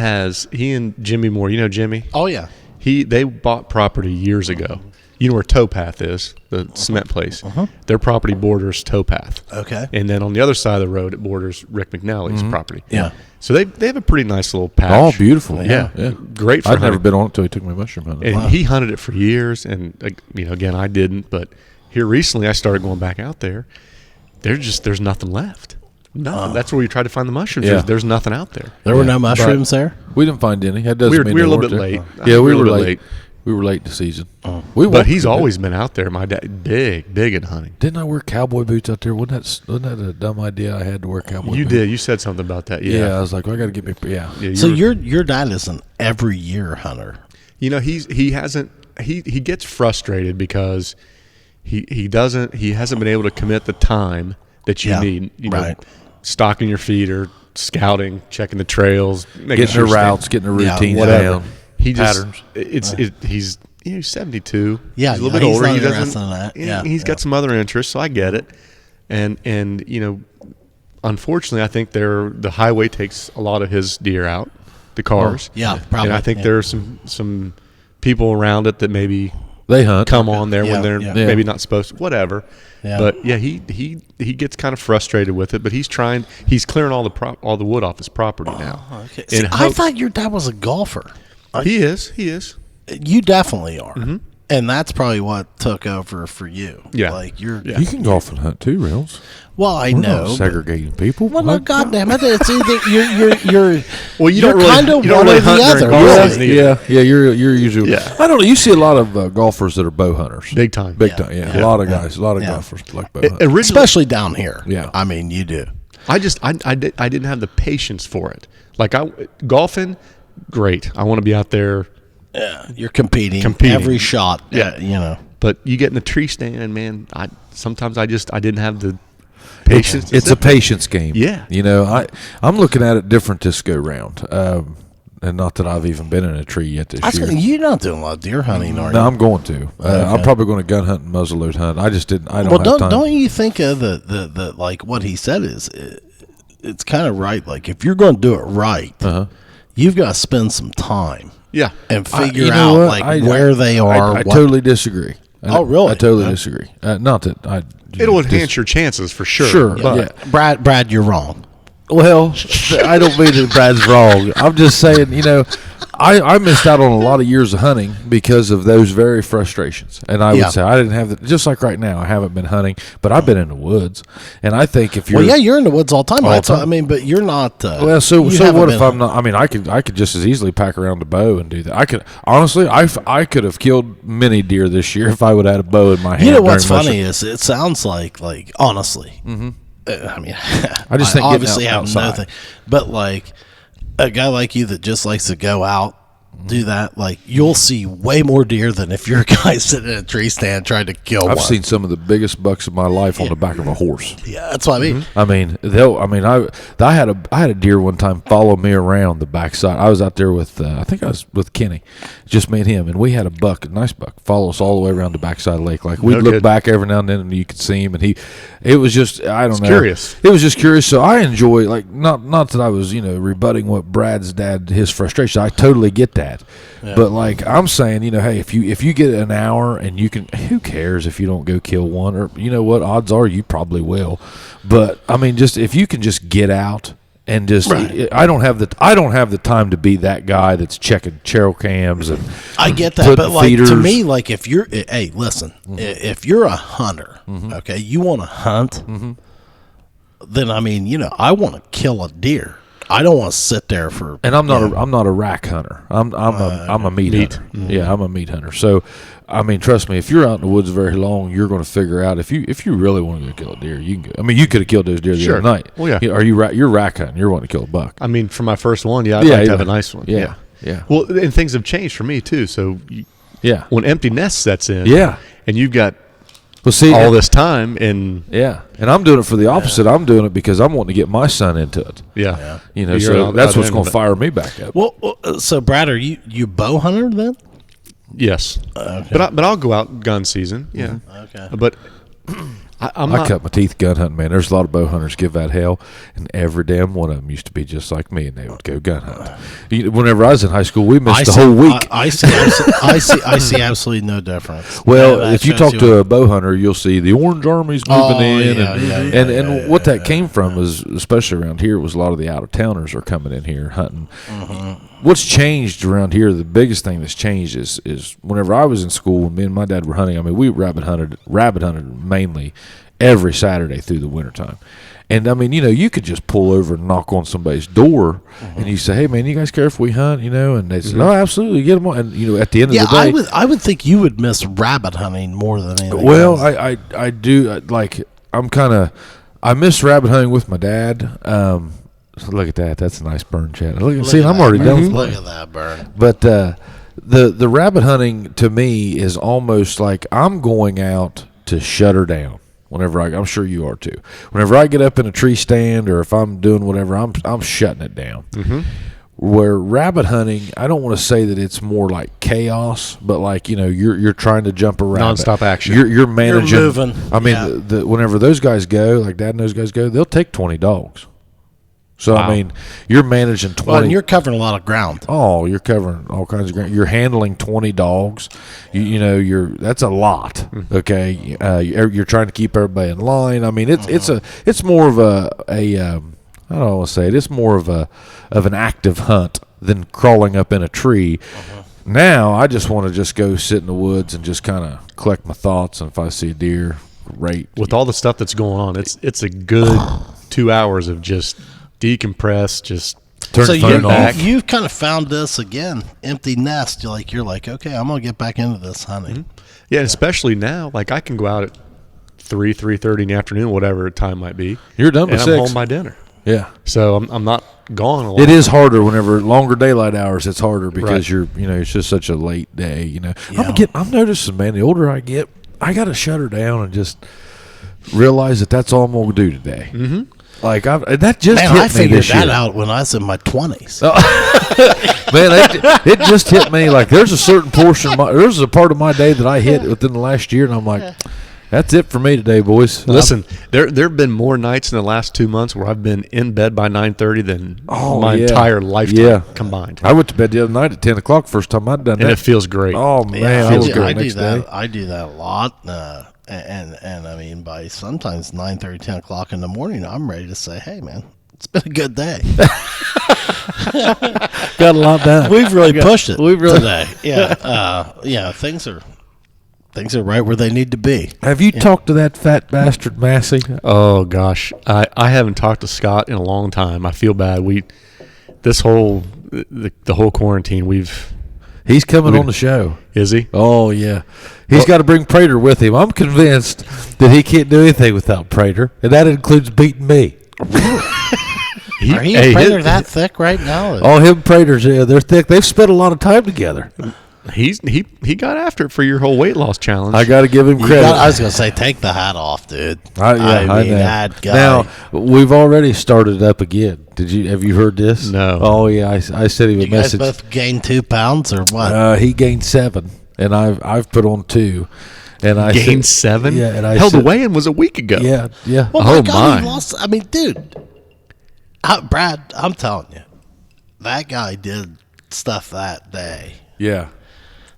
he and Jimmy Moore. You know Jimmy? Oh yeah. They bought property years ago. You know where Towpath is, the cement place. Their property borders Towpath. Okay. And then on the other side of the road, it borders Rick McNally's property. Yeah. So they have a pretty nice little patch. Oh, beautiful. Yeah. Great for I'd never hunting. been on it until he took me mushroom hunting. And he hunted it for years. And, again, I didn't. But here recently, I started going back out there. There's nothing left. Nothing. That's where we tried to find the mushrooms. Yeah. There's nothing out there. There were no mushrooms there. We didn't find any. That doesn't mean We were a they little bit weren't late. there. Yeah, we a were little bit late. late. We were late in the season. Oh. But he's always been out there. My dad, big in hunting. Didn't I wear cowboy boots out there? Wasn't that a dumb idea? I had to wear cowboy boots. You did. You said something about that. Yeah. Yeah, I was like, well, I got to get me. Yeah. Yeah, So you were- your dad is an every year hunter. he gets frustrated because he hasn't been able to commit the time that you Yeah, need. right. Stocking your feet or scouting, checking the trails, making Getting sure the routes, getting the Yeah, routines whatever. down. He just patterns. he's 72. Yeah, he's a little yeah, bit he's older. not He interested doesn't. in that. he- Yeah, he's got some other interests, so I get it. And unfortunately, I think the highway takes a lot of his deer out, the cars. Yeah, probably. And I think yeah. there are some people around it that maybe They hunt. come on there Yeah, when they're yeah. maybe not supposed to, whatever. Yeah. But yeah, he gets kind of frustrated with it, but he's clearing all the wood off his property now. Okay. In See, I hopes- thought your dad was a golfer. He is. You definitely are. And that's probably what took over for you. Yeah. Like you're. You can golf and hunt too, Reynolds. Well, I We're know. not but- segregating people. Well, no, Like, goddamn it! It's either you're. Well, you you're don't really- kind of you don't one really or the hunt during other. golf really. season either. Yeah, you're usually. Yeah. I don't know. You see a lot of golfers that are bow hunters. Big time. Big Yeah. time. Yeah, Yeah. a lot of guys, a lot of Yeah. golfers like bow hunting. Originally, Especially down here. Yeah. I mean, you do. I didn't have the patience for it. Like golfing, great. I want to be out there, Yeah. You're competing. Competing. Every shot. Yeah. You know. but you get in the tree stand, and man, sometimes I didn't have the patience. It's a patience game. Yeah. You know, I'm looking at it different this go round. And not that I've even been in a tree yet this year. You're not doing a lot of deer hunting, are you? No, I'm going to. I'm Okay. probably going to gun hunt and muzzleload hunt. I just didn't. I don't Well, have time. don't you think of the like what he said is it's kind of right. Like if you're going to do it right, you've got to spend some time Yeah. and figure you know out what? like where they are. I what- totally disagree. Oh, really? I totally disagree. Not that I. It'll enhance your chances for sure. Sure, But yeah. Brad, you're wrong. Well, I don't mean that Brad's wrong. I'm just saying, I missed out on a lot of years of hunting because of those very frustrations. And I Yeah. would say I didn't have the, just like right now, I haven't been hunting, but I've been in the woods. And I think if you're Well, yeah, you're in the woods all the time. All the That's what- time. I mean, but you're not. well, so you so haven't what if been- I'm not? I mean, I could just as easily pack around the bow and do that. I could honestly, I could have killed many deer this year if I would have had a bow in my hand. You know what's during funny mushroom- is it sounds like honestly, I mean, I just think getting obviously out have outside. nothing. But like a guy like you that just likes to go out, do that, like you'll see way more deer than if you're a guy sitting in a tree stand trying to kill one. I've seen some of the biggest bucks of my life on the back of a horse. Yeah, that's what I mean. I mean, I had a deer one time follow me around the backside. I was out there with I think I was with Kenny, just me and him, and we had a nice buck, follow us all the way around the backside of the lake. Like we'd look back every now and then, and you could see him, and it was just I don't know, curious. It was just curious. So I enjoy not that I was rebutting what Brad's dad his frustration. I totally get that. Yeah. But like I'm saying, hey, if you get an hour and you can, who cares if you don't go kill one, or you know what, odds are you probably will. But I mean, just if you can just get out and just, right. I don't have the time to be that guy that's checking trail cams and I get that, but like feeders. To me, like if you're, hey, listen, if you're a hunter, okay, you want to hunt, then I mean, I want to kill a deer. I don't want to sit there for. And I'm not a rack hunter. I'm a meat hunter. Mm-hmm. Yeah, I'm a meat hunter. So, I mean, trust me, if you're out in the woods very long, you're going to figure out if you really want to go kill a deer, you can go. I mean, you could have killed those deer the other night. Well, yeah. You're rack hunting. You're wanting to kill a buck. I mean, for my first one, I'd like to have a nice one. Yeah. Well, and things have changed for me too. So, when empty nest sets in, and you've got. Well, see, all this time, and I'm doing it for the opposite. I'm doing it because I'm wanting to get my son into it. Yeah. So that's what's going to fire me back up. Well, so Brad, are you bow hunter then? Yes, okay. but I'll go out gun season. Yeah, okay. But I cut my teeth gun hunting, man. There's a lot of bow hunters give that hell, and every damn one of them used to be just like me, and they would go gun hunt. Whenever I was in high school, we missed the whole week. I see absolutely no difference. Well, if you talk to a bow hunter, you'll see the Orange Army's moving in, and what that came from was, especially around here, was a lot of the out of towners are coming in here hunting. Mm-hmm. What's changed around here? The biggest thing that's changed is whenever I was in school, when me and my dad were hunting. I mean, we rabbit hunted mainly every Saturday through the wintertime. And I mean, you could just pull over and knock on somebody's door, and you say, "Hey, man, you guys care if we hunt?" And they say, "Oh, absolutely, get them on." And at the end of the day, I would think you would miss rabbit hunting more than anything. Well, I do like. I miss rabbit hunting with my dad. Look at that. That's a nice burn, Chad. I'm already done. Look at that burn. But the rabbit hunting to me is almost like I'm going out to shut her down. Whenever I'm sure you are too. Whenever I get up in a tree stand or if I'm doing whatever, I'm shutting it down. Mm-hmm. Where rabbit hunting, I don't want to say that it's more like chaos, but like you're trying to jump a rabbit, nonstop action. You're managing. You're moving. I mean, whenever those guys go, like Dad and those guys go, they'll take 20 dogs. So, wow. I mean, you're managing 20. Well, and you're covering a lot of ground. Oh, you're covering all kinds of ground. You're handling 20 dogs. That's a lot. Okay, you're trying to keep everybody in line. I mean, it's more of I don't want to say it. It's more of an active hunt than crawling up in a tree. Now, I just want to just go sit in the woods and just kind of collect my thoughts. And if I see a deer, great. With all the stuff that's going on, it's a good 2 hours of just decompress, just turn the phone off. You've kind of found this again, empty nest. You're like, okay, I'm gonna get back into this hunting. Mm-hmm. Yeah, and especially now, like I can go out at 3:30 in the afternoon, whatever time might be. You're done by 6. I'm home by dinner. Yeah. So I'm not gone a lot. It is harder whenever longer daylight hours. It's harder because you're it's just such a late day. Yeah. I'm noticing, man. The older I get, I got to shut her down and just realize that that's all I'm gonna do today. Mm-hmm. Like that just hit me I figured this year. that out when I was in my 20s. Man, it just hit me. Like there's a certain portion, there's a part of my day that I hit within the last year, and I'm like, that's it for me today, boys. Listen, there have been more nights in the last 2 months where I've been in bed by 9:30 than my entire lifetime combined. I went to bed the other night at 10 o'clock. First time I'd done that, and it feels great. Oh man, I do that. I do that a lot. And I mean, by sometimes 9:30, 10 o'clock in the morning, I'm ready to say, hey, man, it's been a good day. Got a lot done. We've really pushed it today. Yeah. Things are right where they need to be. Have you talked to that fat bastard, Massey? Oh, gosh. I haven't talked to Scott in a long time. I feel bad. The whole quarantine, He's coming on the show. Is he? Oh, yeah. He's got to bring Prater with him. I'm convinced that he can't do anything without Prater, and that includes beating me. Are he and Prater that thick right now? Oh, him and Prater's, yeah, they're thick. They've spent a lot of time together. He got after it for your whole weight loss challenge. I got to give him credit. I was going to say, take the hat off, dude. I mean, that guy. Now, we've already started up again. Have you heard this? No. Oh, yeah. I sent him a message. You guys both gained 2 pounds or what? He gained 7, and I've put on 2. And I gained 7? Yeah. And the weigh-in was a week ago. Yeah. Well, my God, he lost. I mean, dude. Brad, I'm telling you, that guy did stuff that day. Yeah.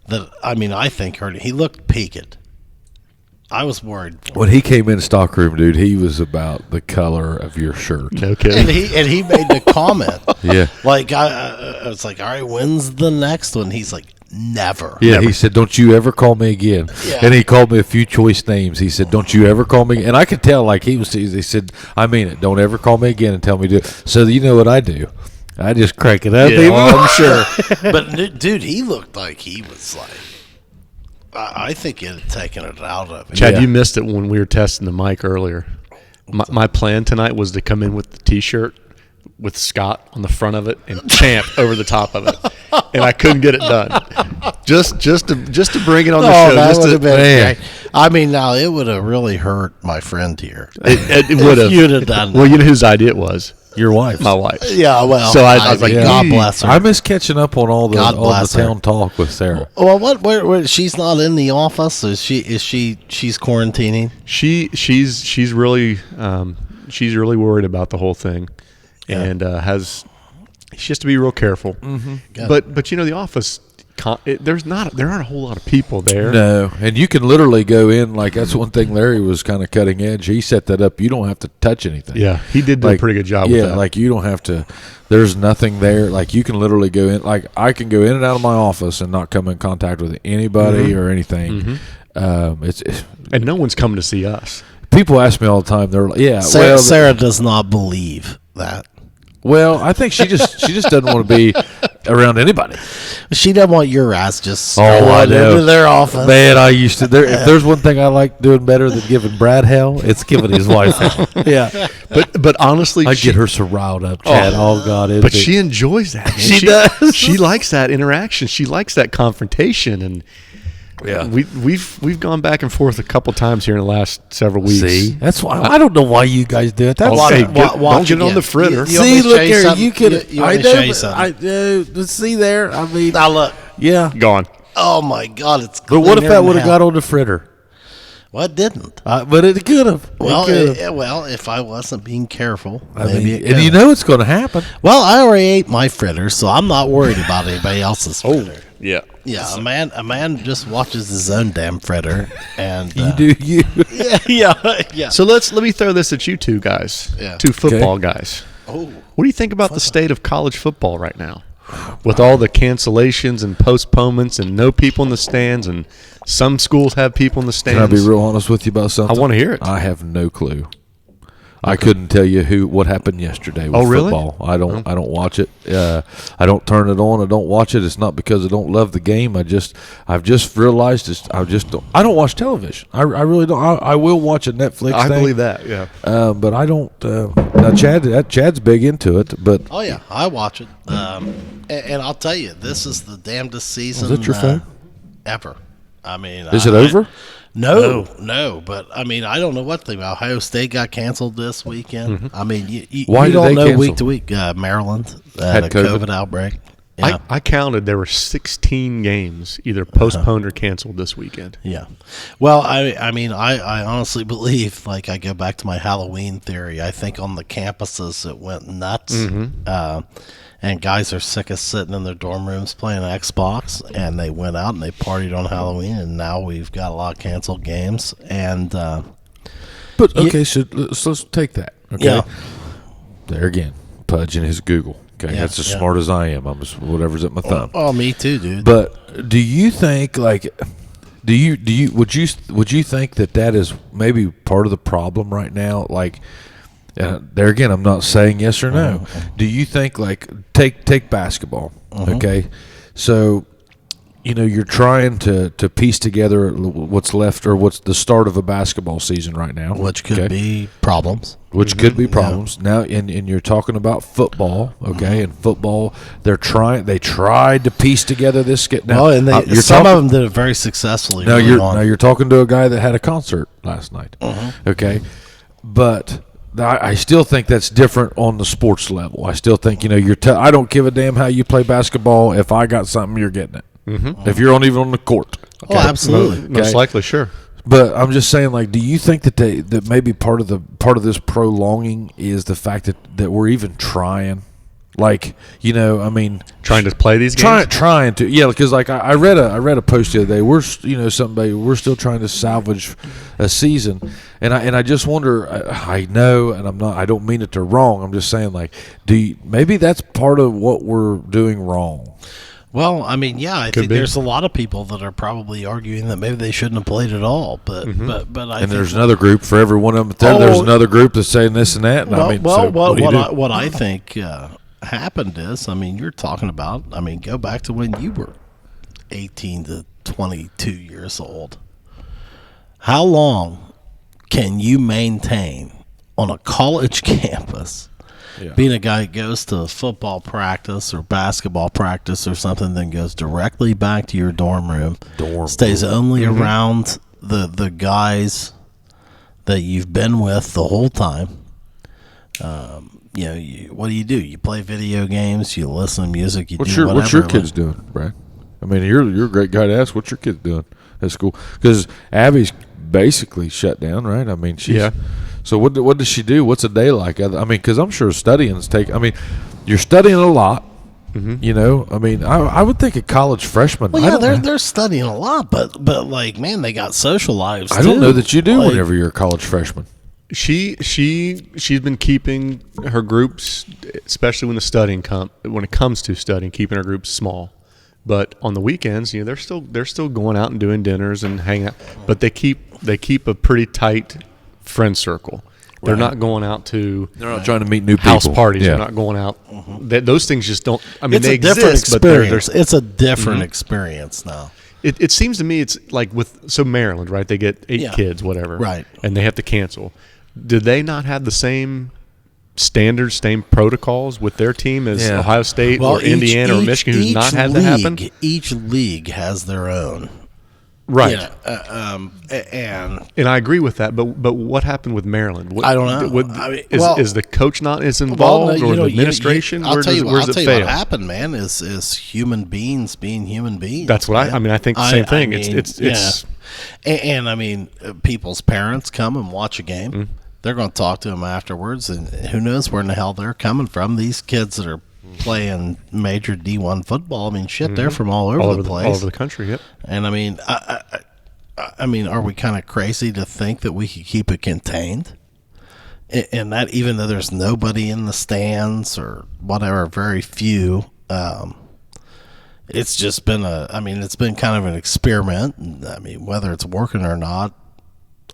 I think hurt him. He looked peaked. I was worried. When he came in the stockroom, dude, he was about the color of your shirt. No kidding. And he made the comment. Yeah. Like, I was like, all right, when's the next one? He's like, never. Yeah, never. He said, don't you ever call me again. Yeah. And he called me a few choice names. He said, don't you ever call me. And I could tell, like, he said, I mean it. Don't ever call me again and tell me to. So you know what I do? I just crank it up. Yeah, I'm sure. But, dude, he looked like he was like, I think it had taken it out of him. Chad, you missed it when we were testing the mic earlier. My plan tonight was to come in with the T-shirt with Scott on the front of it and Champ over the top of it, and I couldn't get it done. Just to bring it on the show. That would have been great. I mean, now it would have really hurt my friend here. It would have. You'd have done. Well, you know whose idea it was. Your wife. My wife. Yeah, well. So I was like, God bless her. I miss catching up on all the town talk with Sarah. Well, where she's not in the office? She's quarantining? She's really worried about the whole thing, and she has to be real careful. Mm-hmm. But you know, the office, there aren't a whole lot of people there. No, and you can literally go in, like, that's one thing Larry was kind of cutting edge. He set that up. You don't have to touch anything. Yeah, he did do a pretty good job with that. Yeah, like, you don't have to, there's nothing there. Like, you can literally go in, like, I can go in and out of my office and not come in contact with anybody or anything. Mm-hmm. And no one's coming to see us. People ask me all the time, they're like, yeah. Sarah does not believe that. Well, I think she just doesn't want to be around anybody. She doesn't want your ass just I know. into their office. Man, I used to. If there's one thing I like doing better than giving Brad hell, it's giving his wife hell. Yeah, but honestly, I get her so riled up, Chad. Oh God, but she enjoys that. She does. She likes that interaction. She likes that confrontation, and yeah, we've gone back and forth a couple times here in the last several weeks. See, that's why I don't know why you guys do it. That's don't get it on the fritter. See, look here, you can. I know. See there. I mean, now look. Yeah, gone. Oh my God, it's. But what if that would have got on the fritter? Well, it didn't. But it could have. Well, if I wasn't being careful, maybe it could. And you know it's going to happen. Well, I already ate my fritters, so I'm not worried about anybody else's fritter. Yeah. Yeah, a man just watches his own damn fritter, and you do you. yeah. So let me throw this at you two guys, two football guys. Oh, what do you think about the state of college football right now, with all the cancellations and postponements and no people in the stands, and some schools have people in the stands? Can I be real honest with you about something? I want to hear it. I have no clue. I couldn't tell you what happened yesterday with football. I don't watch it. I don't turn it on. I don't watch it. It's not because I don't love the game. I've just realized I don't watch television. I really don't. I will watch a Netflix I thing. believe that. Yeah. But I don't. Now Chad's big into it. But oh yeah, I watch it. And I'll tell you, this is the damnedest season. Is that your phone? Ever. I mean, is it over? No, but I mean, I don't know what the Ohio State got canceled this weekend. Mm-hmm. I mean, you Why don't know cancel? week to week. Maryland had a COVID outbreak. Yeah. I counted there were 16 games either postponed or canceled this weekend. Yeah. Well, I mean, I honestly believe, like, I go back to my Halloween theory. I think on the campuses it went nuts. Mm-hmm. And guys are sick of sitting in their dorm rooms playing Xbox, and they went out and they partied on Halloween, and now we've got a lot of canceled games. And but okay, so let's take that. Okay, yeah. There again, Pudge and his Google. Okay, that's as smart as I am. I'm just whatever's at my thumb. Oh, me too, dude. But do you think would you think that is maybe part of the problem right now? Like. There again, I'm not saying yes or no. Do you think, like, take basketball, okay? So you're trying to piece together what's left or what's the start of a basketball season right now, which could be problems. Which could be problems. Now, and you're talking about football, okay? And football, they tried to piece together this. Now, and some of them did it very successfully. Now you're talking to a guy that had a concert last night, okay? But I still think that's different on the sports level. I still think I don't give a damn how you play basketball. If I got something, you're getting it. If you're even on the court. Okay? Oh, absolutely. Most likely, sure. But I'm just saying, like, do you think that maybe part of this prolonging is the fact that we're even trying, like, trying to play these games, trying to, yeah, because like I read a post the other day. We're we're still trying to salvage a season, and I just wonder. I know, and I don't mean it to wrong. I'm just saying, like, maybe that's part of what we're doing wrong. Well, I think there's a lot of people that are probably arguing that maybe they shouldn't have played at all. But I think there's another group for every one of them. There's another group that's saying this and that. And what I think happened is, you're talking about. Go back to when you were 18 to 22 years old. How long can you maintain on a college campus? Yeah. Being a guy that goes to football practice or basketball practice or something, then goes directly back to your dorm room, stays only around the guys that you've been with the whole time. What do? You play video games, you listen to music, what's your kids doing, Brad? You're a great guy to ask. What's your kids doing at school? Because Abby's basically shut down, right? She's So what does she do? What's a day like? Because I'm sure studying's you're studying a lot. I would think a college freshman. Well, yeah, they're studying a lot, but like, man, they got social lives. I don't know that you do whenever you're a college freshman. She's been keeping her groups, especially when it comes to studying, keeping her groups small. But on the weekends, they're still going out and doing dinners and hanging out. But they keep a pretty tight friend circle. They're not going out to. They're not trying to meet new people. House parties. Yeah. They're not going out. Those things just don't. They exist, but it's a different experience now. It seems to me it's like Maryland, right? They get 8 kids, whatever, right? And they have to cancel. Did they not have the same standards, same protocols with their team as Ohio State or Indiana or Michigan, who's not had that happen? Each league has their own. Right. And I agree with that, but what happened with Maryland? I don't know. Is the coach not as involved or the administration? I'll tell you what happened, man, is human beings being human beings. That's what I think the same thing. It's and people's parents come and watch a game. Mm-hmm. They're going to talk to them afterwards, and who knows where in the hell they're coming from. These kids that are playing major D1 football, they're from all over the place. All over the country, yep. And are we kind of crazy to think that we could keep it contained? And that even though there's nobody in the stands or whatever, very few, it's just been it's been kind of an experiment. And, whether it's working or not,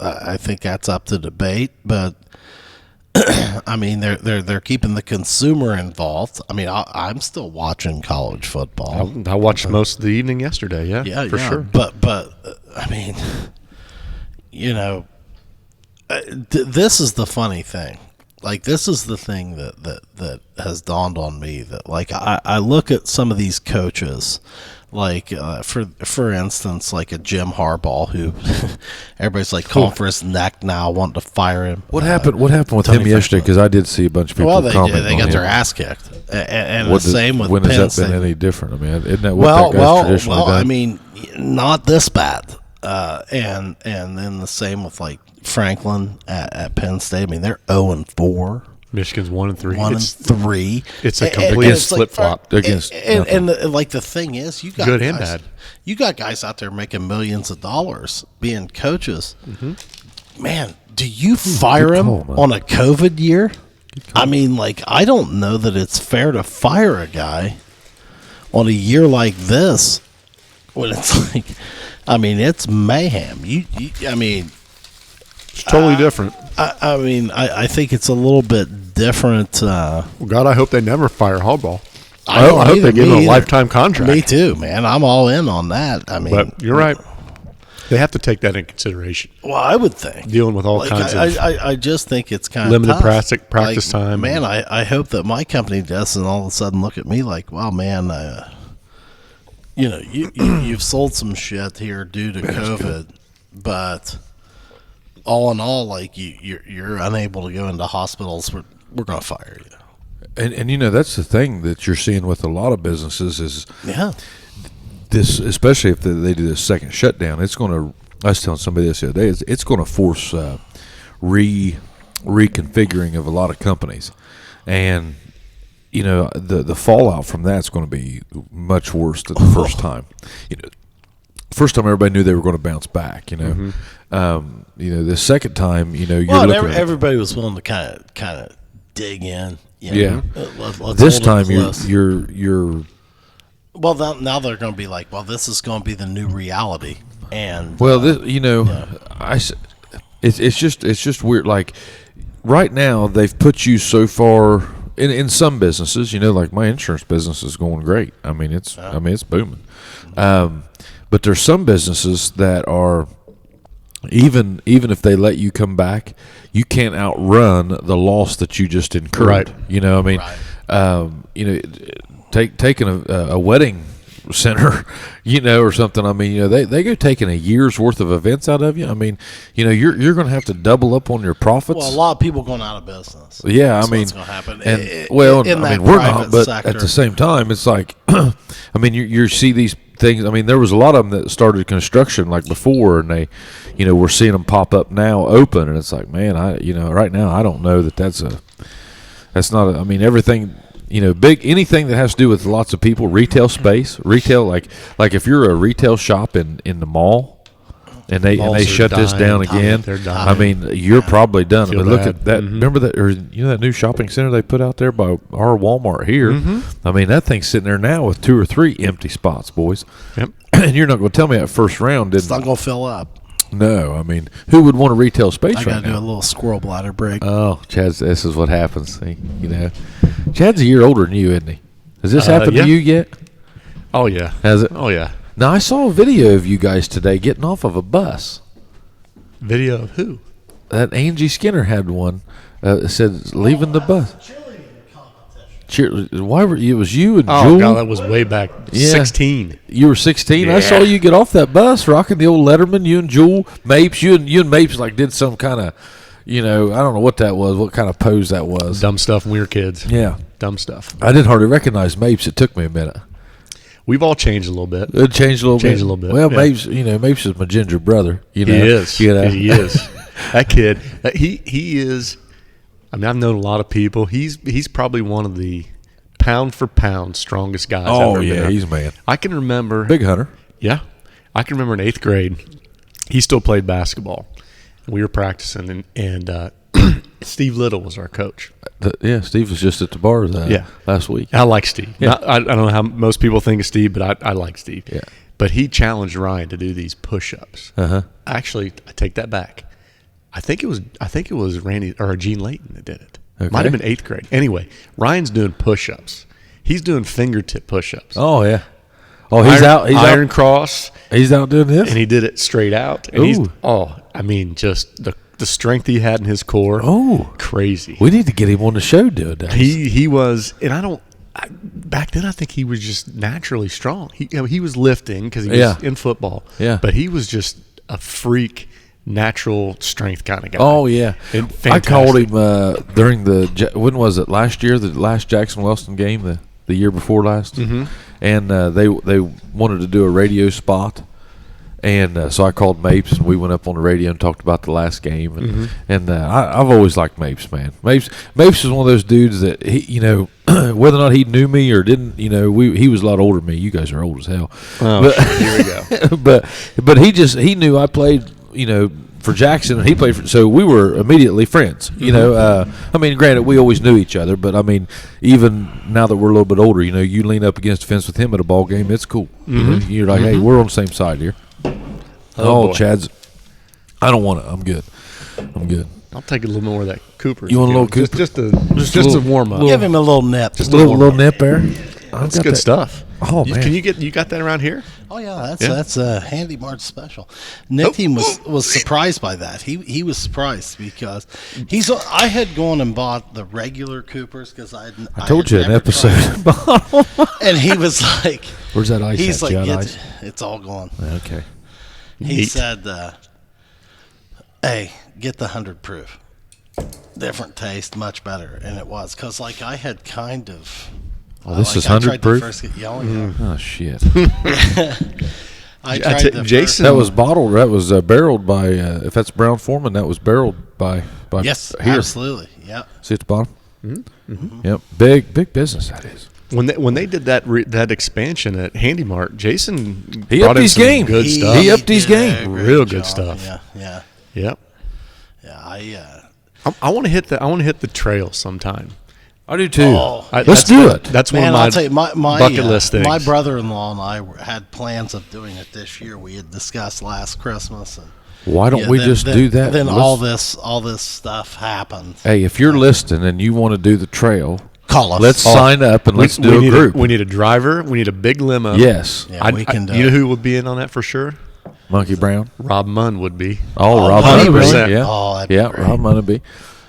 I think that's up to debate, but they're keeping the consumer involved. I'm still watching college football. I watched most of the evening yesterday. Yeah, for sure. But this is the funny thing. Like, this is the thing that has dawned on me, that like I look at some of these coaches. Like for instance, like a Jim Harbaugh, who everybody's like calling for his neck now, wanting to fire him. What happened with him yesterday? Because I did see a bunch of people. They got their ass kicked, and the same with when Penn has that been any different? Isn't that what that guy's traditionally done? Not this bad. And then the same with like Franklin at Penn State. They're 0-4. Michigan's 1-3. 1-3. It's a complete flip flop against. And like the thing is, you got good guys, and bad. You got guys out there making millions of dollars being coaches. Mm-hmm. Man, do you fire him on a COVID year? I don't know that it's fair to fire a guy on a year like this when it's like, it's mayhem. It's totally different. I think it's a little bit different. God, I hope they never fire Harbaugh. I hope they give him a lifetime contract. Me too, man. I'm all in on that. I mean, but you're right. They have to take that in consideration. Well, I would think dealing with all kinds of. I just think it's kind limited of practice time. Man, I hope that my company doesn't all of a sudden look at me like, wow, man, you've sold some shit here due to COVID, but all in all, like you're unable to go into hospitals. We're going to fire you. And that's the thing that you're seeing with a lot of businesses is this, especially if they do this second shutdown. It's going to. I was telling somebody this the other day. It's going to force reconfiguring of a lot of companies, and the fallout from that's going to be much worse than the first time. First time everybody knew they were going to bounce back. The second time, you're looking. Everybody was willing to kind of dig in. This time you're. Well, now they're going to be like, well, this is going to be the new reality, and it's just weird. Like right now, they've put you so far in some businesses. Like my insurance business is going great. I mean, it's booming. But there's some businesses that are even if they let you come back, you can't outrun the loss that you just incurred. Right. Taking a wedding center, or something. I mean, they go taking a year's worth of events out of you. I mean, you're going to have to double up on your profits. Well, a lot of people going out of business. Yeah, That's I mean, what's going to happen. And we're not, but sector. at the same time, it's like, I mean, you see these things. I mean, there was a lot of them that started construction like before, and they, we're seeing them pop up now, open, and it's like, man, right now, I don't know that's not. I mean, everything. Big anything that has to do with lots of people, retail space, like if you're a retail shop in the mall, and they shut this down again. I mean, you're probably done. I mean, look at that. Mm-hmm. Remember that, or that new shopping center they put out there by our Walmart here. Mm-hmm. I mean, that thing's sitting there now with 2 or 3 empty spots, boys. Yep. And you're not going to tell me that first round didn't. It's not going to fill up. No, I mean, who would want a retail space right now? I got to do a little squirrel bladder break. Oh, Chad, this is what happens. See, Chad's a year older than you, isn't he? Has this happened to you yet? Oh, yeah. Has it? Oh, yeah. Now, I saw a video of you guys today getting off of a bus. Video of who? That Angie Skinner had one. It said, leaving the bus. Why were you? It was you and Jewel. Oh God, that was way back. 16. You were 16. Yeah. I saw you get off that bus, rocking the old Letterman. You and Jewel, Mapes. You and Mapes like did some kind of, I don't know what that was. What kind of pose that was? Dumb stuff when we were kids. Yeah, dumb stuff. I didn't hardly recognize Mapes. It took me a minute. We've all changed a little bit. It changed a little bit. Well, yeah. Mapes, Mapes is my ginger brother. He is. He is. That kid. He is. I mean, I've known a lot of people. He's probably one of the pound for pound strongest guys. Oh, ever yeah, been. he's a man. I can remember. Big hunter. Yeah. I can remember in 8th grade, he still played basketball. We were practicing, and Steve Little was our coach. Steve was just at the bar last week. I like Steve. Yeah. I don't know how most people think of Steve, but I like Steve. Yeah. But he challenged Ryan to do these push-ups. Uh-huh. Actually, I take that back. I think it was Randy or Gene Layton that did it. Okay. Might have been 8th grade. Anyway, Ryan's doing push-ups. He's doing fingertip push-ups. Oh yeah. Oh, he's out. He's iron out. cross. He's out doing this, and he did it straight out. And I mean, just the strength he had in his core. Oh, crazy. We need to get him on the show doing that. He was, and back then I think he was just naturally strong. He was lifting because he was in football. Yeah, but he was just a freak. Natural strength kind of guy. Oh yeah, I called him during when was it last year? The last Jackson Wellston game, the year before last, and they wanted to do a radio spot, and so I called Mapes and we went up on the radio and talked about the last game, and I've always liked Mapes, man. Mapes is one of those dudes that he, whether or not he knew me or didn't, he was a lot older than me. You guys are old as hell. Oh, but, here we go. but he knew I played. For Jackson, and he played for, so we were immediately friends. I mean, granted, we always knew each other, but I mean, even now that we're a little bit older, you lean up against the fence with him at a ball game, it's cool. You're like, hey, we're on the same side here. Oh Chad's, I don't want it. I'm good. I'll take a little more of that Cooper. You want a little Cooper? Just a warm up. Give him a little nip. Just a little nip there. That's got good that- stuff. Oh, man. Can you got that around here? Oh yeah, Yeah. that's a Handy March special. Nick team was surprised by that. He was surprised because I had gone and bought the regular Coopers because I told had you an never tried episode. it. And he was like, Where's that ice? he's at? like, You got ice? it's all gone. Okay. He Neat. said, "Hey, get the 100 proof. Different taste, much better." And it was because like I had kind of. Oh, this is I 100 tried the proof? first- yeah, oh, yeah. Oh shit. I tried the Jason- That was bottled. That was barreled by. If that's Brown Foreman, that was barreled by. Yes, here. absolutely. Yep. See at the bottom. Mm-hmm. Yep. Big business that is. When they did that expansion at Handy Mart, Jason He brought upped in his some game. good He stuff. upped his did a game. great Real good job. stuff. Yeah. Yep. Yeah. I want to hit the trail sometime. I do too. Oh, Let's do it. That's Man, one of I'll tell you, my bucket list things. My brother-in-law and I had plans of doing it this year. We had discussed last Christmas. And Why don't we then- just then- do that? Then Let's- all this stuff happened. Hey, if you're listening and you want to do the trail, Call us. let's sign up and let's do a need group. we need a driver. We need a big limo. Yes. Yeah, we can do You it. know who would be in on that for sure? Monkey Brown. Rob Munn would be. Oh, Rob 100%. Munnaby. Yeah. Oh, that'd be Yeah, great. Rob Munnaby.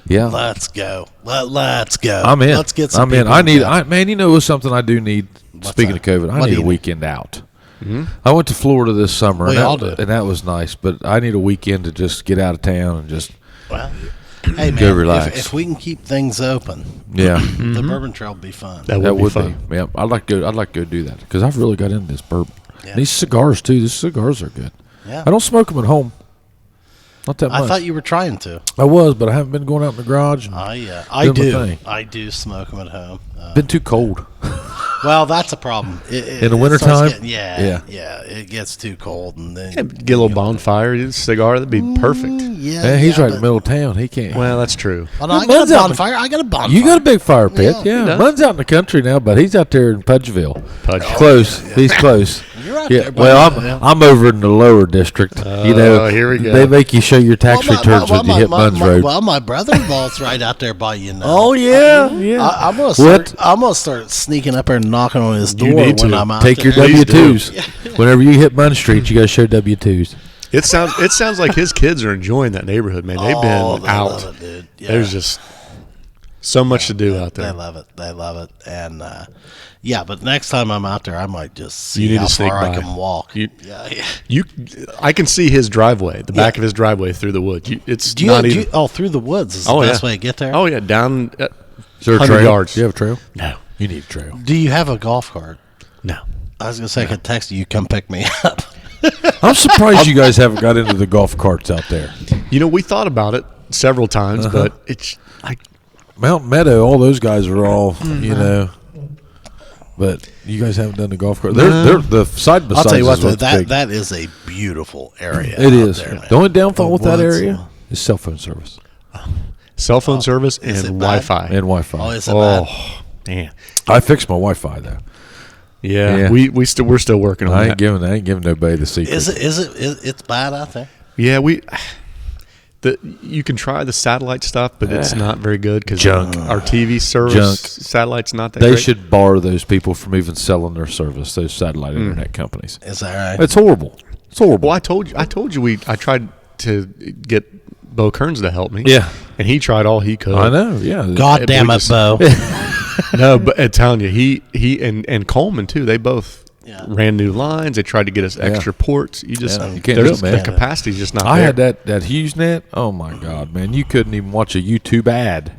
Yeah. Let's go. Let's go. I'm in. Let's get some. I'm in. people I need. together. Man, you know what's something I do need. Speaking that? of COVID, I What do need a you need? weekend out. I went to Florida this summer, We and, all that, do. and that was nice. But I need a weekend to just get out of town and just Well, hey Go man, relax. if we can keep things open, yeah. the Bourbon Trail will be fun. That That would would be fun. be. Yeah, I'd like to go do that because I've really got into this bourbon. Yeah. And these cigars too. These cigars are good. Yeah. I don't smoke them at home. Not that much. I thought you were trying to. I was, but I haven't been going out in the garage. And I Doing my do. thing. I do smoke them at home. been too cold. Well, that's a problem. In the it starts wintertime? getting- yeah. It gets too cold, and then Yeah, get a little bonfire, a cigar. That'd be perfect. Yeah, Man, he's right in but- the middle of town. He can't. Well, that's true. Oh, no, I got Munn's a out in- bonfire. I got a bonfire. You got a big fire pit, Yeah. yeah. Munn's out in the country now, but he's out there in Pudgeville. Pudge. Close. He's close. You're out Yeah. there, Well, buddy. I'm over in the lower district. You know, here we go. They make you show your tax Well, returns when you hit Munn's Road. Well, my brother-in-law's right out there by you now. Oh yeah, yeah. I'm gonna What? start. I'm gonna start sneaking up there and knocking on his door You need when to. I'm out Take your there. Please do. W-2s. Whenever you hit Munn Street, you got to show W-2s. It sounds like his kids are enjoying that neighborhood, man. They've Oh, been they out. love it, dude. Yeah. There's just so much to do out They there. love it. They love it. And yeah, but next time I'm out there, I might just see You need how to sneak far I by. can walk. You- Yeah. I can see his driveway, the back of his driveway through the woods. It's Do you, not do even. you, oh, through the woods is the Oh, best yeah. way to get there? Oh yeah, down Is there a 100 trail? yards. Do you have a trail? No, You need a trail. Do you have a golf cart? no. I was going to say I could text you, come pick me up. I'm surprised you guys haven't got into the golf carts out there. You know, we thought about it several times, Uh-huh. but it's like Mountain Meadow, all those guys are all, you know. But you guys haven't done the golf cart. They're the side by I'll side. tell you what, though, that is a beautiful area. It out is. there, man. The only downfall The with that woods. area is cell phone service cell phone service is and it bad? Wi-Fi. and Wi-Fi. Oh, is it bad? Oh, man. I fixed my Wi-Fi though. Yeah, Yeah. we're still working on I that. ain't giving nobody the secret. It's bad out there? Yeah, you can try the satellite stuff, but it's not very good because Junk. our TV service Junk. satellite's not that They great. should bar those people from even selling their service. Those satellite internet companies. Is that right? It's horrible. It's horrible. Well, I told you I tried to get Bo Kearns to help me. Yeah. and he tried all he could. I know. Yeah. God we damn it, just- Bo. No, but I'm telling you, he and Coleman too. They both Yeah. ran new lines. They tried to get us extra ports. You just Yeah, you can't do it, man. The capacity's just not I there. had that HughesNet. Oh my God, man! You couldn't even watch a YouTube ad,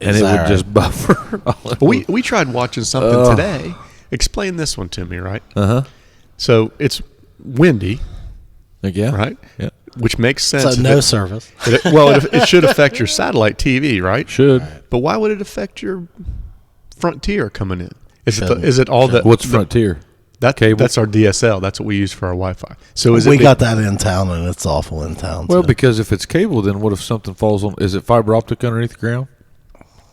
and Is it would that just buffer. We tried watching something today. Explain this one to me, right? Uh huh. So it's windy, Yeah. right? Yeah. Which makes sense. So if no it- service. it should affect your satellite TV, right? Should. But why would it affect your Frontier coming in? Shouldn't. Is it all that? What's Frontier? Cable? That's our DSL. That's what we use for our Wi-Fi. So is We it got that in town, and it's awful in town. Well, too. because if it's cable, then what if something falls on? Is it fiber optic underneath the ground?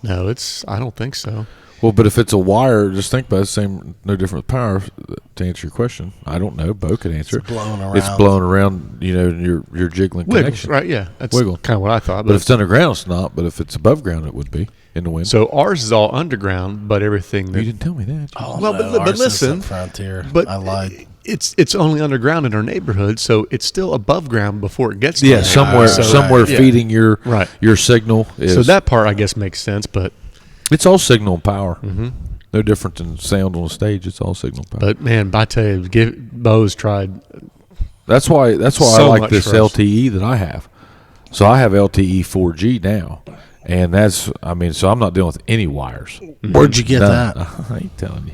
No, I don't think so. Well, but if it's a wire, just think about it. Same, no different with power. To answer your question, I don't know. Bo could answer. It's blowing around. It's blowing around. You know, and you're jiggling Wiggles, connection. right? Yeah, that's Wiggle. kind of what I thought. But if it's underground, it's not. But if it's above ground, it would be in the wind. so ours is all underground, but everything that you didn't tell me that. Oh, Well, no, but ours is listen, at Frontier. but I lied. It's only underground in our neighborhood, so it's still above ground before it gets to Yeah, the somewhere, So- somewhere yeah. feeding your Right. your signal. Is, So that part, I guess, makes sense. But it's all signal and power. Mm-hmm. No different than sound on a stage. It's all signal and power. man, I tell you, Bo's tried. That's why I So like much this for us. LTE that I have. So I have LTE 4G now, and so I'm not dealing with any wires. Where'd you get None. that? I ain't telling you.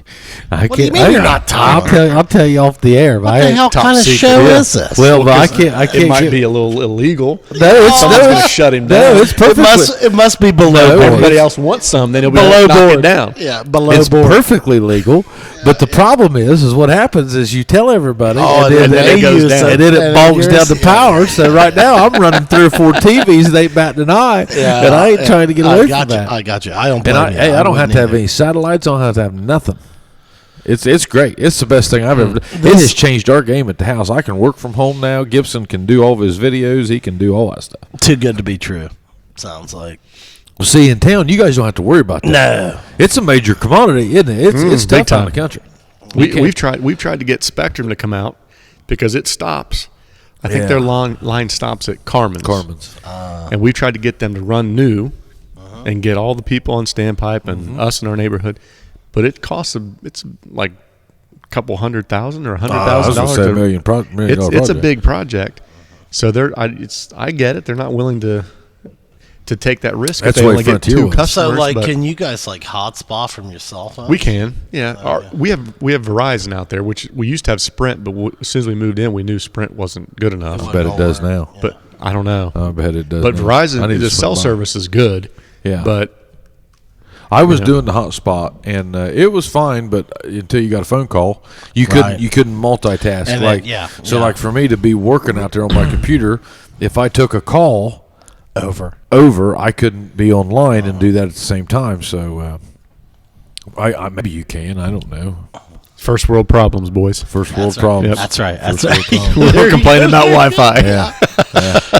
I What do you can't- mean I- you're not telling I'll tell you off the air. What the hell top kind of secret. show Yeah. is this? Well, but I 'cause can't. I can't. It might get- be a little illegal. No, it's Someone's no, gonna it's- shut him No, down. it's perfectly. it must be below No, board. Everybody else wants some, then he'll be Below like, knock board. it down. Yeah, below It's board. perfectly legal, but the problem is what happens is you tell everybody, Oh, and then it goes down. and then it bogs down the Yeah. power. So right now I'm running 3 or 4 TVs, and they ain't batting an eye, Yeah, and I ain't trying to get away got from you. that. I got you. I don't And blame you. I don't have wouldn't to have either. any satellites. I don't have to have nothing. It's great. It's the best thing I've ever done. It has changed our game at the house. I can work from home now. Gibson can do all of his videos. He can do all that stuff. Too good to be true. Sounds like. Well, see, in town, you guys don't have to worry about that. No. It's a major commodity, isn't it? It's big tough in time. the country. We've tried to get Spectrum to come out because it stops. I think Yeah. their line stops at Carmen's. Carmen's. And we've tried to get them to run new and get all the people on standpipe and us in our neighborhood. But it costs it's like a couple $100,000 or I was $100,000. gonna say $1 million dollar It's a project. big project. So I get it. They're not willing to take that risk. That's if they the way only get Frontier 2 was. customers. So, like, but can you guys like hotspot from your cell phone? we can, yeah. We have Verizon out there, which we used to have Sprint, but as soon as we moved in, we knew Sprint wasn't good enough. I bet it does now. But I don't know. I bet it does. But now. I Verizon, need to the swing cell by. service is good. Yeah. But I was doing the hotspot, and it was fine, but until you got a phone call, you Right. couldn't multitask. And like then, yeah, so, yeah. like for me to be working out there on my computer, if I took a call over. I couldn't be online and do that at the same time. So, I maybe you can. I don't know. first world problems, boys. First world That's right. problems. Yep. That's right. That's First right. world problems. We're complaining about Wi-Fi. Yeah.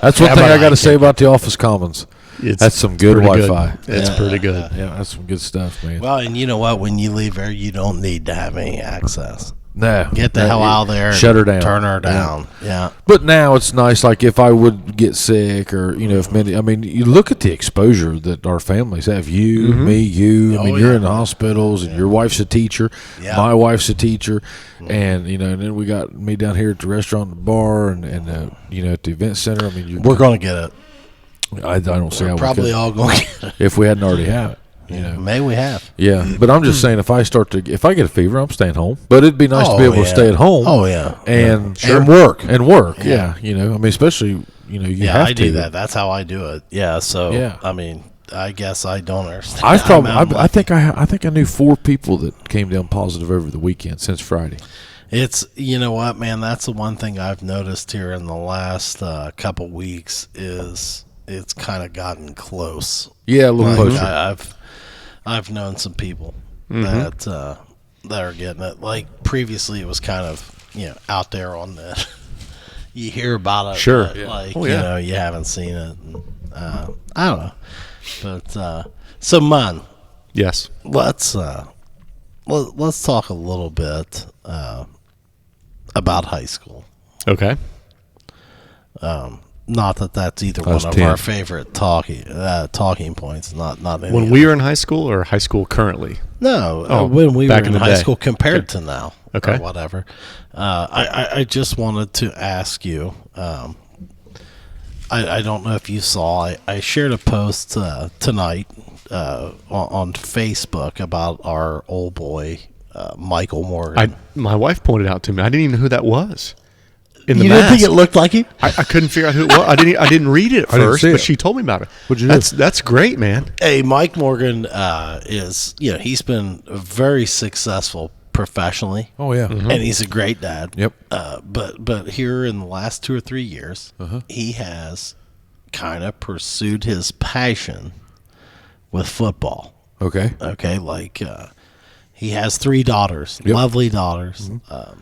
That's one thing I got to say about the Office Commons. That's some good pretty Wi-Fi. It's Yeah. pretty good. Yeah, that's some good stuff, man. Well, and you know what? When you leave there, you don't need to have any access. No, Get the hell out of there. and Shut her down. Turn her down. Yeah. But now it's nice. Like if I would get sick, or if many, I mean, you look at the exposure that our families have. You, me, you. I mean, Oh, you're yeah. in the hospitals, and your wife's a teacher. Yeah. My wife's a teacher, and and then we got me down here at the restaurant, and the bar, and at the event center. I mean, We're going to get it. I don't see how Probably we could all going to get it. if we hadn't already had it. May we have. Yeah, but I'm just saying, if I get a fever, I'm staying home. But it'd be nice to be able to stay at home. Oh, yeah. and And work. Yeah. I mean, especially you Yeah, have I to do that. That's how I do it. Yeah. So, Yeah. I mean, I guess I don't understand. I probably, I'm I think I knew 4 people that came down positive over the weekend since Friday. It's, you know what, man, that's the one thing I've noticed here in the last couple weeks is it's kind of gotten close. Yeah, a little Like, closer. I've known some people that are getting it. Like previously, it was kind of out there on the. You hear about it, Sure. but, Yeah. like Oh, yeah. you haven't seen it. And, I don't know, but so Munn, Yes. let's talk a little bit about high school. Okay. Not that that's either I was one of 10. our favorite talking points. Not any When of we were in high school or high school currently? No, Oh, when we were back in in the high day. school compared Okay. to now, Okay. or whatever. I just wanted to ask you. I don't know if you saw. I shared a post tonight on Facebook about our old boy Michael Morgan. My wife pointed out to me. I didn't even know who that was. In the you didn't mask. think it looked like him? I couldn't figure out who it was. I didn't read it at I didn't first, see but it. she told me about it. What'd you do? That's great, man. Hey, Mike Morgan is he's been very successful professionally. Oh yeah. And he's a great dad. Yep. But here in the last 2 or 3 years, he has kind of pursued his passion with football. Okay. Okay, like he has 3 daughters, Yep. lovely daughters. But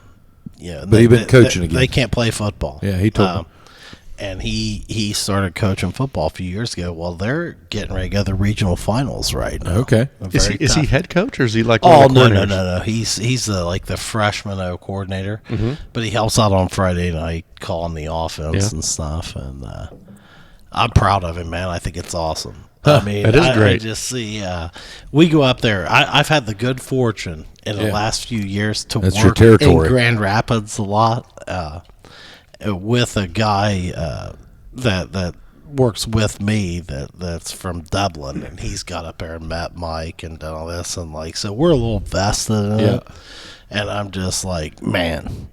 he's been coaching again. They can't play football. Yeah, he told me. And he started coaching football a few years ago. Well, they're getting ready to go to the regional finals right now. Okay. Is he head coach or is he like? Oh, one of the no. coordinators? He's the freshman coordinator, Mm-hmm. but he helps out on Friday night calling the offense and stuff. And I'm proud of him, man. I think it's awesome. I mean, that is great. I just see we go up there. I've had the good fortune in the last few years to That's your work territory. in Grand Rapids a lot with a guy that works with me that's from Dublin, and he's got up there and met Mike and done all this, and like, so we're a little vested in it. And I'm just like, man,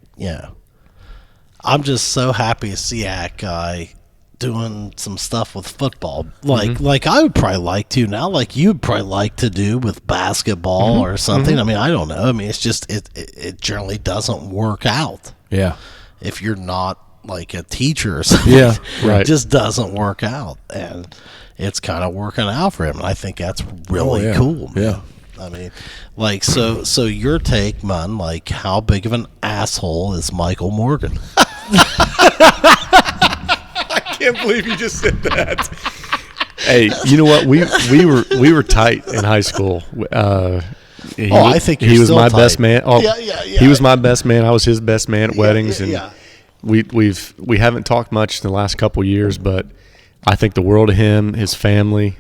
I'm just so happy to see that guy doing some stuff with football, like I would probably like to now, like you'd probably like to do with basketball or something. I mean, I don't know. I mean, it's just it generally doesn't work out. Yeah. If you're not like a teacher or something, right. It just doesn't work out, and it's kind of working out for him. And I think that's really cool. Man. Yeah. I mean, like, so your take, Munn, like, how big of an asshole is Michael Morgan? I can't believe you just said that. Hey, you know what? We were tight in high school. I think you're he was still my tight. best man. Oh, Yeah. He was my best man. I was his best man at weddings, and yeah. we haven't talked much in the last couple of years, but I think the world of him, his family.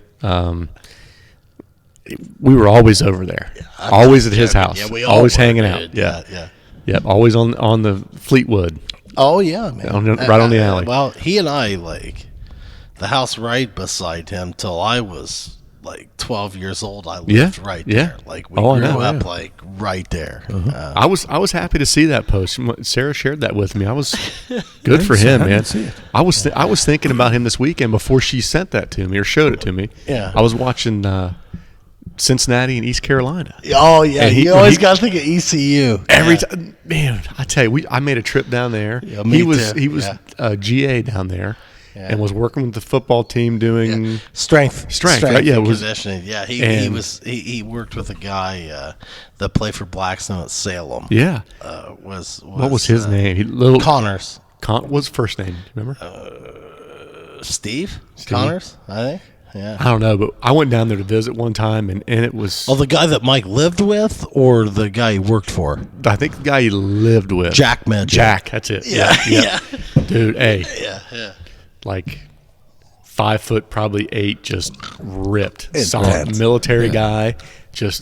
We were always over there, always at his house, Yeah, we always all were, hanging dude. out. Yeah. Yep, always on the Fleetwood. Oh yeah, man. Right on the alley. Well, he and I, like, the house right beside him till I was like 12 years old. I lived right there. Like, we grew up like right there. I was happy to see that post. Sarah shared that with me. I was good for him, man. I was thinking about him this weekend before she sent that to me or showed it to me. Yeah. I was watching Cincinnati and East Carolina. Oh yeah, And you always got to think of ECU Every time, man. I tell you, I made a trip down there. Yeah, me he was too. GA down there. And was working with the football team doing strength, right? Yeah, and conditioning. Yeah, he worked with a guy that played for Blackstone at Salem. Yeah, what was his name? Connors. What's his first name? Remember? Steve Connors, I think. Yeah, I don't know, but I went down there to visit one time, and it was. Oh, the guy that Mike lived with, or the guy he worked for? I think the guy he lived with. Jack Medja. Jack, that's it. Yeah. Dude, hey. Yeah. Like 5 foot, probably 8, just ripped, Intense. solid military guy,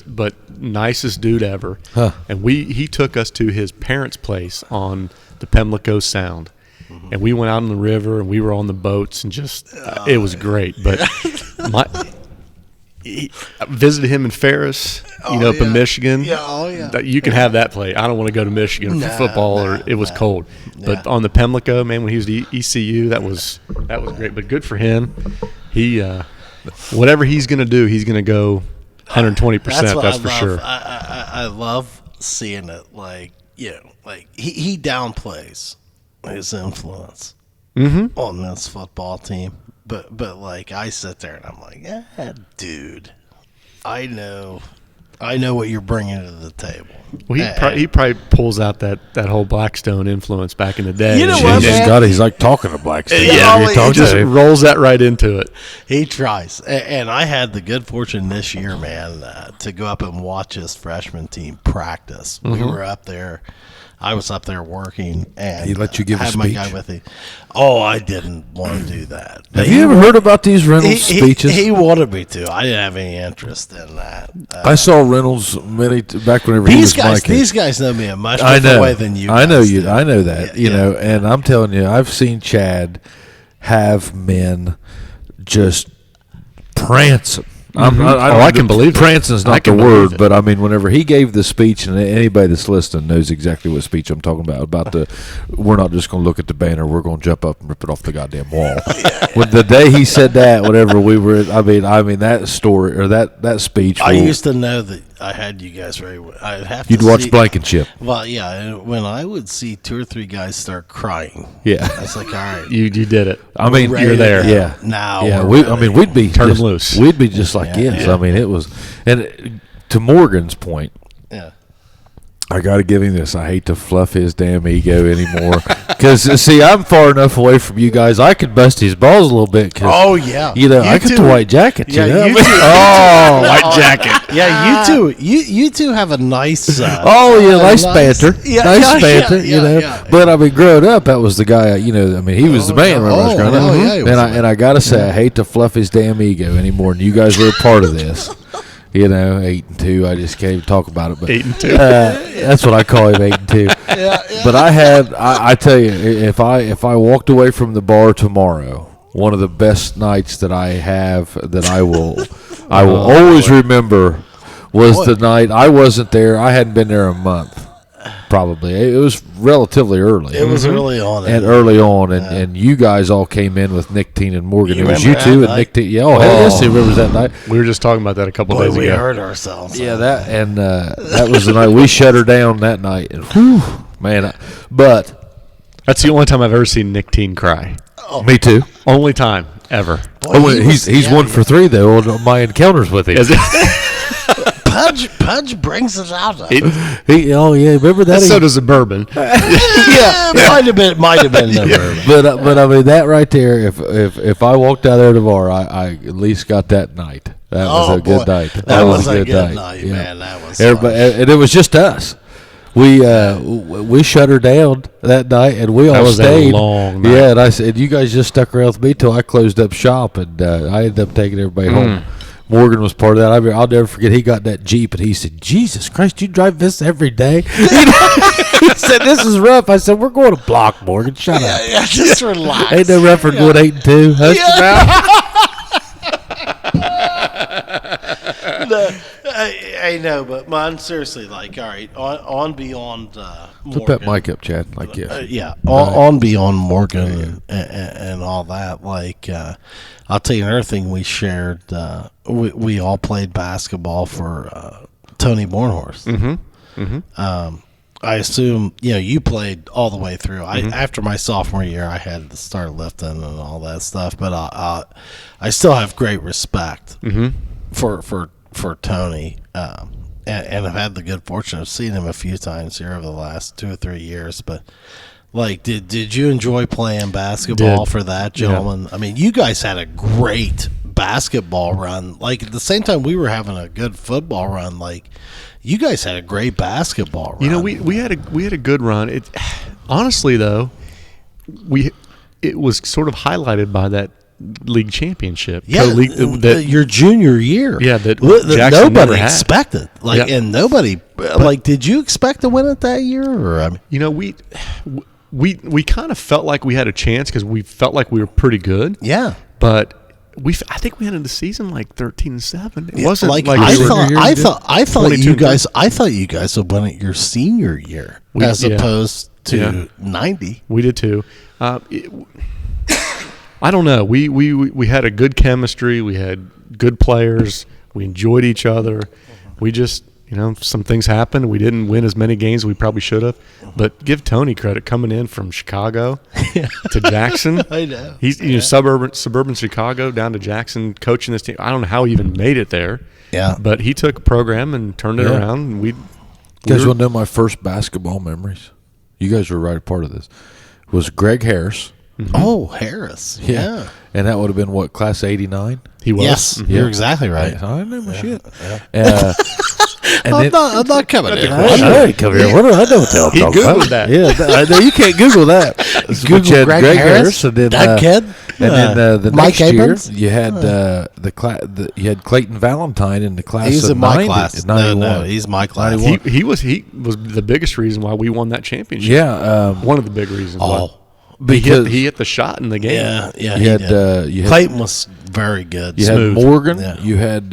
but nicest dude ever. Huh. And he took us to his parents' place on the Pimlico Sound, and we went out on the river and we were on the boats and just it was great. But I visited him in Ferris, up in Michigan. Yeah, You can have that play. I don't want to go to Michigan for football, or it was cold. But on the Pimlico, man, when he was at ECU, that was great. But good for him. He whatever he's going to do, he's going to go 120%. That's for sure. I love seeing it. Like, like he downplays his influence on this football team. But like, I sit there and I'm like, dude, I know what you're bringing to the table. Well, he probably pulls out that whole Blackstone influence back in the day. You know what, man? He's like talking to Blackstone. He to just him. rolls that right into it. He tries. And I had the good fortune this year, man, to go up and watch his freshman team practice. We were up there. I was up there working, and he let you give a had speech. my guy with me. Oh, I didn't want to do that. Have you ever heard about these Reynolds speeches? He wanted me to. I didn't have any interest in that. I saw Reynolds back whenever he was my kid. These guys know me in a much different way than you. I know guys you. do. I know that. You know, and I'm telling you, I've seen Chad have men just prancing. I can believe it. Prancing's not the word, but I mean, whenever he gave the speech, and anybody that's listening knows exactly what speech I'm talking about we're not just going to look at the banner, we're going to jump up and rip it off the goddamn wall. When the day he said that, whatever we were, I mean that story or that speech. I used to know that I had you guys very. I'd have You'd to watch see, Blankenship. Well, yeah, and when I would see 2 or 3 guys start crying, Yeah. I was like, all right, You did it. I mean, ready you're to there. go. Yeah. Now, Yeah, we're ready. we'd be Turn 'em just, loose. We'd be just like Yeah. yes. I mean, it was, and to Morgan's point, Yeah. I got to give him this. I hate to fluff his damn ego anymore because see, I'm far enough away from you guys. I could bust his balls a little bit. Cause, Oh yeah, you know, I got too. the white jacket. Yeah, you know? you too. Oh, White jacket. Yeah, you two. You two have a nice. Oh yeah, nice banter, Yeah, nice yeah, banter. yeah, you know, yeah. but I mean, growing up, that was the guy. You know, I mean, he was the man when I was growing up. yeah, he was the And I gotta say, I hate to fluff his damn ego anymore. And you guys were a part of this. You know, 8-2. I just can't even talk about it. But 8-2. that's what I call him, 8-2. But I tell you, if I walked away from the bar tomorrow, one of the best nights that I have that I will always remember was the night I wasn't there. I hadn't been there a month. Probably it was relatively early. It was early on, and you guys all came in with Nick, Teen, and Morgan. You It was remember you two that and Nick, Teen. Yeah, hell yes, he remembers that night. We were just talking about that a couple boy, days we ago. hurt ourselves. Yeah, that was the night we shut her down that night. And whew, man, but That's the only time I've ever seen Nick Teen cry. me too. Only time ever. Boy, He's 1 for 3 though on my encounters with him. Is it? Pudge brings it out. Of Remember that? So does the bourbon. yeah, might have been the bourbon. But I mean that right there. If I walked out there tomorrow, I at least got that night. That was a good night. That was a good night, Yeah. man. That was Everybody, and it was just us. We shut her down that night, and we all That was a stayed. long night. Yeah, and I said, you guys just stuck around with me till I closed up shop, and I ended up taking everybody home. Morgan was part of that. I'll never forget. He got that Jeep, and he said, "Jesus Christ, you drive this every day?" He said, "This is rough." I said, "We're going to block, Morgan. Shut up. Yeah, just relax. Ain't no rougher than going 8-2. Hush your mouth." I know, but man, seriously, like, all right, on beyond Put that mic up, Chad. Like yes. yeah, on beyond Morgan and all that. Like, I'll tell you another thing we shared. We all played basketball for Tony Bornhorst. I assume you played all the way through. After my sophomore year, I had to start lifting and all that stuff, but I still have great respect for Tony, and I've had the good fortune of seeing him a few times here over the last 2 or 3 years. But like, did you enjoy playing basketball for that, gentlemen? Yeah. I mean, you guys had a great basketball run. Like, at the same time we were having a good football run, like, you guys had a great basketball run. We had a good run. It honestly though, it was sort of highlighted by that league championship. Yeah, your junior year. Yeah, that nobody Jackson never had. expected. Like, and nobody like. Did you expect to win it that year? Or I mean, we kind of felt like we had a chance because we felt like we were pretty good. Yeah, but I think we ended the season like 13-7. It wasn't like I thought you guys would win it your senior year as opposed to 90. We did too. I don't know. We had a good chemistry. We had good players. We enjoyed each other. We just, some things happened. We didn't win as many games as we probably should have. But give Tony credit coming in from Chicago to Jackson. I know. He's suburban Chicago down to Jackson coaching this team. I don't know how he even made it there. Yeah. But he took a program and turned it around. And you guys want to know my first basketball memories? You guys were right a part of this. It was Greg Harris. Oh, Harris. Yeah. And that would have been what, class 89? He was. Yes, you're exactly right. I know my shit. I'm not coming in. I ain't coming here. What do I know what the hell I'm He talking about? Googled that. Yeah, no, you can't Google that. Google you had Greg Harris, and then that kid, and then the Mike next year Abrams? you had you had Clayton Valentine in the class He's of in my 90, class. 91. No, he's my class. He was the biggest reason why we won that championship. Yeah, one of the big reasons. why. Because he hit the shot in the game. Yeah, you had Clayton was very good. You Smooth. had Morgan. Yeah. You had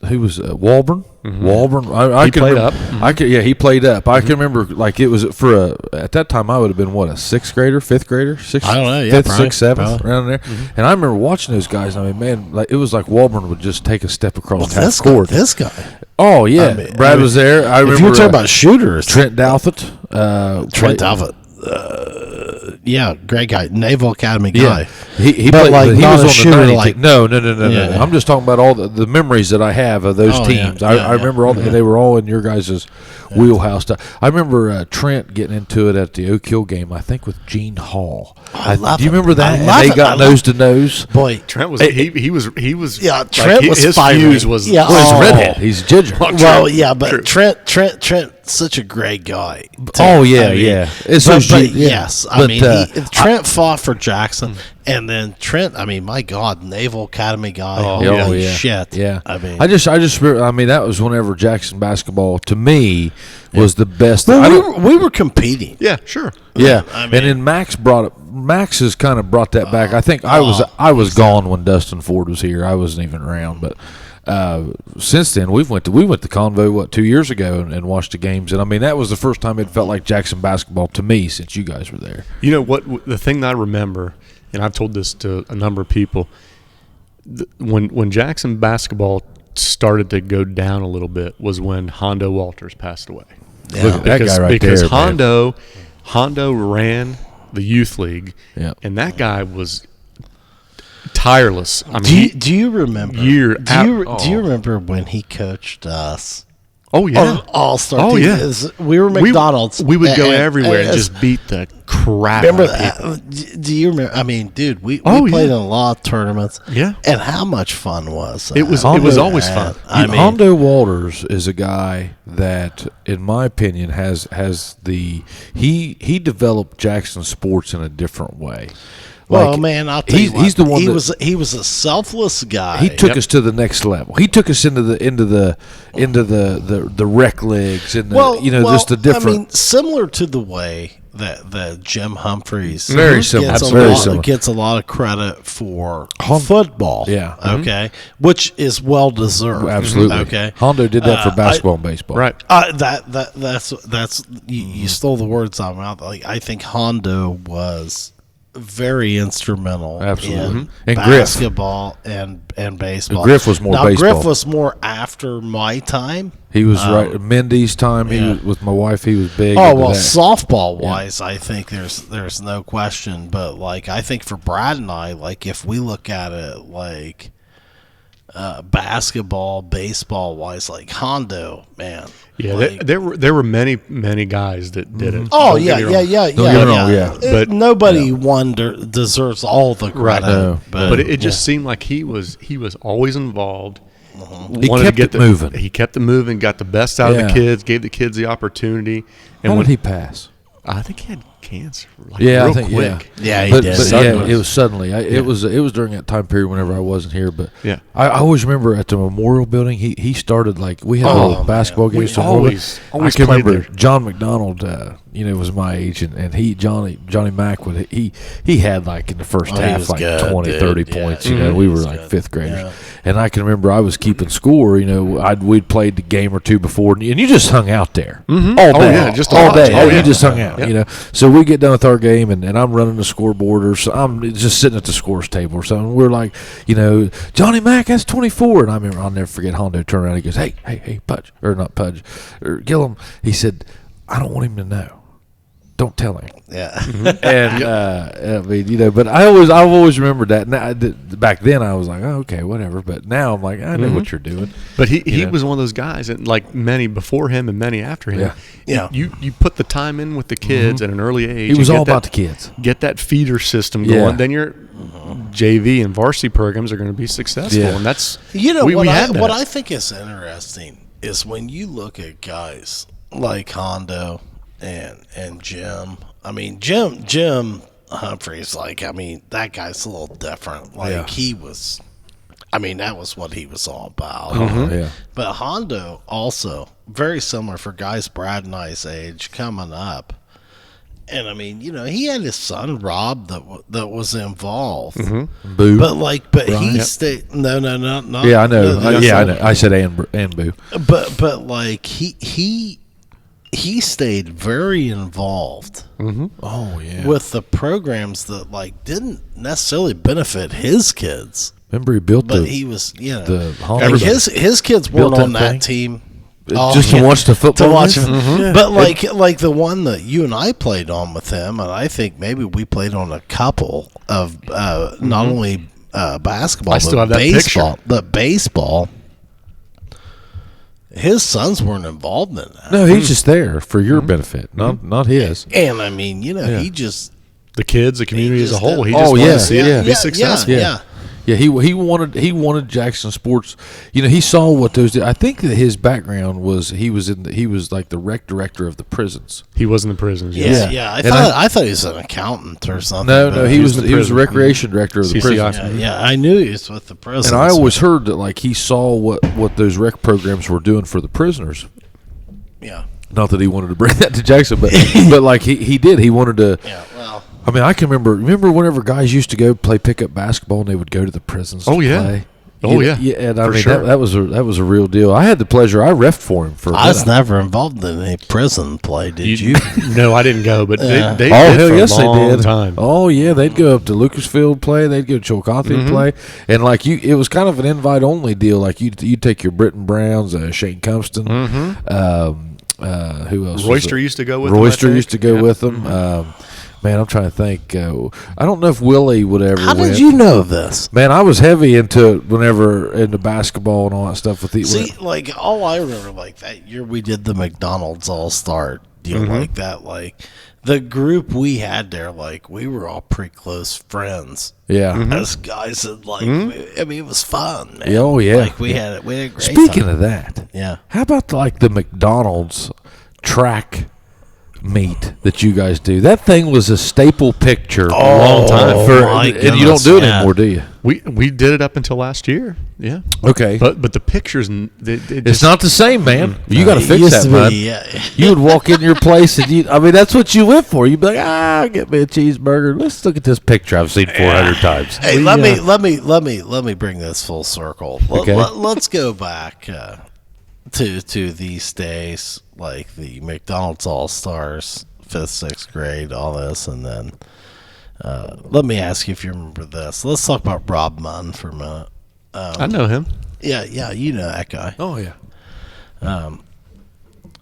who was Walburn. Walburn. I He can played remember, up. I could. Yeah, he played up. I can remember like it was for at that time I would have been what, a sixth grader, fifth grader, sixth, I don't know, yeah, fifth, probably, sixth, seventh, probably. around there. And I remember watching those guys. I mean, man, like it was like Walburn would just take a step across half court. This guy. Oh yeah, I mean- Brad was there. I remember If you're talking about shooters, Trent Douthit. Trent Dalvett. Yeah, great guy. Naval Academy guy. Yeah, he But, played. like, But he not was a on the shooter, 90 like- team. No. Yeah. I'm just talking about all the memories that I have of those Oh, yeah. teams. Yeah, I yeah. remember all. They were all in your guys' wheelhouse. I remember Trent getting into it at the Oak Hill game. I think with Gene Hall. I love do you it. remember that? I And love they it. got I love nose to nose. Boy, Trent was he was Yeah, like, Trent was his fiery. fuse was Yeah, Well, he's Oh. a redhead. He's ginger. well, yeah, but True. Trent, such a great guy. too. Oh, yeah, I mean, yeah. It's but, so but yeah. yes, I But, mean, Trent fought for Jackson, and then Trent. I mean, my God, Naval Academy guy. Oh, Holy yeah. shit! Yeah, I mean, I just, I mean, that was whenever Jackson basketball to me was the best. I well, don't- we were competing. Yeah, sure. Yeah, I mean- and then Max has kind of brought that back. I think I was gone when Dustin Ford was here. I wasn't even around, but since then we went to Convo 2 years ago and watched the games, and I mean that was the first time it felt like Jackson basketball to me since you guys were there. You know what? The thing that I remember, and I've told this to a number of people, when Jackson basketball started to go down a little bit was when Hondo Walters passed away. Yeah. Look at that guy right because there, man. Hondo ran the youth league, Yeah. and that guy was tireless. I mean, Do you remember? Year do out- you oh. remember when he coached us? oh yeah, All Star. Oh, team? yeah. We were McDonald's. We would go and- everywhere and and- just beat the crap. Remember out of people. that? Do you remember? I mean, dude, we Oh, played yeah. in a lot of tournaments. Yeah. And how much fun was that? It was always fun. I mean, Hondo Walters is a guy that, in my opinion, has he developed Jackson sports in a different way. well, Like, man, I'll tell you what, he's the one he that- was a selfless guy. He took us to the next level. He took us into the rec leagues and just the different. I mean, similar to the way that Jim Humphreys Very similar. gets, Absolutely. Very a similar. lot, gets a lot of credit for Hon- football. Yeah. Okay. Which is well deserved. Absolutely. Okay. Hondo did that for basketball and baseball. Right. That's you stole the words out of my mouth. Like, I think Hondo was very instrumental Absolutely. in And Griff. basketball and baseball. Griff was more now, baseball. Griff was more after my time. He was right. Mindy's time. He yeah. was with my wife. He was big. Oh into well, that. softball wise, I think there's no question. But like, I think for Brad and I, like, if we look at it like basketball, baseball wise, like Hondo, man. Yeah, like, there were many guys that did it. oh Don't yeah, get me yeah, wrong. yeah, Don't get me wrong, yeah. yeah. But- nobody deserves all the credit. No. But it just seemed like he was always involved. He wanted kept to get it moving. He kept it moving. Got the best out of Yeah. the kids. Gave the kids the opportunity. And How when did he pass? I think he had cancer. Like, Yeah, real I think quick. Yeah, he but, did. But Suddenly. yeah, it was suddenly. It was during that time period whenever I wasn't here. But Yeah. I always remember at the Memorial Building. He started like we had Oh, little basketball man. games. We to Memorial always Building. I can played remember there. John McDonald. Was my age, and Johnny Mack would he had like in the first Oh, he half was like good, 20, dude. 30 Yeah. points. Mhm. We He were was like good. fifth graders, Yeah. and I can remember I was keeping score. We'd played the game or two before, and you just hung out there all day. Oh, yeah, just all to watch. day. Oh, You yeah. just hung out. Yeah. So we get done with our game, and I'm running the scoreboard, or so I'm just sitting at the scores table or something. We're like, Johnny Mack has 24, and I remember I'll never forget. Hondo turned around, he goes, "Hey, Pudge, or not Pudge, or Gillum." He said, "I don't want him to know. Don't tell him." Yeah. And I mean, but I've always remembered that. Now, back then, I was like, "Oh, okay, whatever." But now I'm like, I know what you're doing. But he know? was one of those guys, and like many before him and many after him. Yeah. Yeah. You put the time in with the kids at an early age. He was and all get about that- the kids. Get that feeder system Yeah. going. Then your JV and varsity programs are going to be successful, Yeah. and that's You know we what had that. what I think is interesting is when you look at guys like Hondo and Jim. I mean, Jim Humphreys, like, I mean, that guy's a little different. Like, Yeah. he was, I mean, that was what he was all about. Yeah. But Hondo also very similar for guys Brad and I's age coming up. And I mean, he had his son Rob that was involved. Mm-hmm. Boo. But he stayed. No, not. Yeah, I know. No, I know. I said and Boo. But like he stayed very involved. Mm-hmm. Oh yeah. With the programs that like didn't necessarily benefit his kids. Remember he built But the he was, the like his kids weren't built on that that thing? team. just to watch the football. To watch games? him. But like the one that you and I played on with him, and I think maybe we played on a couple of not only basketball, I still but have that baseball. picture. But baseball, his sons weren't involved in that. No, he's just there for your benefit, not his. And I mean, he just The kids, the community as a just whole. did- He just wanted to see it be yeah, successful. yeah. Yeah, he wanted Jackson sports. He saw what those did. I think that his background was he was like the rec director of the prisons. He was in the prisons. Yeah, Yes. yeah. And I thought he was an accountant or something. No, but he was in the the prison. recreation director of the CCI. prison. Yeah, I knew he was with the prisons. And I always heard that like he saw what those rec programs were doing for the prisoners. yeah, Not that he wanted to bring that to Jackson, but like he did. He wanted to. yeah. Well, I mean, I can remember whenever guys used to go play pickup basketball and they would go to the prisons. Oh, to yeah. play. Oh, yeah. And I For mean sure. that was a real deal. I had the pleasure. I reffed for him for. I was never involved in any prison play. Did you? No, I didn't go, but they Oh did hell for yes a they long did. time. Oh yeah, they'd go up to Lucasfield play. They'd go to Chillicothe play, and like it was kind of an invite only deal. Like you take your Britton Browns, Shane Cumston, who else? was Royster it? used to go with them, I Royster think. used to go with them. Man, I'm trying to think. I don't know if Willie would ever. How went. did you know this? Man, I was heavy into it whenever into basketball and all that stuff with the. See, like all I remember, like that year we did the McDonald's All-Star deal, like that. Like the group we had there, like we were all pretty close friends. yeah. As guys, and like I mean, it was fun. Man. Oh, yeah. Like we had a great Speaking time. of that, Yeah. how about like the McDonald's track meet that you guys do? That thing was a staple picture a long time. my And you don't goodness, do it yeah. anymore, do you? We did it up until last year. Yeah. Okay, But the pictures, it's not the same, man. You got to It fix used that, to man. be, yeah. You would walk in your place and I mean, that's what you went for. You'd be like, get me a cheeseburger. Let's look at this picture I've seen 400 times. Hey, let me bring this full circle. Okay. Let's go back to these days, like the McDonald's All Stars, 5th, 6th grade, all this, and then let me ask you if you remember this. Let's talk about Rob Munn for a minute. I know him. Yeah, you know that guy. Oh, yeah.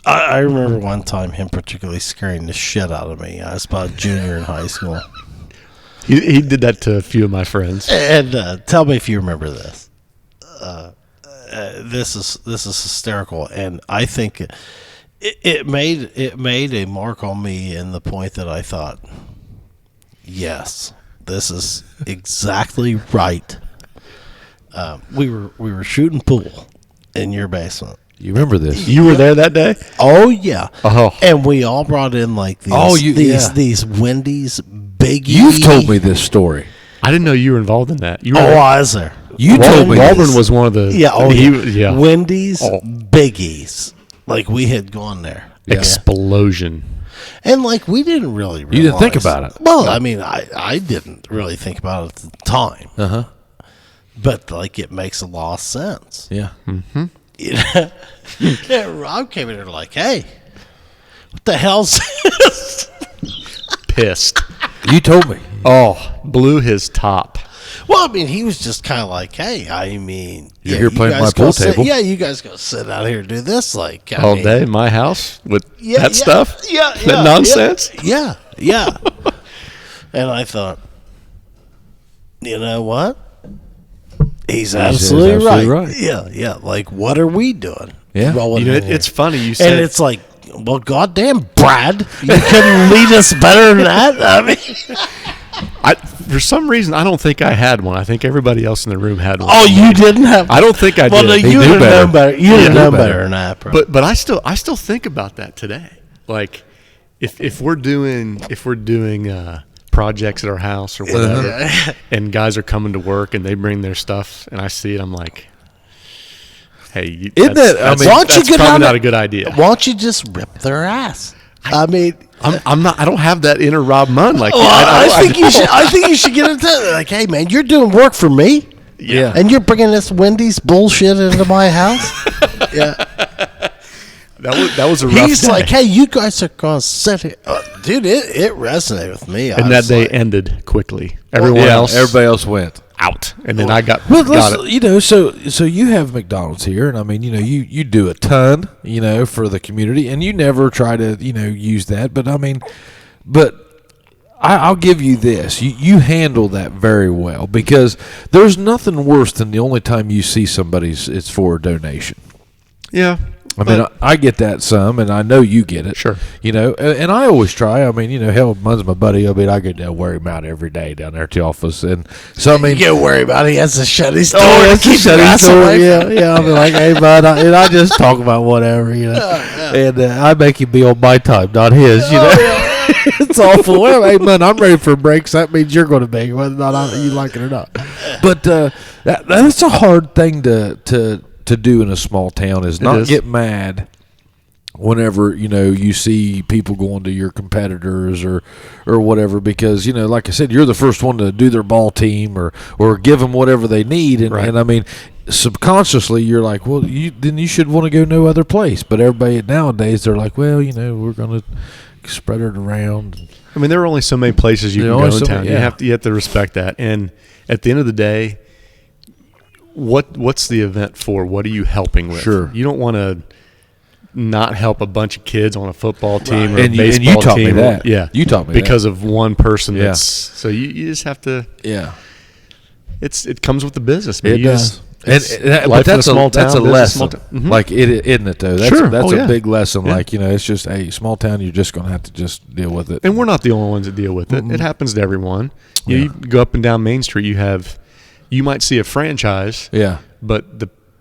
I remember one time him particularly scaring the shit out of me. I was about a junior in high school. He did that to a few of my friends. And tell me if you remember this. This is hysterical, and I think it made a mark on me in the point that I thought, yes, this is exactly right. We were shooting pool in your basement. You remember this? You were there that day? Oh yeah. Oh. And we all brought in like these these Wendy's biggie. You've told me this story. I didn't know you were involved in that. You were Oh, I was there. You told me Walburn this. was one of the. Yeah. Wendy's biggies. Like we had gone there. Explosion. And like we didn't really realize. You didn't think about it. Well, I mean, I didn't really think about it at the time. Uh-huh. But like it makes a lot of sense. Yeah. You know? And Rob came in there like, hey, what the hell's this? Pissed. You told me. Oh, blew his top. Well, I mean, he was just kind of like, hey, I mean, You're here playing guys my go pool sit- table? Yeah, you guys go sit out here and do this, like I All mean, day in my house with that stuff? Yeah, That nonsense? Yeah. And I thought, you know what? He's absolutely right. Yeah. Like, what are we doing? Yeah. Rolling You know, in here? it's funny you said. And it's like, well, goddamn, Brad, you couldn't lead us better than that. I mean, for some reason, I don't think I had one. I think everybody else in the room had one. oh, you didn't have. I don't think I well, did. no, He you knew would have better. known better. You He would have knew known better. better than that, bro. But I still think about that today. Like if we're doing projects at our house or whatever, and guys are coming to work and they bring their stuff, and I see it, I'm like, hey, Isn't that- I mean, why don't you that's get probably on not the- a good idea. Why don't you just rip their ass? I mean, I'm not. I don't have that inner Rob Munn like. Well, I think you should. I think you should get into like, hey man, you're doing work for me. Yeah. And you're bringing this Wendy's bullshit into my house. Yeah. That was a rough He's day. like, hey, you guys are gonna set it, dude. It resonated with me. And that day ended quickly. Everybody else went out, and then I got Well, it. So you have McDonald's here, and I mean, you do a ton, for the community, and you never try to, use that. But I mean, I'll give you this: you handle that very well, because there's nothing worse than the only time you see somebody's it's for a donation. Yeah. I mean, I get that some, and I know you get it. Sure. And I always try. I mean, hell, Munn's my buddy. I mean, I get to wear him out every day down there at the office. And so, I mean. You can't worry about it. He has to shut his door. It's a shut his door. Yeah. I'll be like, hey, bud. And I just talk about whatever, And I make him be on my time, not his, It's awful. Well, hey, man, I'm ready for breaks. That means you're going to be, whether or not you like it or not. But that's a hard thing to do in a small town, is not get mad whenever you see people going to your competitors or whatever, because like I said, you're the first one to do their ball team or give them whatever they need, and, and I mean, subconsciously you're like, well, then you should want to go no other place. But everybody nowadays, they're like, well, we're going to spread it around. I mean, there are only so many places you can go in town. You have to respect that. And at the end of the day, what's the event for? What are you helping with? Sure. You don't want to not help a bunch of kids on a football team or and a baseball team. And you taught me that. Yeah. You taught me because that. of one person. So you just have to. Yeah. It comes with the business. It does. But that's a lesson. Like, isn't it, though? That's a big lesson. Yeah. Like, it's just a small town. You're just going to have to just deal with it. And we're not the only ones that deal with it. It happens to everyone. You go up and down Main Street, you might see a franchise. Yeah. But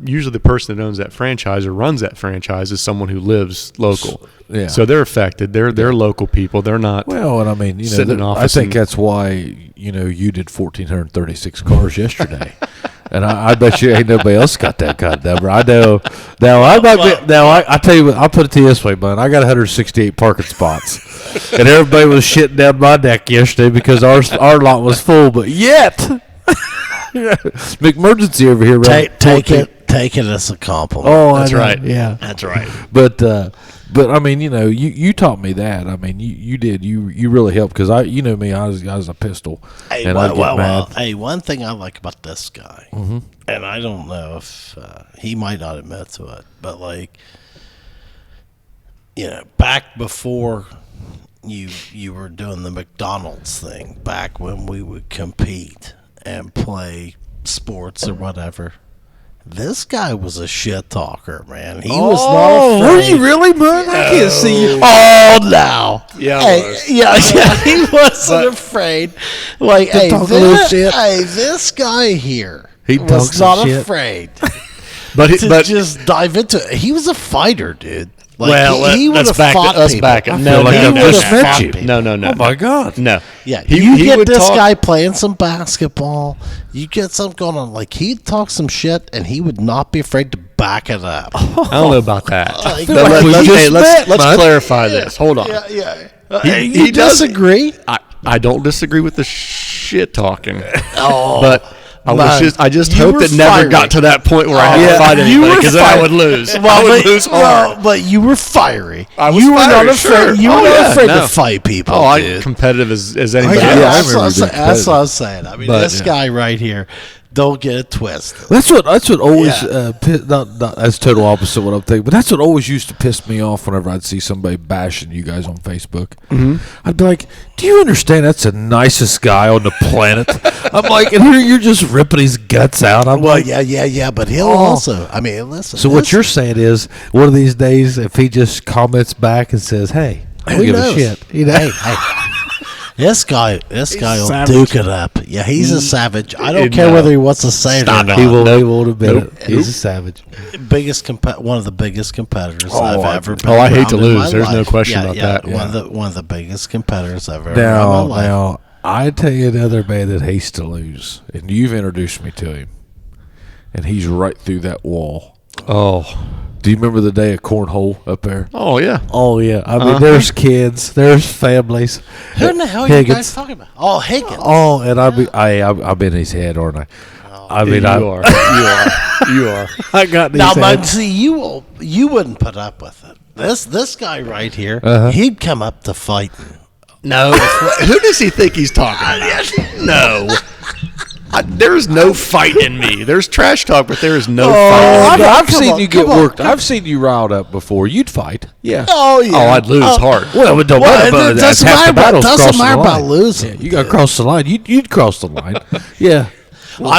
usually the person that owns that franchise or runs that franchise is someone who lives local. Yeah. So they're affected. They're local people. They're not. Well, and I mean, sitting in office. I think that's why you did 1,436 cars yesterday, and I bet you ain't nobody else got that kind of number. I know. Now I tell you what. I'll put it to you this way, man. I got 168 parking spots, and everybody was shitting down my neck yesterday because our lot was full. But yet. McMergency over here, right? Take it as a compliment. Oh, that's right. Yeah, that's right. But I mean, you taught me that. I mean, you did. You really helped, because I me. I was a pistol, and I get mad. Hey, one thing I like about this guy, and I don't know if he might not admit to it, but like, back before you were doing the McDonald's thing, back when we would compete and play sports or whatever, this guy was a shit talker, man. He was not afraid. Were you really, Munn? I can't see you. Oh, no. Yeah, he wasn't afraid. Like, hey, this guy here was not afraid to just dive into it. He was a fighter, dude. Like, he would have fought people. No, he would have fought people. No. Oh my God. No. Yeah, you get this guy playing some basketball. You get something going on. Like, he'd talk some shit, and he would not be afraid to back it up. I don't know about that. Let's clarify this. Hold on. He disagree? I don't disagree with the shit talking. Oh, but I just hope it never got to that point where I had to fight anybody, because then I would lose. I would lose hard. But you were fiery. You were not afraid. Sure. You were not afraid to fight people. Oh, I'm competitive as anybody else. else. That's what I was saying. I mean, this guy right here. Don't get it twisted. That's what always not that's total opposite what I'm thinking, but that's what always used to piss me off whenever I'd see somebody bashing you guys on Facebook. I'd be like, do you understand that's the nicest guy on the planet? I'm like, and here you're just ripping his guts out. I'm like, yeah, but he'll also, I mean, listen. So what you're saying is, one of these days, if he just comments back and says, hey, I don't give a shit. Hey. This guy will duke it up. Yeah, he's a savage. I don't care whether he wants to say it or not. He won't admit it. He's a savage. One of the biggest competitors I've ever been. I hate to lose. There's no question about that. One of the biggest competitors I've ever been in my life. Now, I tell you another man that hates to lose, and you've introduced me to him, and he's right through that wall. Oh, Do you remember the day of cornhole up there? Oh yeah. Oh yeah, I mean, there's kids, there's families. Who in the hell are you Higgins. guys talking about? Oh, Higgins. Oh, and I've been in his head, aren't I? I mean, You are. You are. I got in Now, his but head. see, you wouldn't put up with it. This guy right here, he'd come up to fighting. No. Who does he think he's talking about? No. There's no fight in me. There's trash talk, but there is no fight. I've come seen on, you get come on, worked. I've seen you riled up before. You'd fight. Yeah. Oh yeah. Oh, I'd lose hard. Well, it don't matter about it that. doesn't Half matter the about, battle's doesn't crossing matter the about line. losing. Yeah, you got to cross the line. You'd cross the line. Yeah.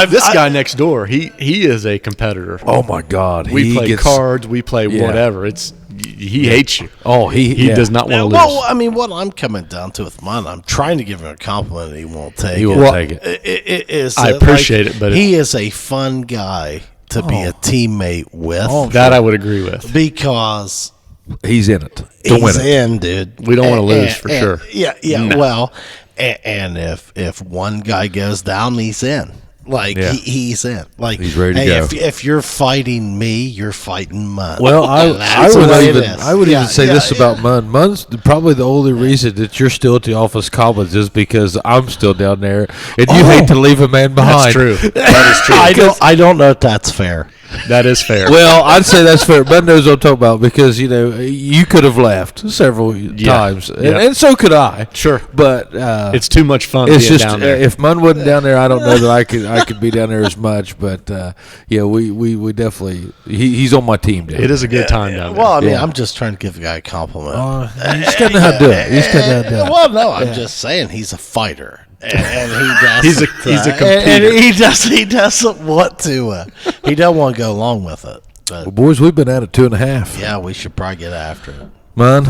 This guy next door, he is a competitor. Oh my God. We play cards. We play whatever. He hates you. Oh, he does not want to lose. Well, I mean, what I'm coming down to with Munn, I'm trying to give him a compliment, and he won't take He it. won't take it. It is, I appreciate it, but he is a fun guy to be a teammate with. That I would agree with. Because He's in it to win he's it. in, dude. We don't wanna lose, for sure. Yeah. No. Well, and if one guy goes down, he's in. Like Yeah. he's in. Like He's ready to hey, go. If you're fighting me, you're fighting Munn. Well, I That's the way it would is. even say Yeah, this yeah. about Munn. Munn's probably the only reason that you're still at the office commons is because I'm still down there, and you hate to leave a man behind. That's true. That is true. I don't know if that's fair. That is fair. Well, I'd say that's fair. Munn knows what I'm talking about because you could have left several times, and so could I. Sure. But it's too much fun it's being just down there. if Munn wasn't down there, I don't know that I could be down there as much. But we definitely he's on my team. Down It is a good time down there. Well, I mean, Yeah. I'm just trying to give the guy a compliment. You just gotta know how to do it. You just gotta know how to do it. Well, no, I'm just saying he's a fighter, and he does. He's a and competitor. he doesn't want to. He doesn't want to go along with it. But Well, boys, we've been at it 2.5. yeah, we should probably get after it. Munn,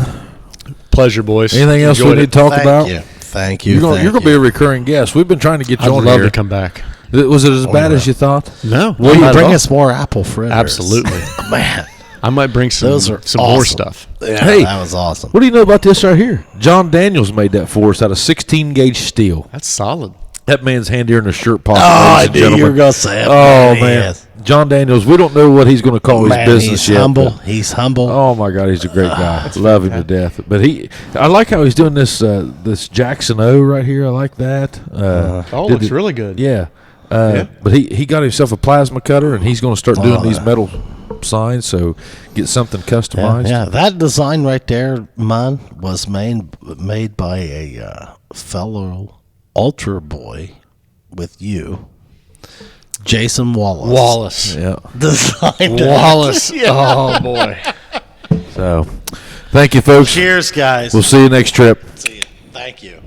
Pleasure, boys. anything else we Enjoyed need it. to talk Thank about? you. Thank you. You're thank going to be a recurring guest. We've been trying to get you I'd on love here. to come back. Was it as bad yeah. as you thought? No. Will you not at bring all. us more apple fritters? Absolutely. Man. I might bring some Those are more awesome. stuff. Yeah, Hey. that was awesome. What do you know about this right here? John Daniels made that for us out of 16-gauge steel. That's solid. That man's handier in a shirt pocket, Oh, I ladies and knew you were gentlemen. going to say it. Oh, He man. is. John Daniels, we don't know what he's going to call Man, his business he's yet. humble. but- He's humble. Oh my God, he's a great guy. Love him to death. But I like how he's doing this Jackson O right here. I like that. Looks really good. Yeah. Yeah. But he got himself a plasma cutter, and he's going to start doing these metal signs. So get something customized. Yeah, that design right there, Munn, was made by a fellow altar boy with you, Jason Wallace. Yeah. Designed it. Wallace. Yeah. Oh, boy. So, thank you, folks. Cheers, guys. We'll see you next trip. See you. Thank you.